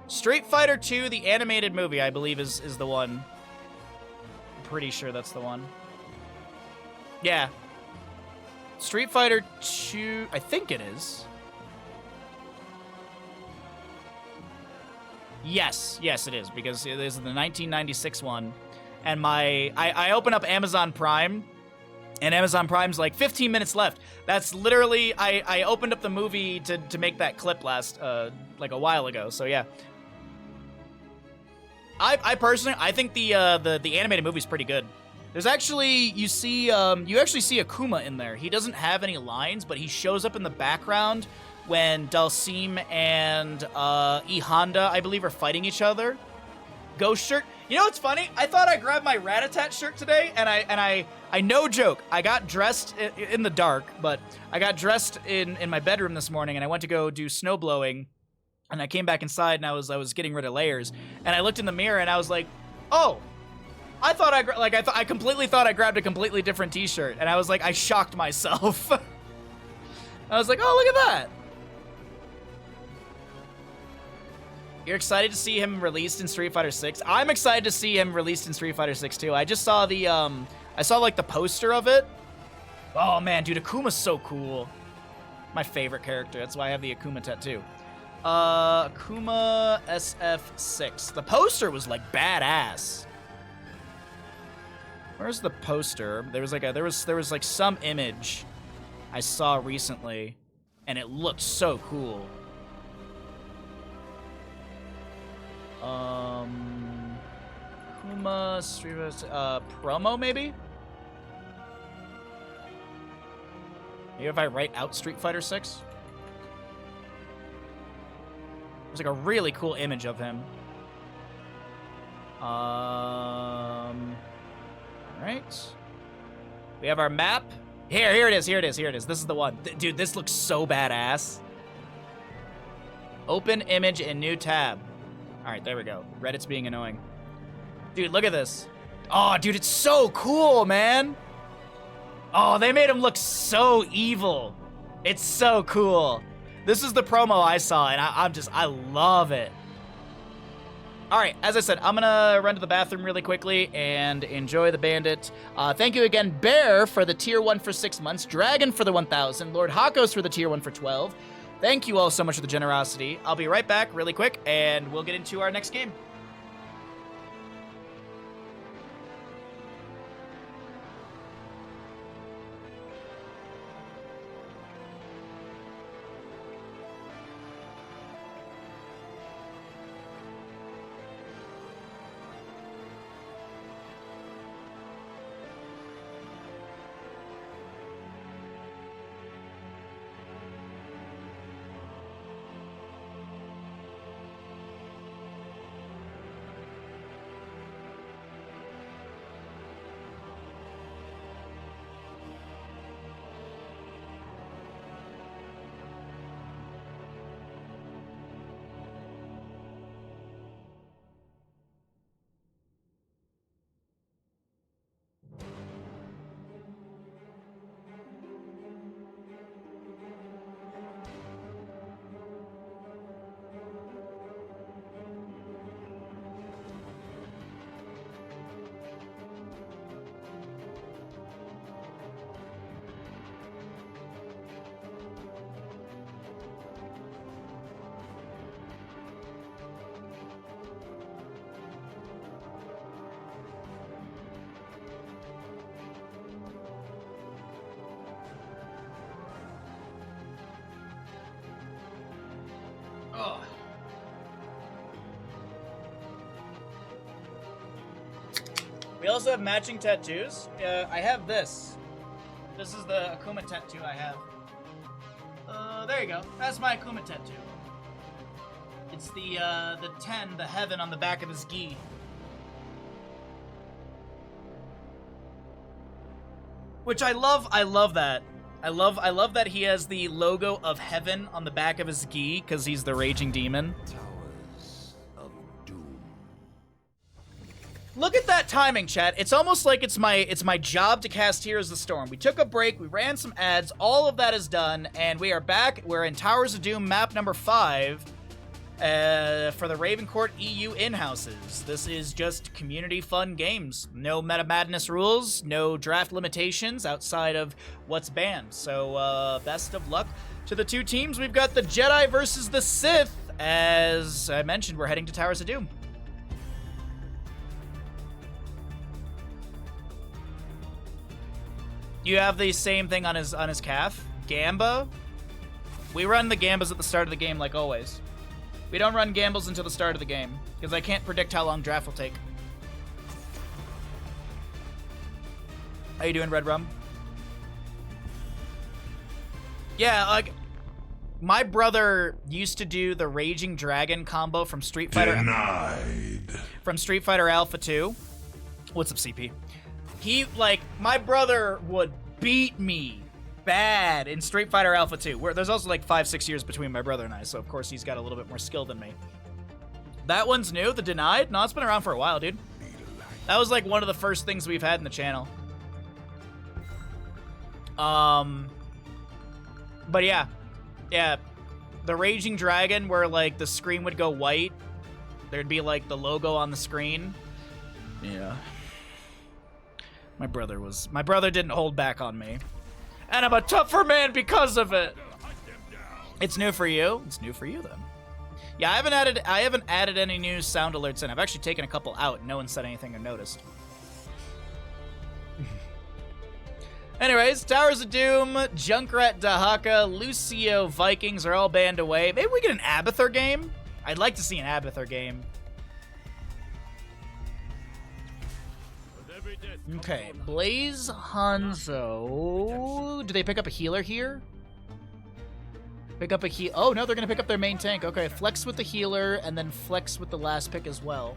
Street Fighter 2, the animated movie, I believe is the one. I'm pretty sure that's the one. Yeah. Street Fighter 2, I think it is. Yes, it is, because it is the 1996 one. And I open up Amazon Prime, and Amazon Prime's like 15 minutes left. That's literally, I opened up the movie to make that clip last, like a while ago, so yeah. I personally, I think the animated movie's pretty good. There's actually, you actually see Akuma in there. He doesn't have any lines, but he shows up in the background when Dalsim and E Honda, I believe, are fighting each other. Ghost shirt. You know what's funny? I thought I grabbed my Rat-a-tat shirt today, and I no joke, I got dressed in the dark, but I got dressed in my bedroom this morning, and I went to go do snow blowing, and I came back inside, and I was getting rid of layers, and I looked in the mirror, and I was like, oh, I thought I completely thought I grabbed a completely different T-shirt, and I was like, I shocked myself. I was like, oh, look at that. You're excited to see him released in Street Fighter 6? I'm excited to see him released in Street Fighter 6 too. I just saw the I saw like the poster of it. Oh man, dude, Akuma's so cool. My favorite character. That's why I have the Akuma tattoo. Akuma SF6. The poster was like badass. Where's the poster? There was like some image I saw recently, and it looked so cool. Kuma promo maybe? Maybe if I write out Street Fighter 6? There's like a really cool image of him. All right. We have our map. Here it is. This is the one. Dude, this looks so badass. Open image in new tab. All right, there we go. Reddit's being annoying. Dude, look at this. Oh, dude, it's so cool, man. Oh, they made him look so evil. It's so cool. This is the promo I saw, and I love it. All right, as I said, I'm gonna run to the bathroom really quickly and enjoy the bandit. Thank you again, Bear, for the tier 1 for 6 months, Dragon for the 1,000, Lord Hakos for the tier 1 for 12. Thank you all so much for the generosity. I'll be right back really quick, and we'll get into our next game. Oh. We also have matching tattoos. I have this. This is the Akuma tattoo I have. There you go. That's my Akuma tattoo. It's the 10, the heaven on the back of his gi. Which I love that. I love that he has the logo of heaven on the back of his gi because he's the raging demon. Towers of Doom. Look at that timing, chat. It's almost like it's my job to cast Heroes of the Storm. We took a break, we ran some ads, all of that is done, and we are back. We're in Towers of Doom map number 5 for the Ravencourt EU in-houses. This is just community fun games. No Meta Madness rules, no draft limitations outside of what's banned. So best of luck to the two teams. We've got the Jedi versus the Sith. As I mentioned, we're heading to Towers of Doom. You have the same thing on his calf. Gamba. We run the Gambas at the start of the game like always. We don't run gambles until the start of the game, because I can't predict how long draft will take. How you doing, Red Rum? Yeah, like, my brother used to do the Raging Dragon combo from Street Fighter... Denied. From Street Fighter Alpha 2. What's up, CP? He, like, my brother would beat me bad in Street Fighter Alpha 2. Where there's also like 5-6 years between my brother and I, so of course he's got a little bit more skill than me. That one's new, the Denied? No, it's been around for a while, dude. That was like one of the first things we've had in the channel. But yeah. Yeah. The Raging Dragon where like the screen would go white. There'd be like the logo on the screen. Yeah. My brother didn't hold back on me. And I'm a tougher man because of it. It's new for you. It's new for you then. Yeah, I haven't added any new sound alerts in. I've actually taken a couple out. No one said anything or noticed. Anyways, Towers of Doom, Junkrat Dahaka, Lucio Vikings are all banned away. Maybe we get an Abathur game? I'd like to see an Abathur game. Okay, Blaze, Hanzo. Do they pick up a healer here? Pick up a heal. Oh, no, they're going to pick up their main tank. Okay, flex with the healer and then flex with the last pick as well.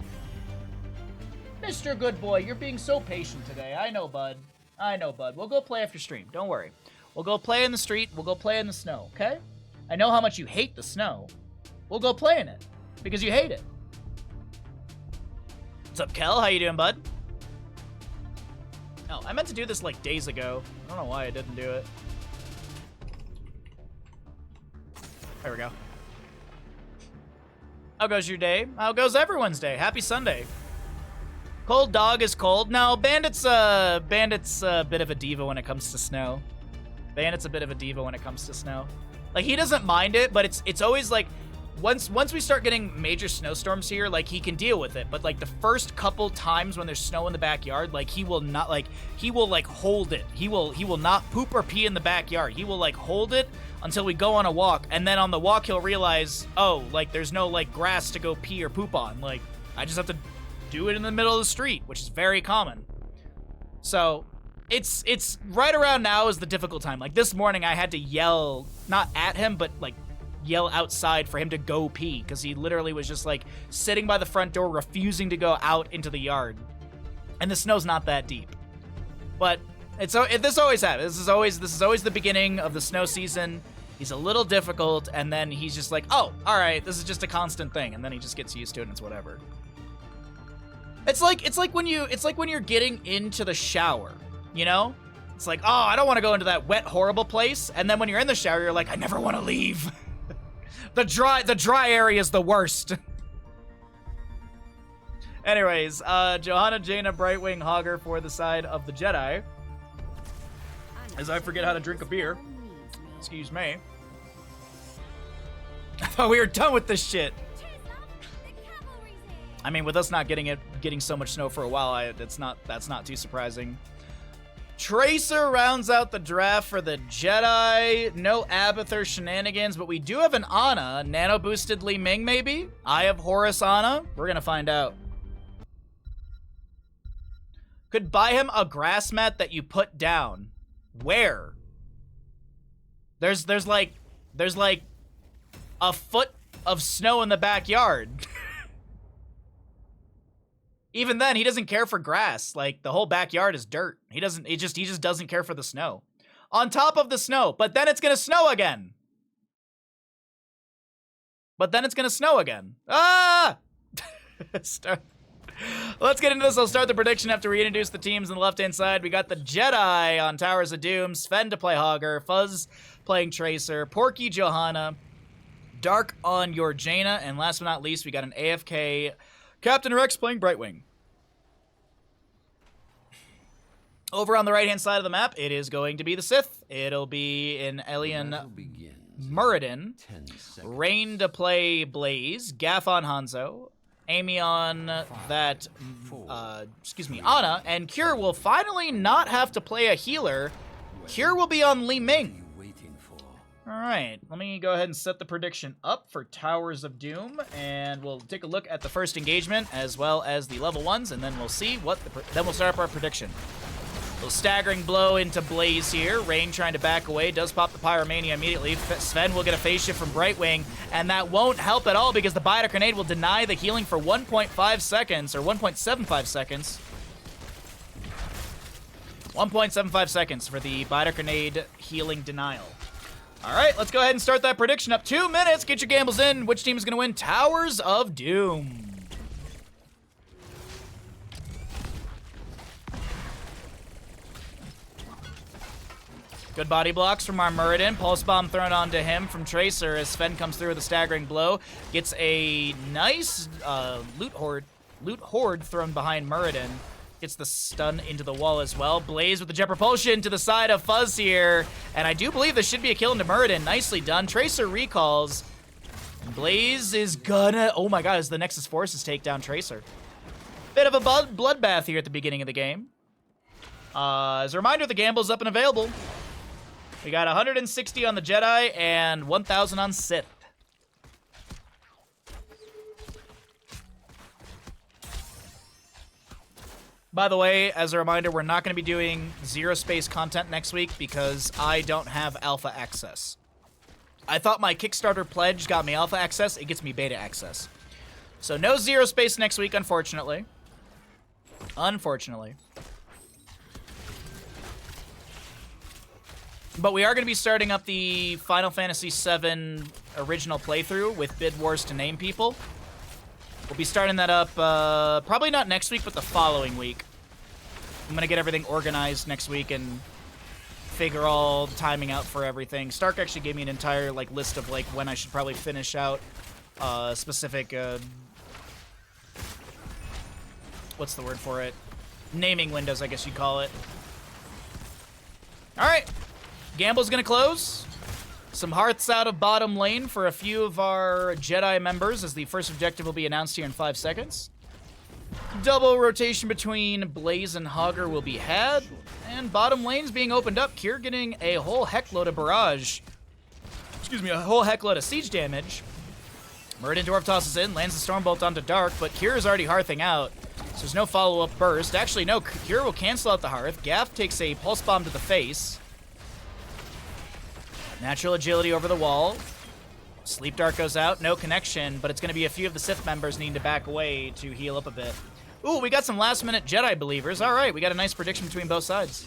Mr. Good Boy, you're being so patient today. I know, bud. I know, bud. We'll go play after stream. Don't worry. We'll go play in the street. We'll go play in the snow, okay? I know how much you hate the snow. We'll go play in it because you hate it. What's up, Kel? How you doing, bud? Oh, I meant to do this like days ago. I don't know why I didn't do it. There we go. How goes your day? How goes everyone's day? Happy Sunday. Cold dog is cold. No, Bandit's a bit of a diva when it comes to snow. Bandit's a bit of a diva when it comes to snow. Like, he doesn't mind it, but it's always like once we start getting major snowstorms here, like, he can deal with it. But like the first couple times when there's snow in the backyard, like, he will hold it. He will not poop or pee in the backyard. He will like hold it until we go on a walk, and then on the walk he'll realize, oh, like, there's no like grass to go pee or poop on. Like, I just have to do it in the middle of the street, which is very common. So it's right around now is the difficult time. Like, this morning I had to yell, not at him, but like yell outside for him to go pee, because he literally was just like sitting by the front door refusing to go out into the yard. And the snow's not that deep, but this always happens. This is always the beginning of the snow season. He's a little difficult, and then he's just like, oh, all right, this is just a constant thing, and then he just gets used to it and it's whatever. It's like when you're getting into the shower, you know? It's like, oh, I don't want to go into that wet, horrible place. And then when you're in the shower, you're like, I never want to leave. The dry area is the worst. Anyways, Johanna, Jaina, Brightwing, Hogger for the side of the Jedi. As I forget how to drink a beer. Excuse me. I thought we were done with this shit. I mean, with us not getting so much snow for a while, that's not too surprising. Tracer rounds out the draft for the Jedi. No Abathur shenanigans, but we do have an Ana. Nano boosted Li Ming, maybe? Eye of Horus Ana? We're gonna find out. Could buy him a grass mat that you put down. Where? There's like a foot of snow in the backyard. Even then, he doesn't care for grass. Like, the whole backyard is dirt. He just doesn't care for the snow. On top of the snow, but then it's gonna snow again. Ah! Let's get into this. I'll start the prediction after we introduce the teams on the left-hand side. We got the Jedi on Towers of Doom, Sven to play Hogger, Fuzz playing Tracer, Porky Johanna, Dark on your Jaina, and last but not least, we got an AFK Captain Rex playing Brightwing. Over on the right-hand side of the map, it is going to be the Sith. It'll be an Elian Muradin, Rain to play Blaze, Gaff on Hanzo, Amy on that, Ana, and Cure will finally not have to play a healer. Cure will be on Li Ming. Alright, let me go ahead and set the prediction up for Towers of Doom, and we'll take a look at the first engagement as well as the level 1s, and then we'll see then we'll start up our prediction. A little staggering blow into Blaze here. Rain trying to back away, does pop the Pyromania immediately. Sven will get a phase shift from Brightwing, and that won't help at all because the Biotic Grenade will deny the healing for 1.5 seconds, or 1.75 seconds. 1.75 seconds for the Biotic Grenade healing denial. All right, let's go ahead and start that prediction up. 2 minutes, get your gambles in. Which team is going to win Towers of Doom? Good body blocks from our Muradin. Pulse Bomb thrown onto him from Tracer as Sven comes through with a staggering blow. Gets a nice loot horde thrown behind Muradin. Gets the stun into the wall as well. Blaze with the jet propulsion to the side of Fuzz here. And I do believe this should be a kill into Muradin. Nicely done. Tracer recalls. Blaze is gonna... Oh my god, as the Nexus Forces take down Tracer. Bit of a bloodbath here at the beginning of the game. As a reminder, the gamble's up and available. We got 160 on the Jedi and 1,000 on Sith. By the way, as a reminder, we're not going to be doing Zero Space content next week because I don't have alpha access. I thought my Kickstarter pledge got me alpha access. It gets me beta access. So no Zero Space next week, unfortunately. Unfortunately. But we are going to be starting up the Final Fantasy VII original playthrough with Bid Wars to name people. We'll be starting that up probably not next week, but the following week. I'm going to get everything organized next week and figure all the timing out for everything. Stark actually gave me an entire list of when I should probably finish out specific what's the word for it? Naming windows, I guess you'd call it. All right. Gamble's going to close. Some hearths out of bottom lane for a few of our Jedi members as the first objective will be announced here in 5 seconds. Double rotation between Blaze and Hogger will be had. And bottom lane's being opened up. Kier getting a whole heckload of barrage. Excuse me, a whole heckload of siege damage. Meridian Dwarf tosses in, lands the Stormbolt onto Dark, but Kier is already hearthing out. So there's no follow-up burst. Actually, no, Kier will cancel out the hearth. Gaff takes a pulse bomb to the face. Natural agility over the wall. Sleep Dart goes out, no connection, but it's going to be a few of the Sith members needing to back away to heal up a bit. Ooh, we got some last-minute Jedi believers. All right, we got a nice prediction between both sides.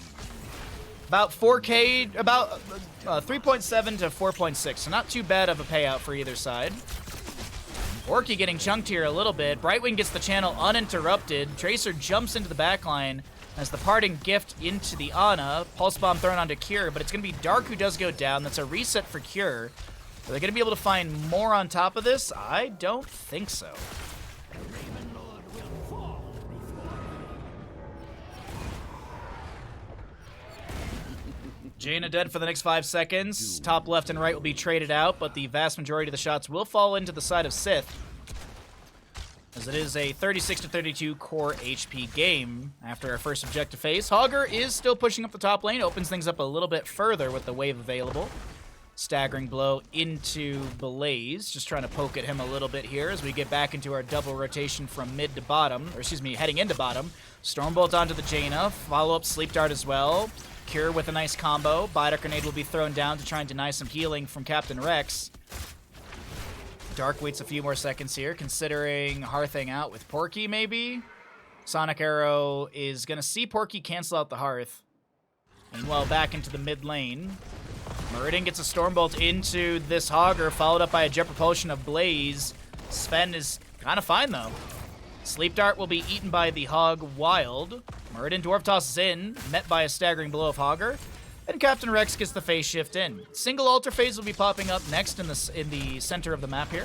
About 4K, about 3.7 to 4.6, so not too bad of a payout for either side. Orky getting chunked here a little bit. Brightwing gets the channel uninterrupted. Tracer jumps into the backline as the parting gift into the Ana. Pulse Bomb thrown onto Cure, but it's going to be Dark who does go down. That's a reset for Cure. Are they going to be able to find more on top of this? I don't think so. Jaina dead for the next 5 seconds. Top left and right will be traded out, but the vast majority of the shots will fall into the side of Sith, as it is a 36 to 32 core HP game after our first objective phase. Hogger is still pushing up the top lane, opens things up a little bit further with the wave available. Staggering blow into Blaze, just trying to poke at him a little bit here as we get back into our double rotation from mid to bottom, or excuse me, heading into bottom. Stormbolt onto the Jaina, follow-up Sleep Dart as well. Cure with a nice combo. Biotic Grenade will be thrown down to try and deny some healing from Captain Rex. Dark waits a few more seconds here, considering hearthing out with Porky, maybe? Sonic Arrow is going to see Porky cancel out the hearth. Meanwhile, back into the mid lane. Meridian gets a Stormbolt into this Hogger, followed up by a Jet Propulsion of Blaze. Sven is kind of fine, though. Sleep Dart will be eaten by the Hog Wild. Meridian Dwarf tosses in, met by a staggering blow of Hogger. And Captain Rex gets the phase shift in. Single altar phase will be popping up next in the center of the map here.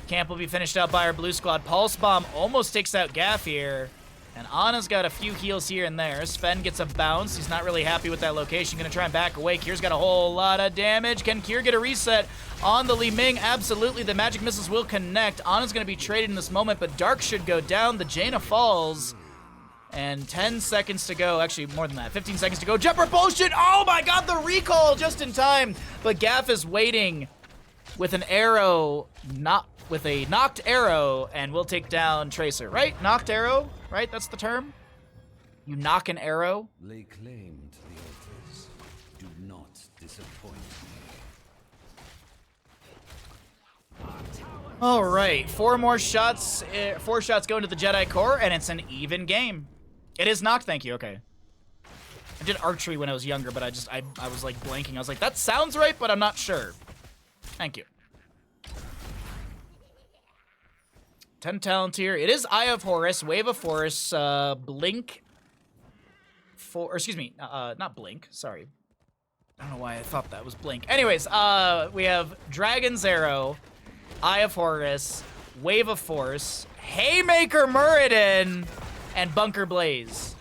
Camp will be finished out by our blue squad. Pulse Bomb almost takes out Gaff here. And Ana's got a few heals here and there. Sven gets a bounce. He's not really happy with that location. Gonna try and back away. Kier's got a whole lot of damage. Can Kier get a reset on the Li Ming? Absolutely. The magic missiles will connect. Ana's gonna be traded in this moment, but Dark should go down. The Jaina falls. And 10 seconds to go. Actually, more than that. 15 seconds to go. Jet Propulsion! Oh my god, the recall just in time. But Gaff is waiting with an arrow, not with a knocked arrow, and we'll take down Tracer. Right? Knocked arrow? Right? That's the term? You knock an arrow? Lay claim to the altars. Do not disappoint me. All right, 4 more shots. 4 shots go into the Jedi core, and it's an even game. It is knocked, thank you, okay. I did archery when I was younger, but I was like blanking. I was like, that sounds right, but I'm not sure. Thank you. 10 talent here. It is Eye of Horus, Wave of Force, Blink. Or excuse me, not Blink, sorry. I don't know why I thought that was Blink. Anyways, we have Dragon's Arrow, Eye of Horus, Wave of Force, Haymaker Muradin, and Bunker Blaze.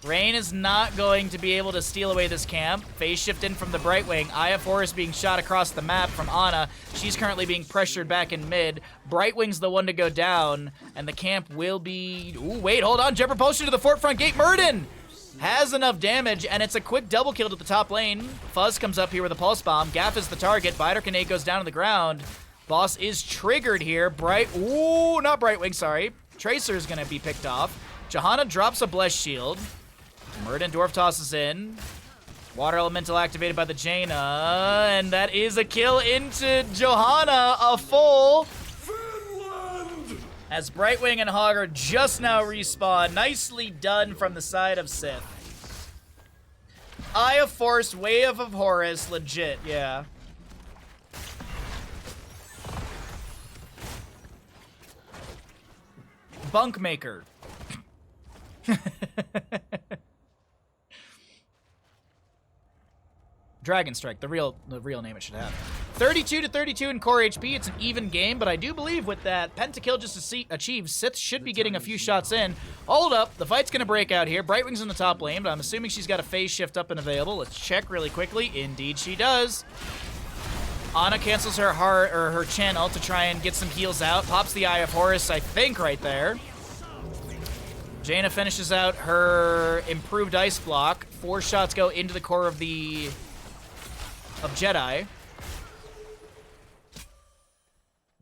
Rain is not going to be able to steal away this camp. Phase shift in from the Brightwing. Eye of Horus being shot across the map from Ana. She's currently being pressured back in mid. Brightwing's the one to go down, and the camp will be... Ooh, wait, hold on. Jet Propulsion to the fort front gate. Muradin has enough damage, and it's a quick double kill to the top lane. Fuzz comes up here with a pulse bomb. Gaff is the target. Biter Kinate goes down to the ground. Boss is triggered here. Ooh, not Brightwing, sorry. Tracer is gonna be picked off. Johanna drops a Bless Shield. Murden Dwarf tosses in. Water Elemental activated by the Jaina, and that is a kill into Johanna, a full. As Brightwing and Hogger just now respawn. Nicely done from the side of Sith. Eye of Force, Wave of Horus, legit, yeah. Bunkmaker. Dragon Strike, the real name it should have. 32-32 in core HP. It's an even game, but I do believe with that pentakill just achieved, Sith should be getting a few shots in. Hold up, the fight's gonna break out here. Brightwing's in the top lane, but I'm assuming she's got a phase shift up and available. Let's check really quickly. Indeed, she does. Ana cancels her channel to try and get some heals out. Pops the Eye of Horus, I think, right there. Jaina finishes out her improved ice block. 4 shots go into the core of Jedi.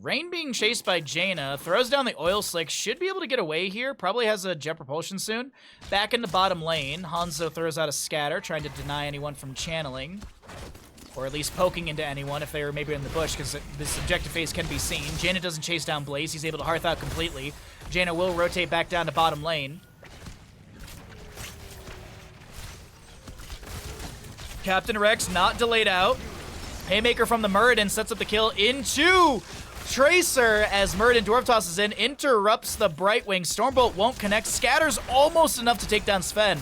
Rain being chased by Jaina, throws down the oil slick, should be able to get away here, probably has a jet propulsion soon. Back in the bottom lane, Hanzo throws out a scatter, trying to deny anyone from channeling. Or at least poking into anyone if they were maybe in the bush, because this objective phase can be seen. Jaina doesn't chase down Blaze, he's able to hearth out completely. Jaina will rotate back down to bottom lane. Captain Rex not delayed out. Haymaker from the Muradin sets up the kill into Tracer as Muradin Dwarf tosses in, interrupts the Brightwing. Stormbolt won't connect, scatters almost enough to take down Sven.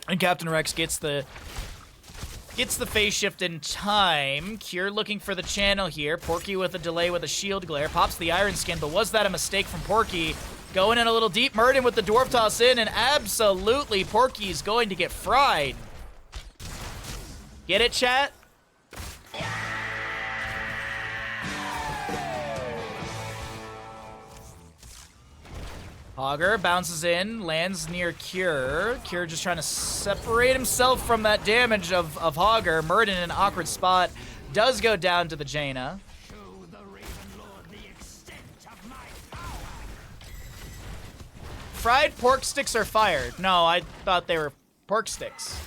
And Captain Rex gets the phase shift in time. Cure looking for the channel here. Porky with a delay with a shield glare. Pops the Iron Skin, but was that a mistake from Porky? Going in a little deep. Muradin with the Dwarf toss in, and absolutely Porky's going to get fried. Get it, chat? Hogger bounces in, lands near Cure. Cure just trying to separate himself from that damage of Hogger. Muradin in an awkward spot. Does go down to the Jaina. Fried pork sticks are fired. No, I thought they were pork sticks.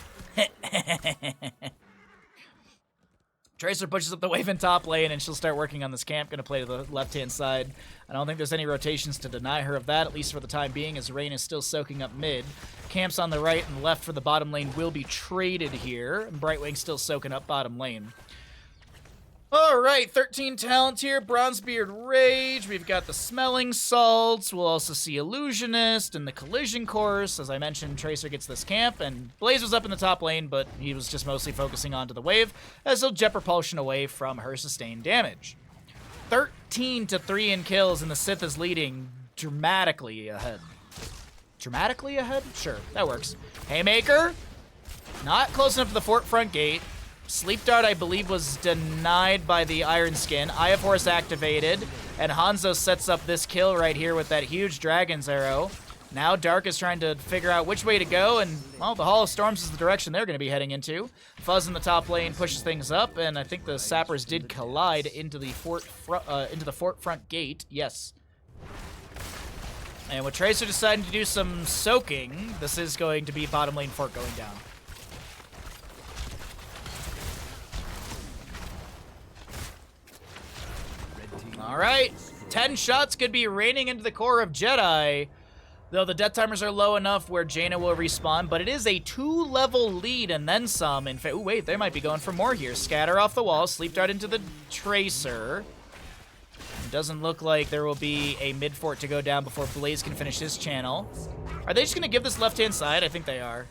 Tracer pushes up the wave in top lane, and she'll start working on this camp. Gonna play to the left-hand side. I don't think there's any rotations to deny her of that, at least for the time being, as Rain is still soaking up mid. Camps on the right and left for the bottom lane will be traded here, and Brightwing still soaking up bottom lane. All right, 13 talent here. Bronzebeard Rage. We've got the Smelling Salts. We'll also see Illusionist and the Collision Course. As I mentioned, Tracer gets this camp, and Blaze was up in the top lane, but he was just mostly focusing onto the wave, as he'll jet propulsion away from her sustained damage. 13-3 in kills, and the Sith is leading dramatically ahead. Dramatically ahead? Sure, that works. Haymaker, not close enough to the fort front gate. Sleep Dart, I believe, was denied by the Iron Skin. Eye of Horus activated, and Hanzo sets up this kill right here with that huge Dragon's Arrow. Now Dark is trying to figure out which way to go, and, well, the Hall of Storms is the direction they're going to be heading into. Fuzz in the top lane pushes things up, and I think the Sappers did collide into the fort front gate. Yes. And with Tracer deciding to do some soaking, this is going to be bottom lane fort going down. All right, 10 shots could be raining into the core of Jedi, though the death timers are low enough where Jaina will respawn, but it is a 2-level lead and then some. In fact, ooh, wait, they might be going for more here. Scatter off the wall, Sleep Dart into the Tracer. It doesn't look like there will be a mid-fort to go down before Blaze can finish his channel. Are they just going to give this left-hand side? I think they are.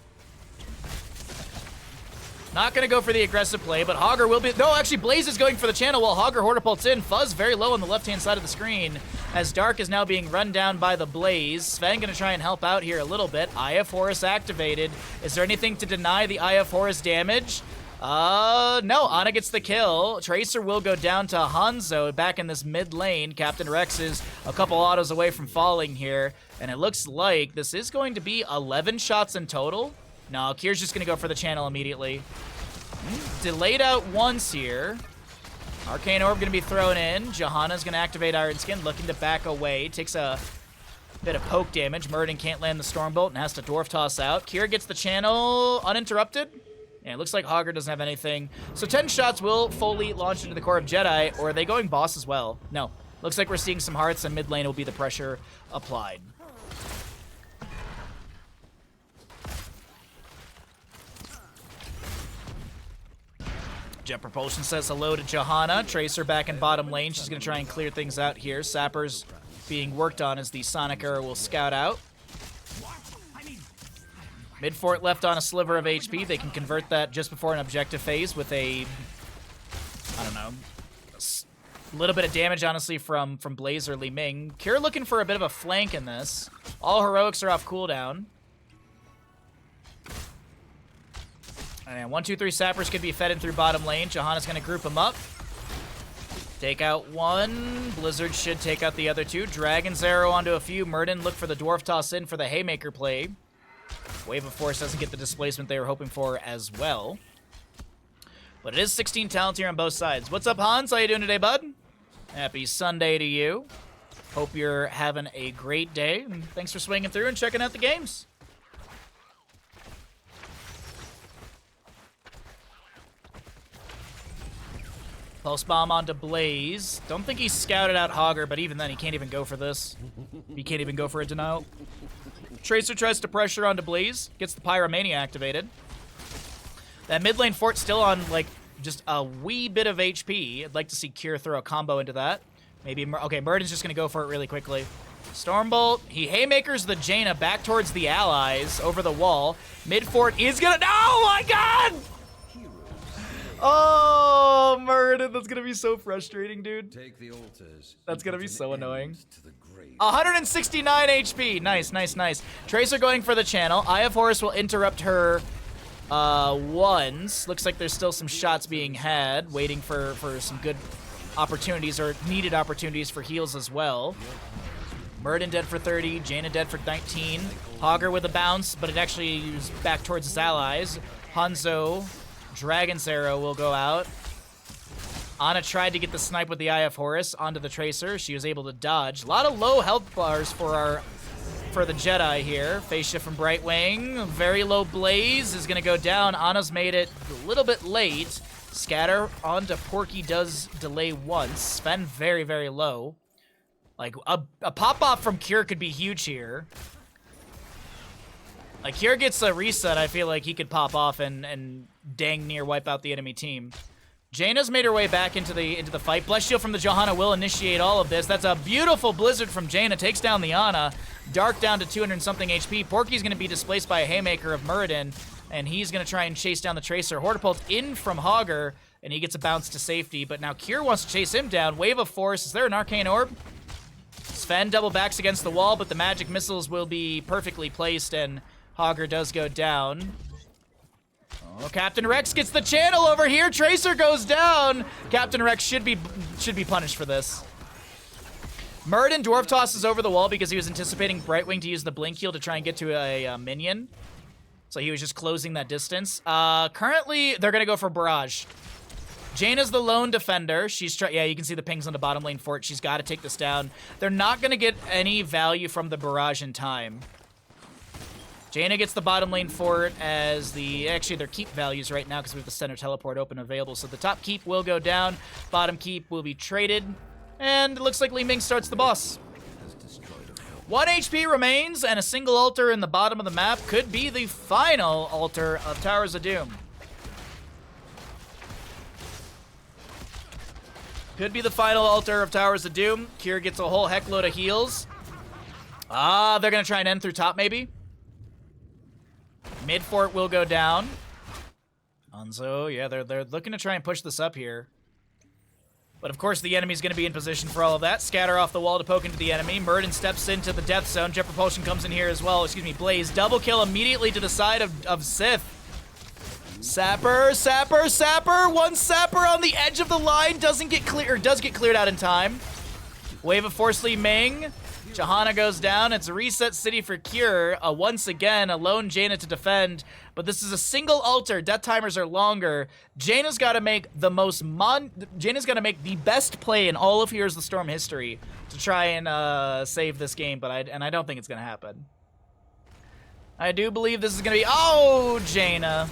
Not going to go for the aggressive play, but Hogger will be... No, actually, Blaze is going for the channel while Hogger hortipults in. Fuzz very low on the left-hand side of the screen as Dark is now being run down by the Blaze. Sven going to try and help out here a little bit. Eye of Horus activated. Is there anything to deny the Eye of Horus damage? No. Ana gets the kill. Tracer will go down to Hanzo back in this mid lane. Captain Rex is a couple autos away from falling here, and it looks like this is going to be 11 shots in total. No, Kier's just gonna go for the channel immediately. Delayed out once here. Arcane Orb gonna be thrown in. Johanna's gonna activate Iron Skin, looking to back away. Takes a bit of poke damage. Murden can't land the Stormbolt and has to Dwarf Toss out. Kier gets the channel uninterrupted. Yeah, it looks like Hogger doesn't have anything. So 10 shots will fully launch into the core of Jedi, or are they going boss as well? No. Looks like we're seeing some hearts, and mid lane will be the pressure applied. Jet Propulsion says hello to Johanna. Tracer back in bottom lane. She's going to try and clear things out here. Sapper's being worked on as the Sonic Arrow will scout out. Mid fort left on a sliver of HP. They can convert that just before an objective phase with a, I don't know, a little bit of damage, honestly, from Blaze or Li Ming. Kier looking for a bit of a flank in this. All heroics are off cooldown. And 1, 2, 3 Sappers could be fed in through bottom lane. Johanna's going to group them up. Take out one. Blizzard should take out the other two. Dragon's Arrow onto a few. Murden look for the Dwarf Toss in for the Haymaker play. Wave of Force doesn't get the displacement they were hoping for as well. But it is 16 talent here on both sides. What's up, Hans? How you doing today, bud? Happy Sunday to you. Hope you're having a great day. And thanks for swinging through and checking out the games. Pulse Bomb onto Blaze. Don't think he scouted out Hogger, but even then, he can't even go for this. He can't even go for a denial. Tracer tries to pressure onto Blaze. Gets the Pyromania activated. That mid lane fort still on, like, just a wee bit of HP. I'd like to see Kier throw a combo into that. Maybe, okay, Murden's just going to go for it really quickly. Stormbolt. He Haymakers the Jaina back towards the allies over the wall. Mid fort is going to... Oh, my God! Oh, Murden, that's gonna be so frustrating, dude. Take the altars. That's gonna be so annoying. To the grave. 169 HP. Nice, nice, nice. Tracer going for the channel. Eye of Horus will interrupt her once. Looks like there's still some shots being had, waiting for some good opportunities or needed opportunities for heals as well. Murden dead for 30, Jaina dead for 19. Hogger with a bounce, but it actually is back towards his allies. Hanzo. Dragon's Arrow will go out. Ana tried to get the snipe with the Eye of Horus onto the Tracer. She was able to dodge. A lot of low health bars for the Jedi here. Phase shift from Brightwing. Very low Blaze is going to go down. Ana's made it a little bit late. Scatter onto Porky does delay once. Sven very, very low. Like, a pop-off from Kier could be huge here. Like, Kier gets a reset, I feel like he could pop off and dang near wipe out the enemy team. Jaina's made her way back into the fight. Bless Shield from the Johanna will initiate all of this. That's a beautiful Blizzard from Jaina. Takes down the Ana. Dark down to 200-something HP. Porky's going to be displaced by a Haymaker of Muradin, and he's going to try and chase down the Tracer. Hortipult in from Hogger, and he gets a bounce to safety. But now Kier wants to chase him down. Wave of Force. Is there an Arcane Orb? Sven double backs against the wall, but the magic missiles will be perfectly placed, and Hogger does go down. Oh, Captain Rex gets the channel over here. Tracer goes down. Captain Rex should be punished for this. Murden Dwarf tosses over the wall because he was anticipating Brightwing to use the Blink Heal to try and get to a minion. So he was just closing that distance. Currently, they're going to go for Barrage. Jaina's the lone defender. Yeah, you can see the pings on the bottom lane fort. She's got to take this down. They're not going to get any value from the Barrage in time. Jaina gets the bottom lane fort as actually their keep values right now because we have the center teleport open available. So the top keep will go down. Bottom keep will be traded. And it looks like Li Ming starts the boss. 1 HP remains, and a single altar in the bottom of the map could be the final altar of Towers of Doom. Could be the final altar of Towers of Doom. Kier gets a whole heck load of heals. They're going to try and end through top, maybe. Mid fort will go down. Hanzo, yeah, they're looking to try and push this up here. But of course the enemy's going to be in position for all of that. Scatter off the wall to poke into the enemy. Murden steps into the death zone. Jet Propulsion comes in here as well. Excuse me, Blaze. Double kill immediately to the side of Sith. Sapper, Sapper, Sapper. One Sapper on the edge of the line does get cleared out in time. Wave of Force Li Ming. Johanna goes down. It's a reset city for Cure. Once again, a lone Jaina to defend. But this is a single altar. Death timers are longer. Jaina's got to make the Jaina's got to make the best play in all of Heroes of the Storm history to try and save this game. But I don't think it's gonna happen. I do believe this is gonna be. Oh, Jaina.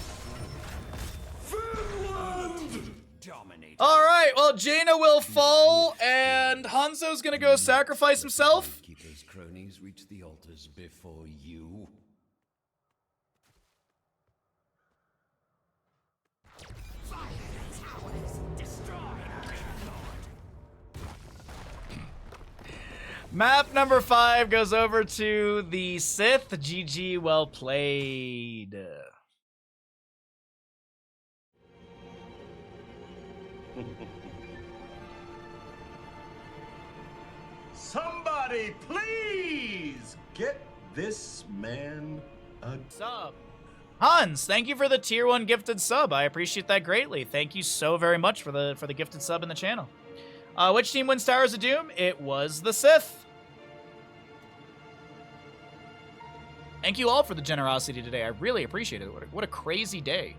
All right, well, Jaina will fall, and Hanzo's gonna go sacrifice himself. Keep those cronies reach the altars before you. Map number 5 goes over to the Sith. GG, well played. Somebody, please get this man a Sub. Hans, thank you for the tier 1 gifted sub. I appreciate that greatly. Thank you so very much for the gifted sub in the channel. Which team wins Towers of Doom? It was the Sith. Thank you all for the generosity today. I really appreciate it. What a crazy day.